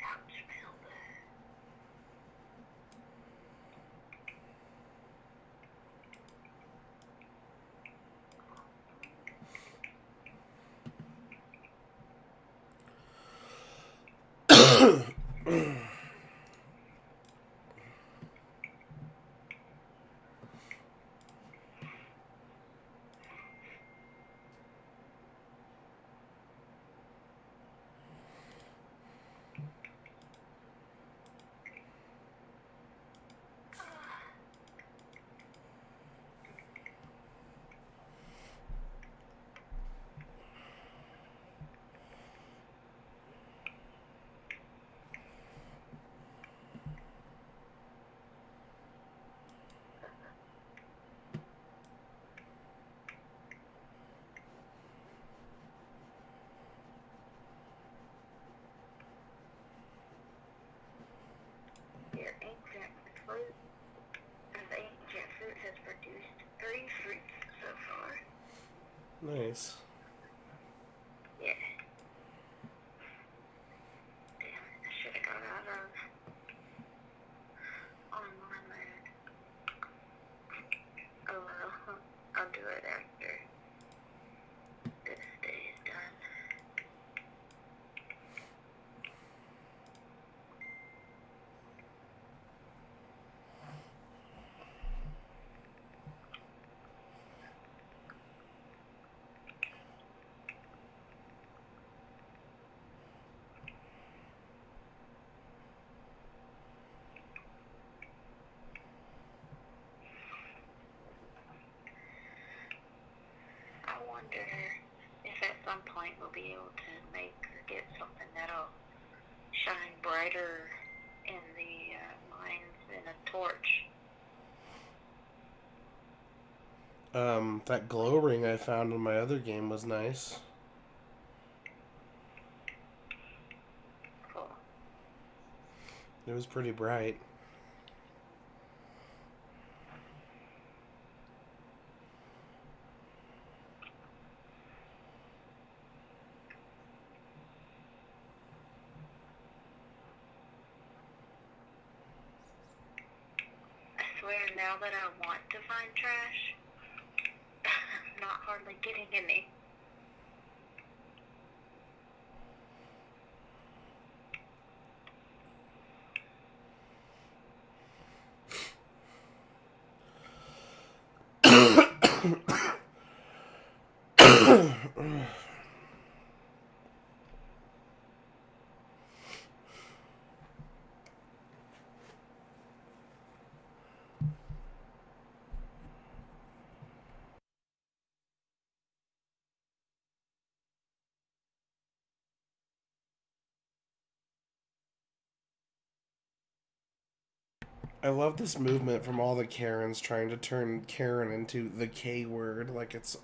Ouch, my elbow. Your ancient fruit of ancient fruit has produced 3 fruits so far. Nice. Yeah. wonder if at some point we'll be able to make or get something that'll shine brighter in the mines than a torch. That glow ring I found in my other game was nice. Cool. It was pretty bright. I swear, now that I want to find trash, I'm not hardly getting any. I love this movement from all the Karens trying to turn Karen into the K word, like it's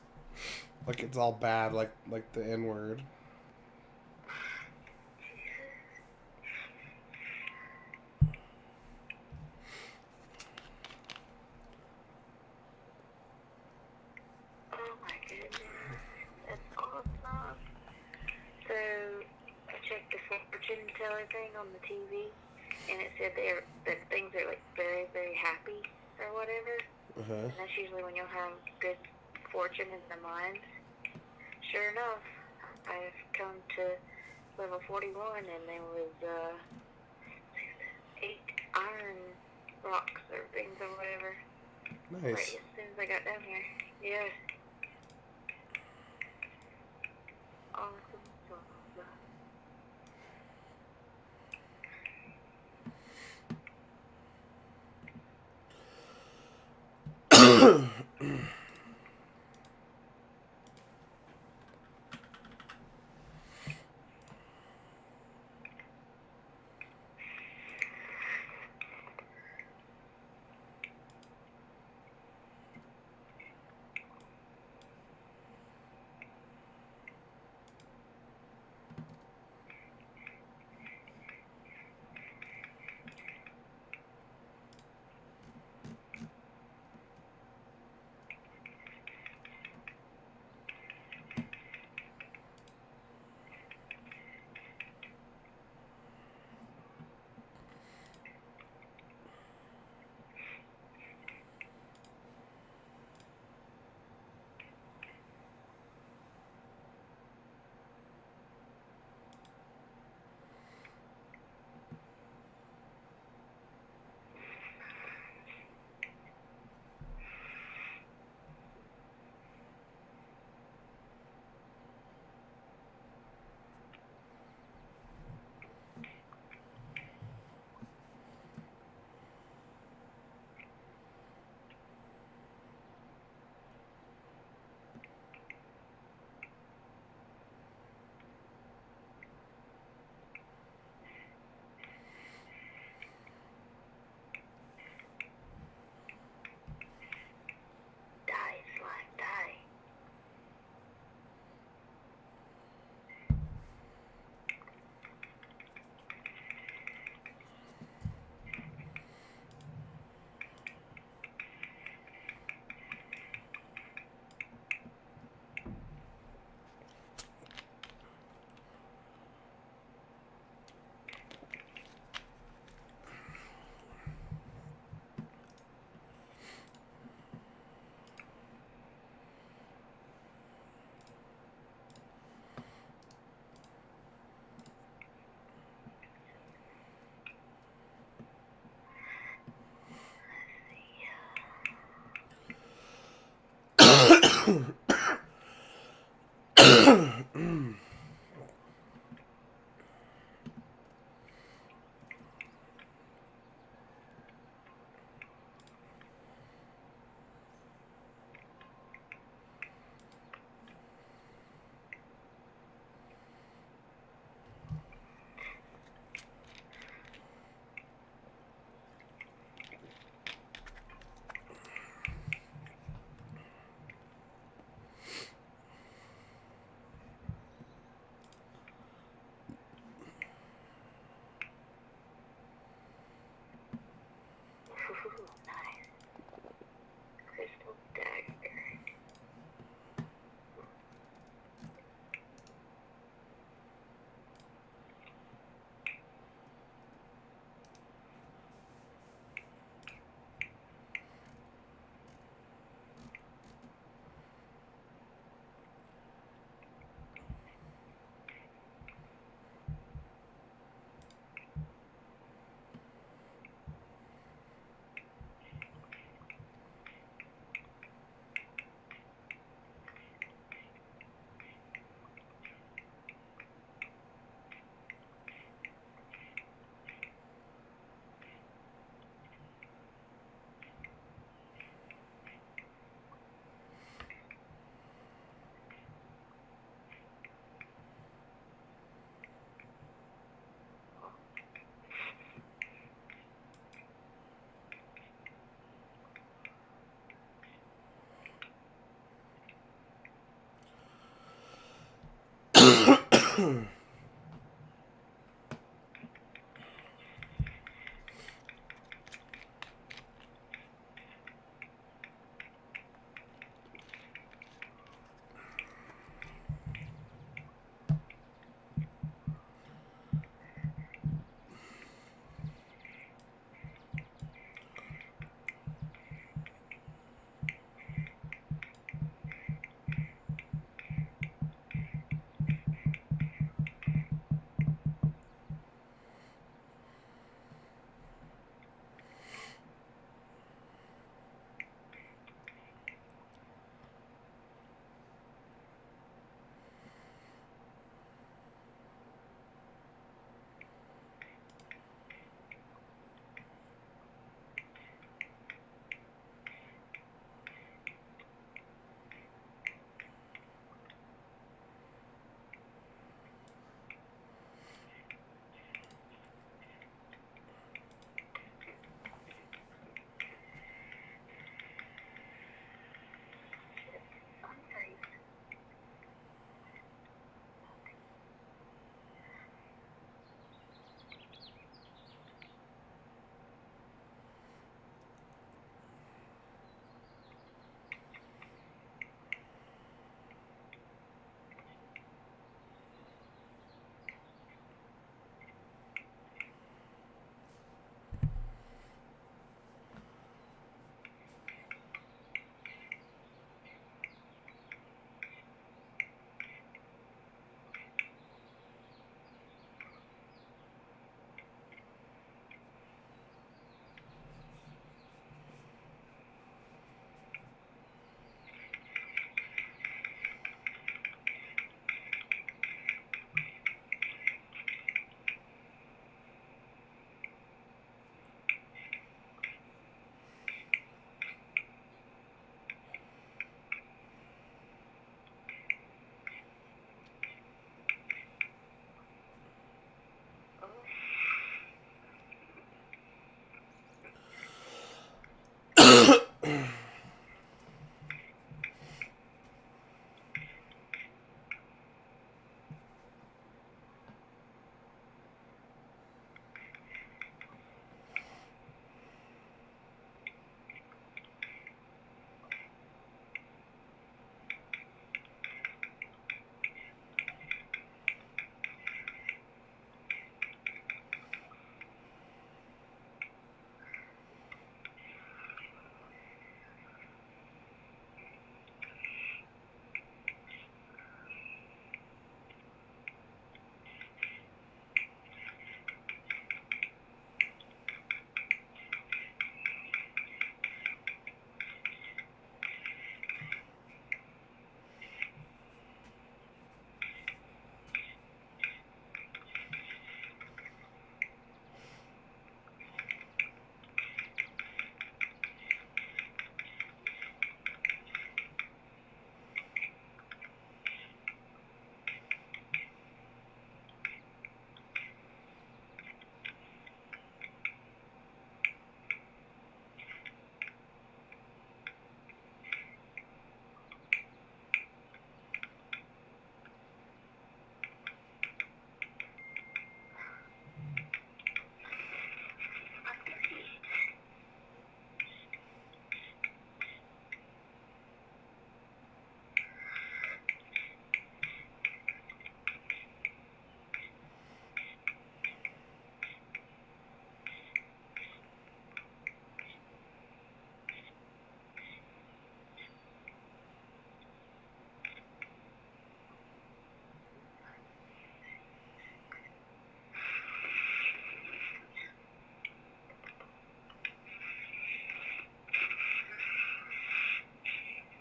all bad, like the N word. Oh my goodness, that's awesome. So, I checked the fortune teller thing on the TV, and it said that things are like very, very happy or whatever. Uh-huh. And that's usually when you'll have good fortune in the mines. Sure enough, I've come to level 41, and there was 8 iron rocks or things or whatever. Right Nice. as soon as I got down here. Yeah. Awesome sauce. Die, slime, die.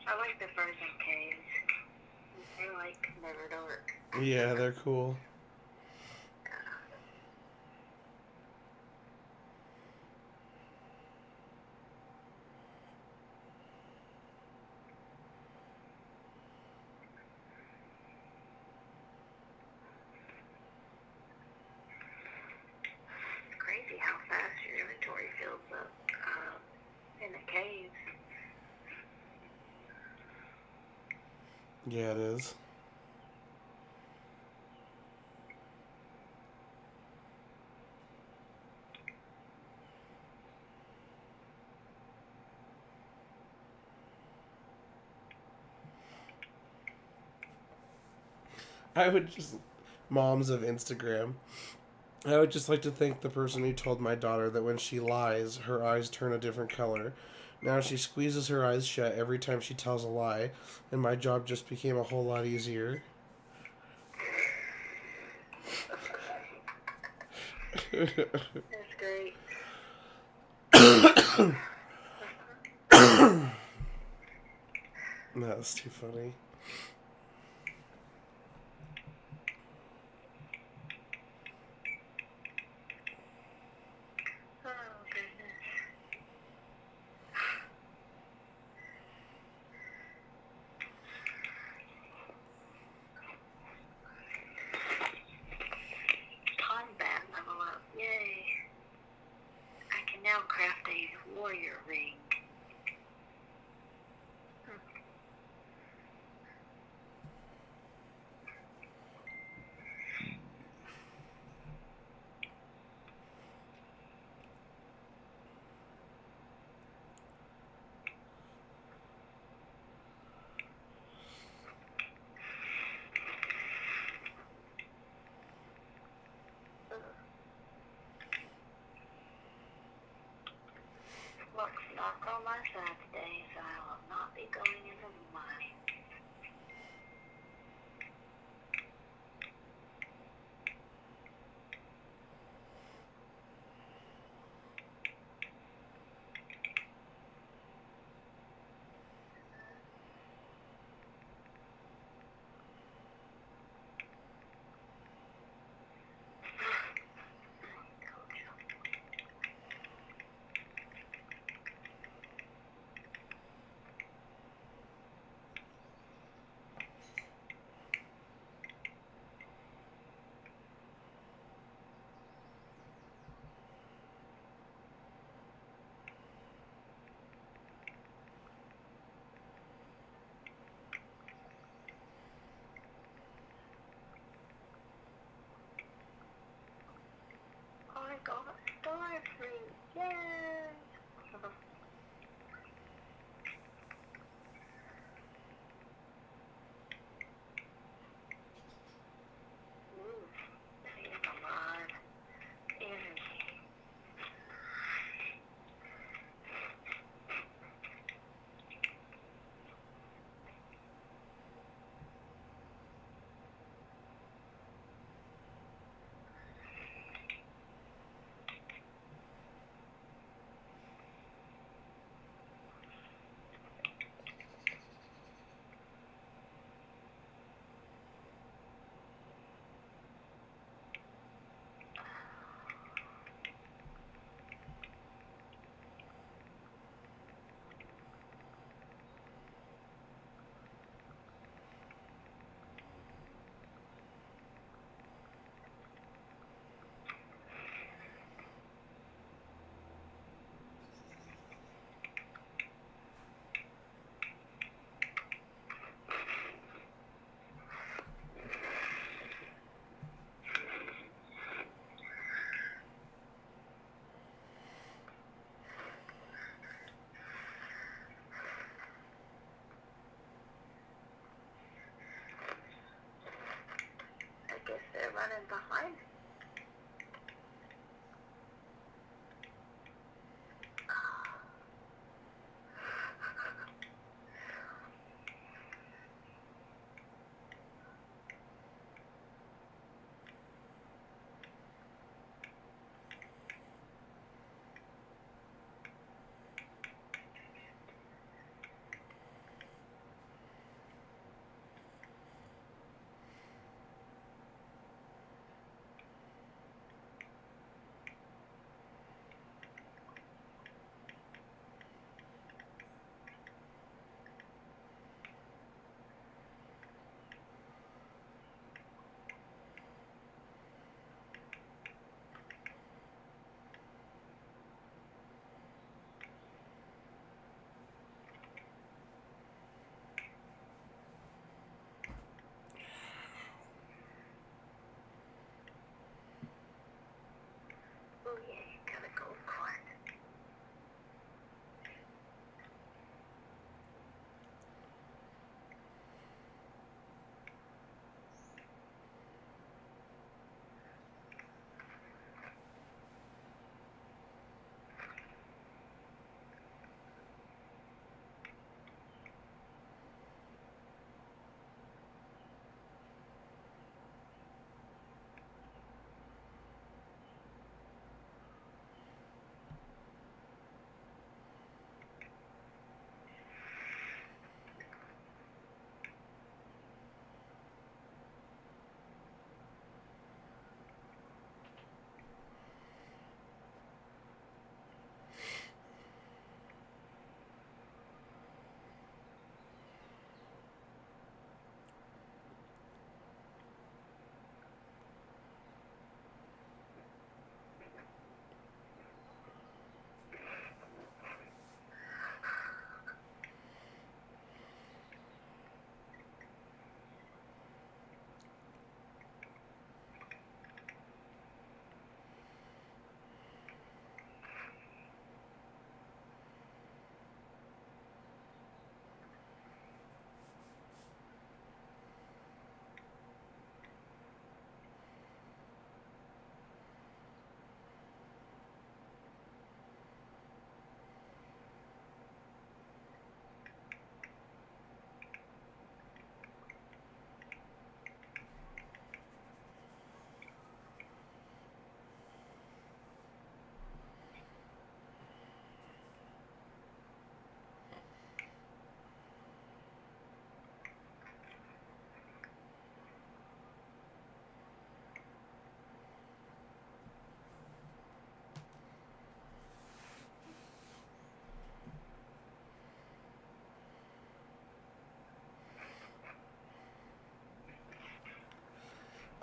I like the frozen caves. They're like never dark. Yeah, they're cool. It's crazy how fast your inventory fills up in the caves. Yeah, it is. I would just moms of Instagram. I would just like to thank the person who told my daughter that when she lies, her eyes turn a different color. Now she squeezes her eyes shut every time she tells a lie, and my job just became a whole lot easier. That's great. That's too funny. Oh, goodness. Combat level up. Yay. I can now craft a warrior ring. Luck's not on my side today, so I will not be going into the mine. I got a star fruit. Yay! Ooh, he's alive. Energy. I guess they're running behind.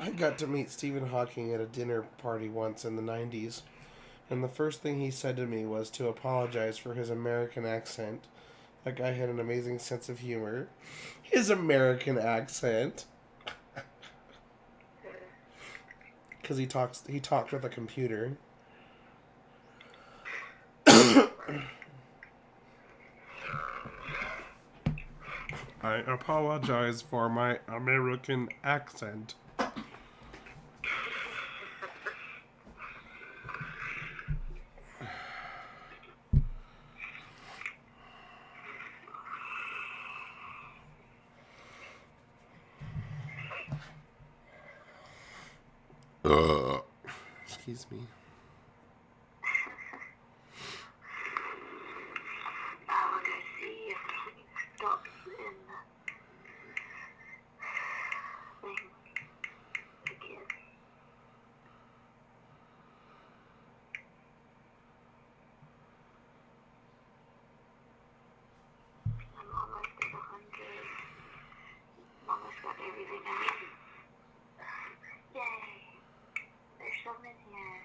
I got to meet Stephen Hawking at a dinner party once in the 90s, and the first thing he said to me was to apologize for his American accent. That guy had an amazing sense of humor. His American accent. Because he talked with a computer. I apologize for my American accent. Excuse me. I will go see if he stops in the thing again. I'm almost at 100. I'm almost got everything I need. Yay! There's some in here.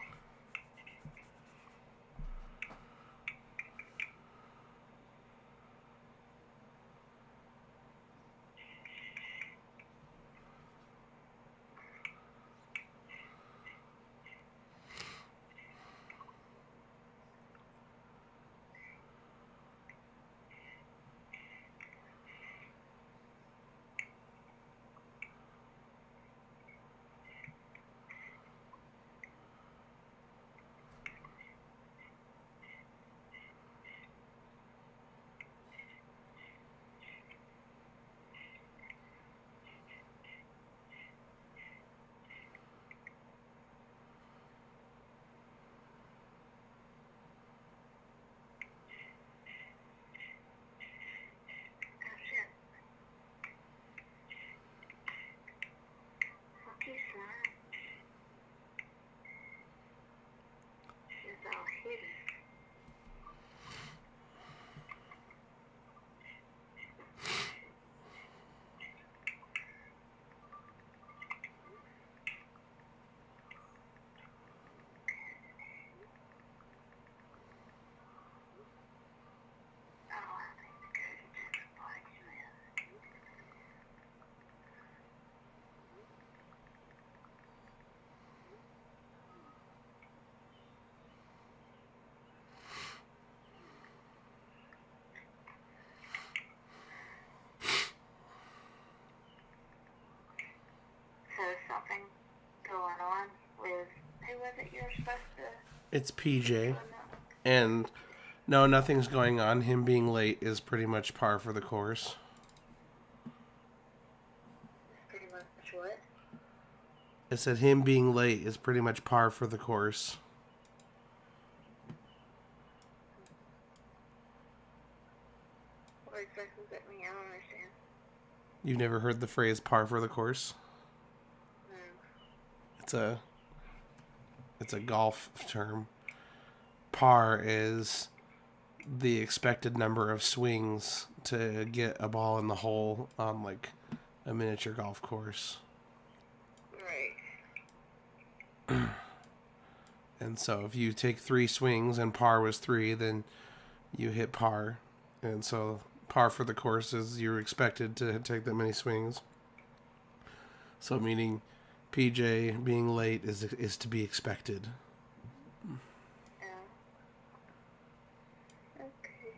So something going on with, who was it you were supposed to? It's PJ. And no, nothing's going on. Him being late is pretty much par for the course. Pretty much what? I said him being late is pretty much par for the course. What exactly does that mean? I don't understand. You've never heard the phrase par for the course? No. It's a golf term. Par is the expected number of swings to get a ball in the hole on like a miniature golf course. Right. And so if you take 3 swings and par was 3, then you hit par. And so par for the course is you're expected to take that many swings. So meaning PJ being late is to be expected. Yeah. Okay.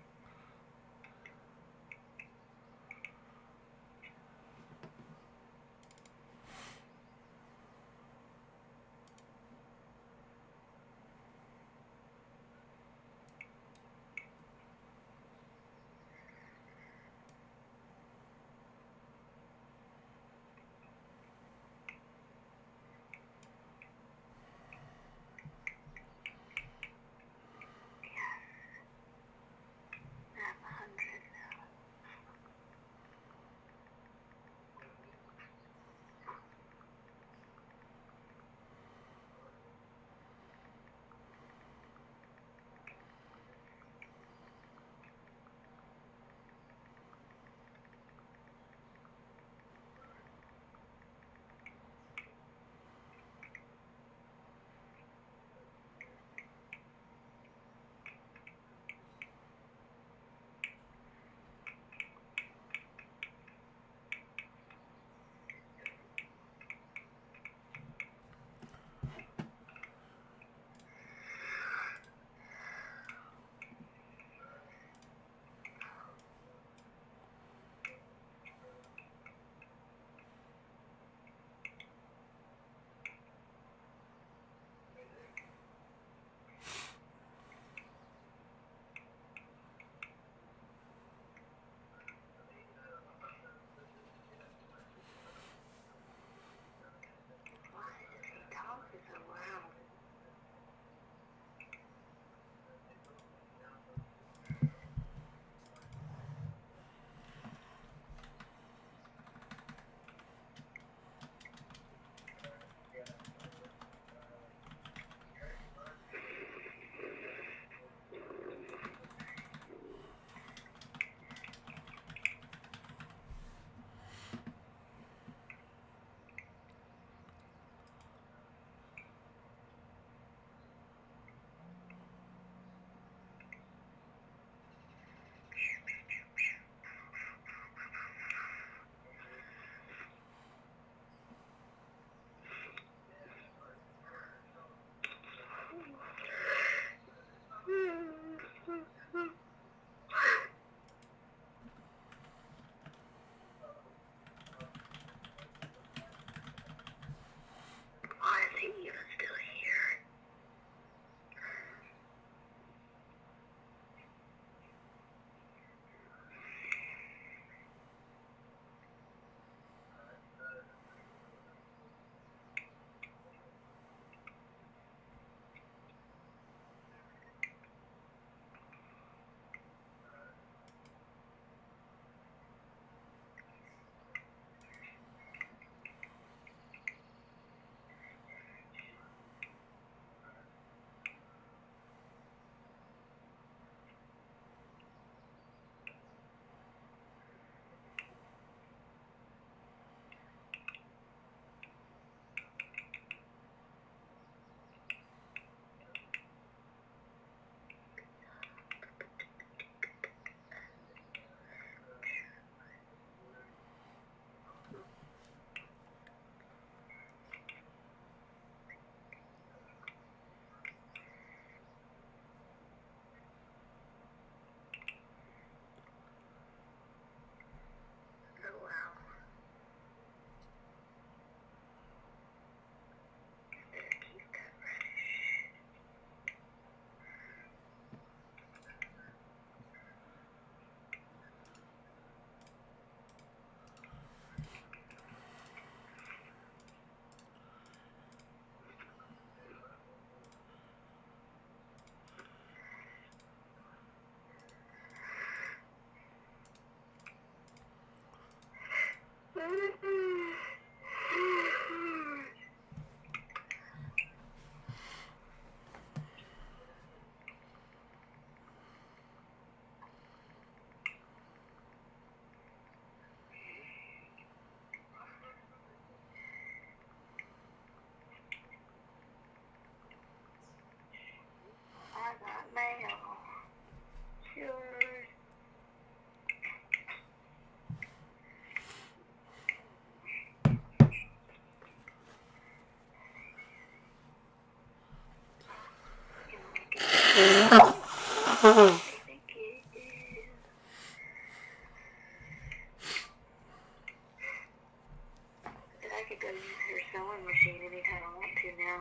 could go use her sewing machine anytime I want to now.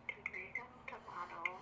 Tomato, tomato.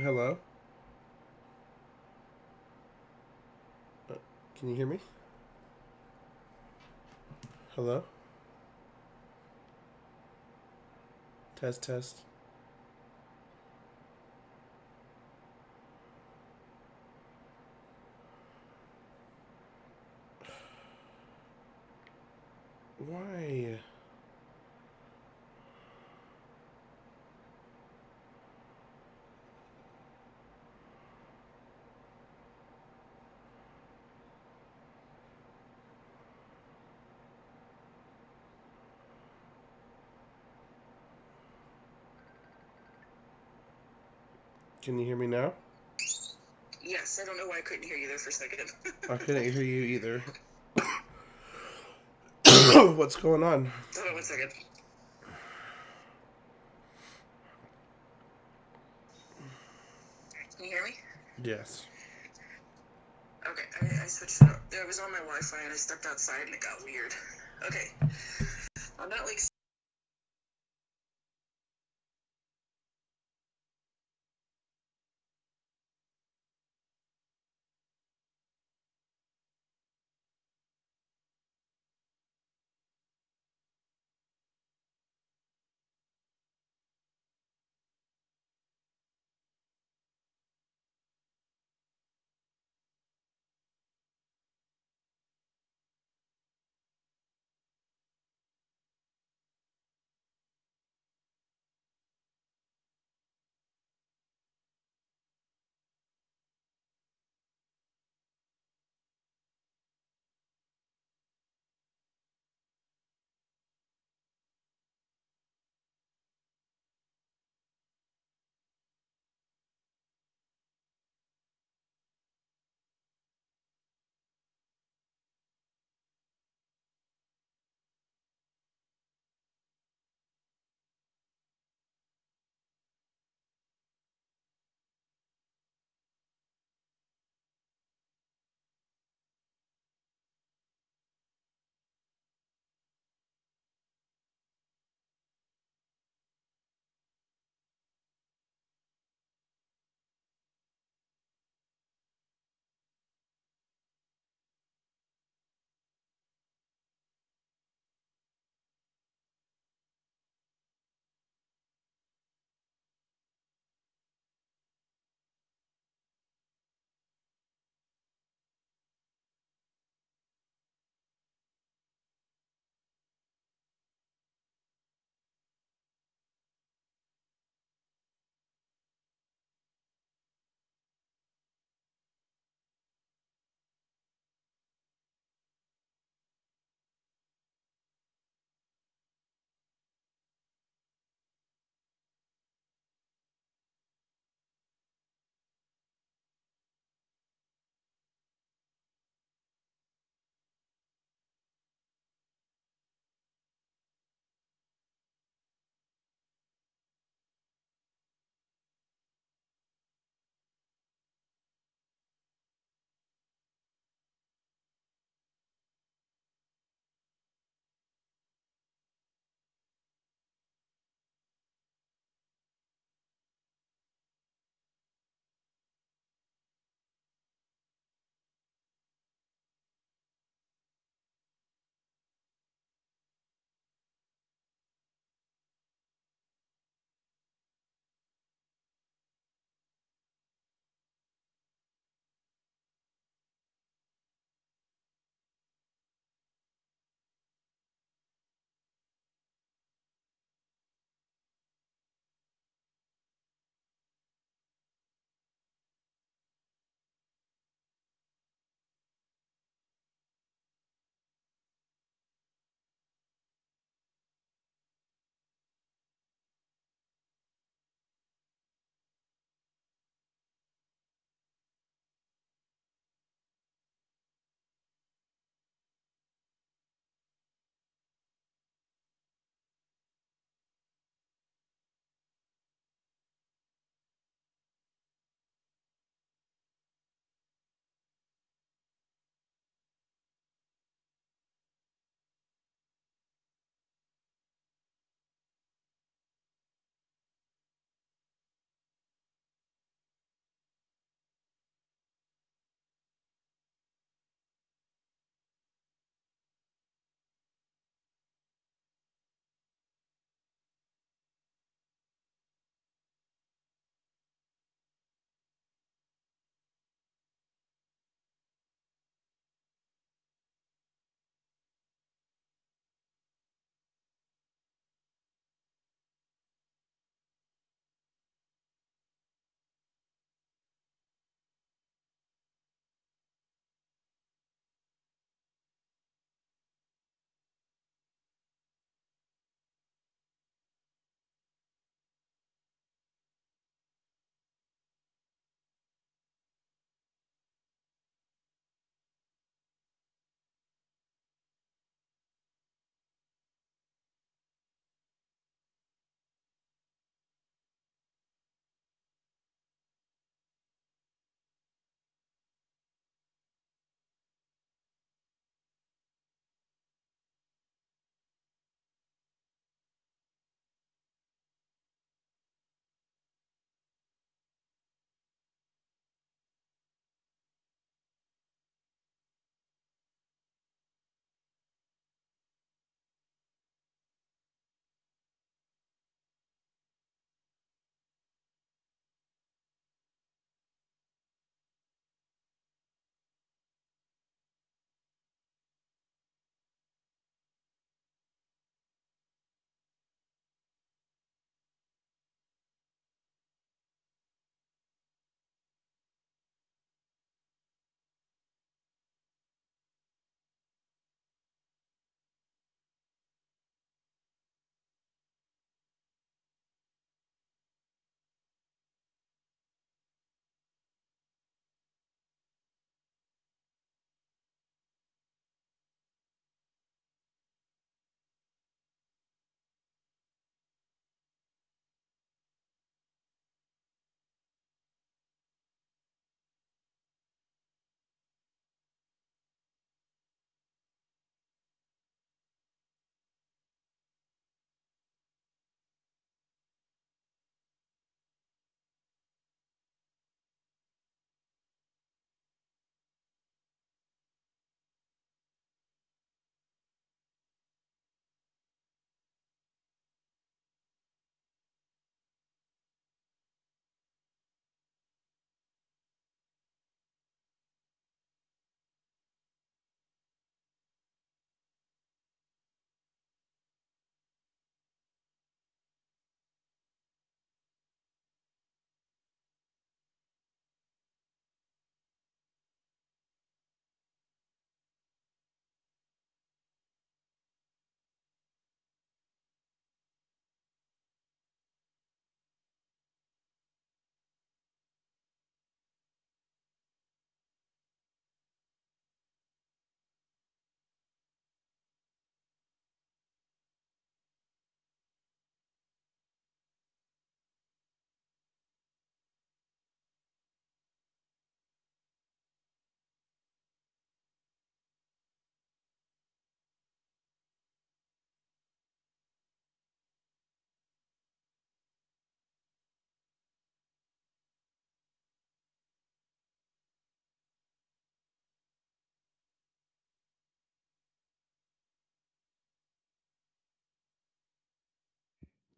Hello? Can you hear me? Hello? Test, test. Why? Can you hear me now? Yes, I don't know why I couldn't hear you there for a second. I couldn't hear you either. What's going on? Hold on one second. Can you hear me? Yes. Okay, I switched it up. I was on my Wi-Fi and I stepped outside and it got weird. Okay, I'm not like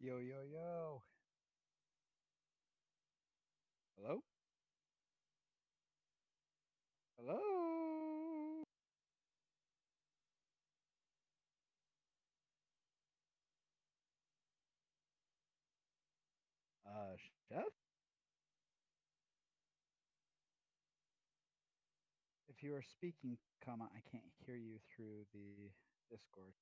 Yo, yo, yo. Hello? Hello? Chef? If you are speaking, comma, I can't hear you through the Discord.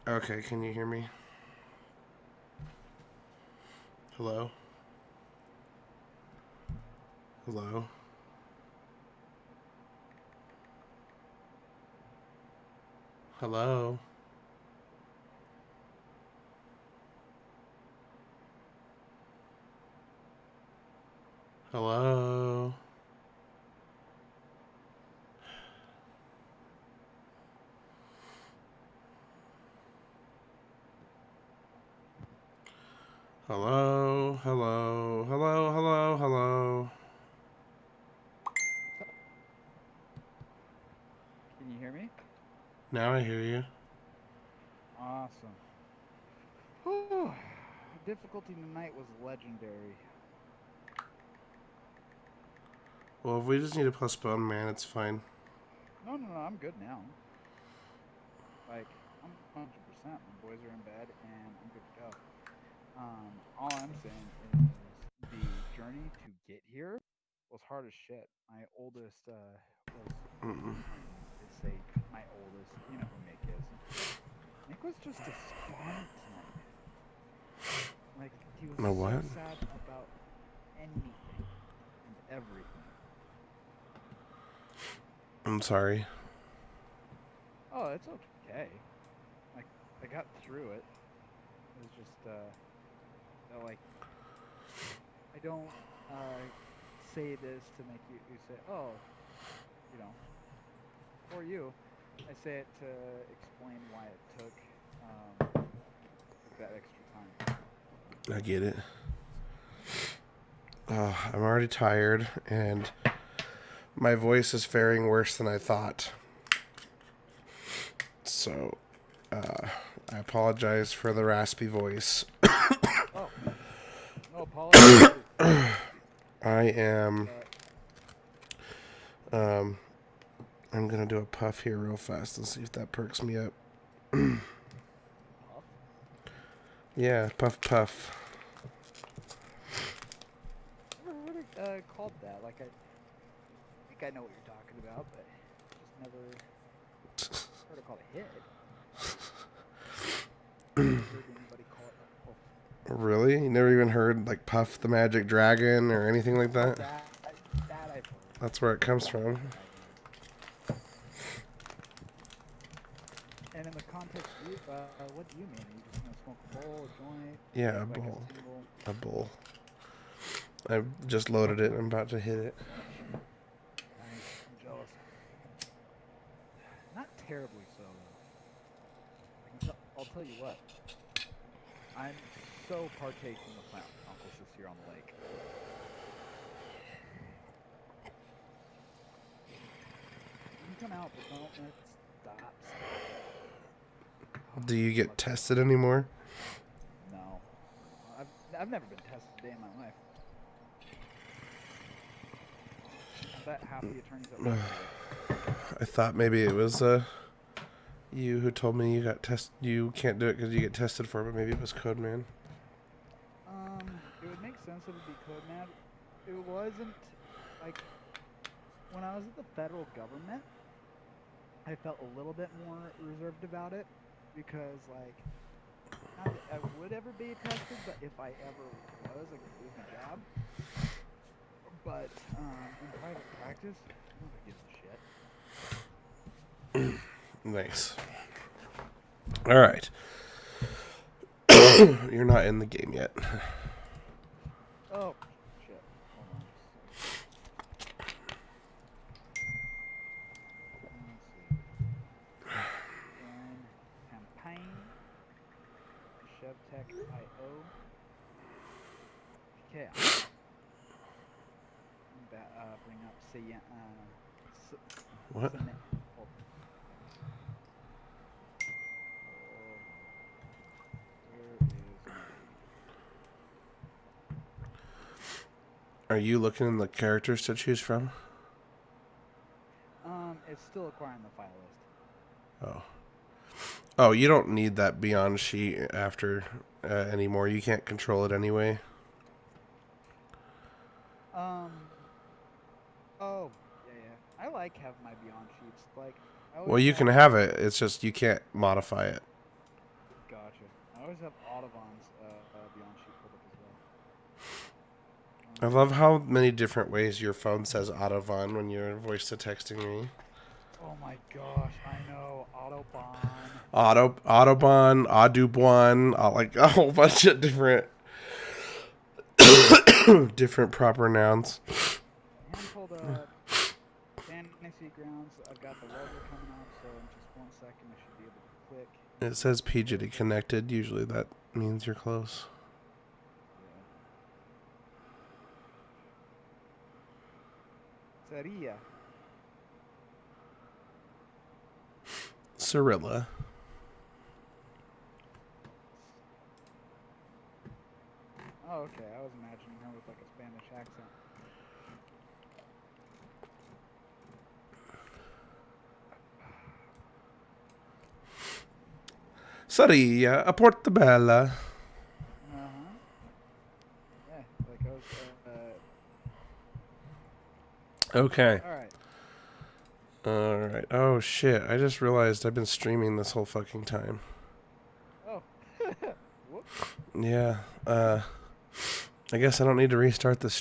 Okay, can you hear me? Hello? Hello? Hello? Hello? Hello? Hello? Hello? Hello? Hello? What's up? Can you hear me? Now I hear you. Awesome. Whew. Difficulty tonight was legendary. Well, if we just need to postpone, man, it's fine. No, no, no, I'm good now. Like, I'm 100%. My boys are in bed and I'm good to go. All I'm saying is the journey to get here was hard as shit. My oldest was, I say my oldest, you know who Nick is. Nick was just despondent tonight. Like, he was No so what? sad about anything and everything. I'm sorry. Oh, it's okay. Like, I got through it. It was just, like, I don't say this to make you say, oh, you know, for you. I say it to explain why it took that extra time. I get it. I'm already tired, and my voice is faring worse than I thought. So, I apologize for the raspy voice. Oh, no apologies needed. I am. But Um, I'm gonna do a puff here real fast and see if that perks me up. puff. Yeah, puff puff. Never heard it called that. Like I think I know what you're talking about, but just never heard it called a hit. Never heard anybody call it a puff. Really? You never even heard like Puff the Magic Dragon or anything like Oh, that? that I've heard. That's where it comes Puff from. dragons. And in the context, you what do you mean? Are you just gonna smoke a bowl, a joint, Yeah, a like bowl. a single? A bowl. I just loaded it. I'm about to hit it. Nice. I'm jealous. Not terribly so though. I'll tell you what. I'm so partaking of my uncle's this year on the lake. You can come out, but don't mix Stop. Do you get tested anymore? No. I've never been tested a day in my life. I bet half the attorneys at work do it. I thought maybe it was you who told me you got test. You can't do it because you get tested for it, but maybe it was Code Man. It would make sense if it would be code mad. It wasn't like when I was at the federal government. I felt a little bit more reserved about it because, like, not that I would ever be tested, but if I ever was, I could lose my job. But in private practice, nobody gives a shit. Nice. All right. You're not in the game yet. Oh, shit. Hold on. Let's see. Join campaign. ShevTech.io. Okay. Bring up What? Hold on. Where is my... Are you looking in the characters to choose from? It's still acquiring the file list. Oh. Oh, you don't need that beyond sheet after anymore. You can't control it anyway. Oh, yeah. I like having my Beyond Sheets. Like, Well, you can have it. It's just you can't modify it. Gotcha. I always have Audubon's Beyond Sheet pulled up as well. I love how many different ways your phone says Audubon when you're voice to texting me. Oh my gosh, I know. Audubon. Audubon, Audubon, like a whole bunch of different different proper nouns. I'm pulled up Fantasy Grounds. I've got the logo coming up, so in just 1 second I should be able to click. It says PGD connected. Usually that means you're close. Seria. Cirilla. Oh, okay. I was imagining her with like a Spanish accent. Sarilla, a Portabella. Uh-huh. Yeah, like I was, Okay. alright. Alright. Oh, shit. I just realized I've been streaming this whole fucking time. Oh. Whoops. Yeah. I guess I don't need to restart the stream.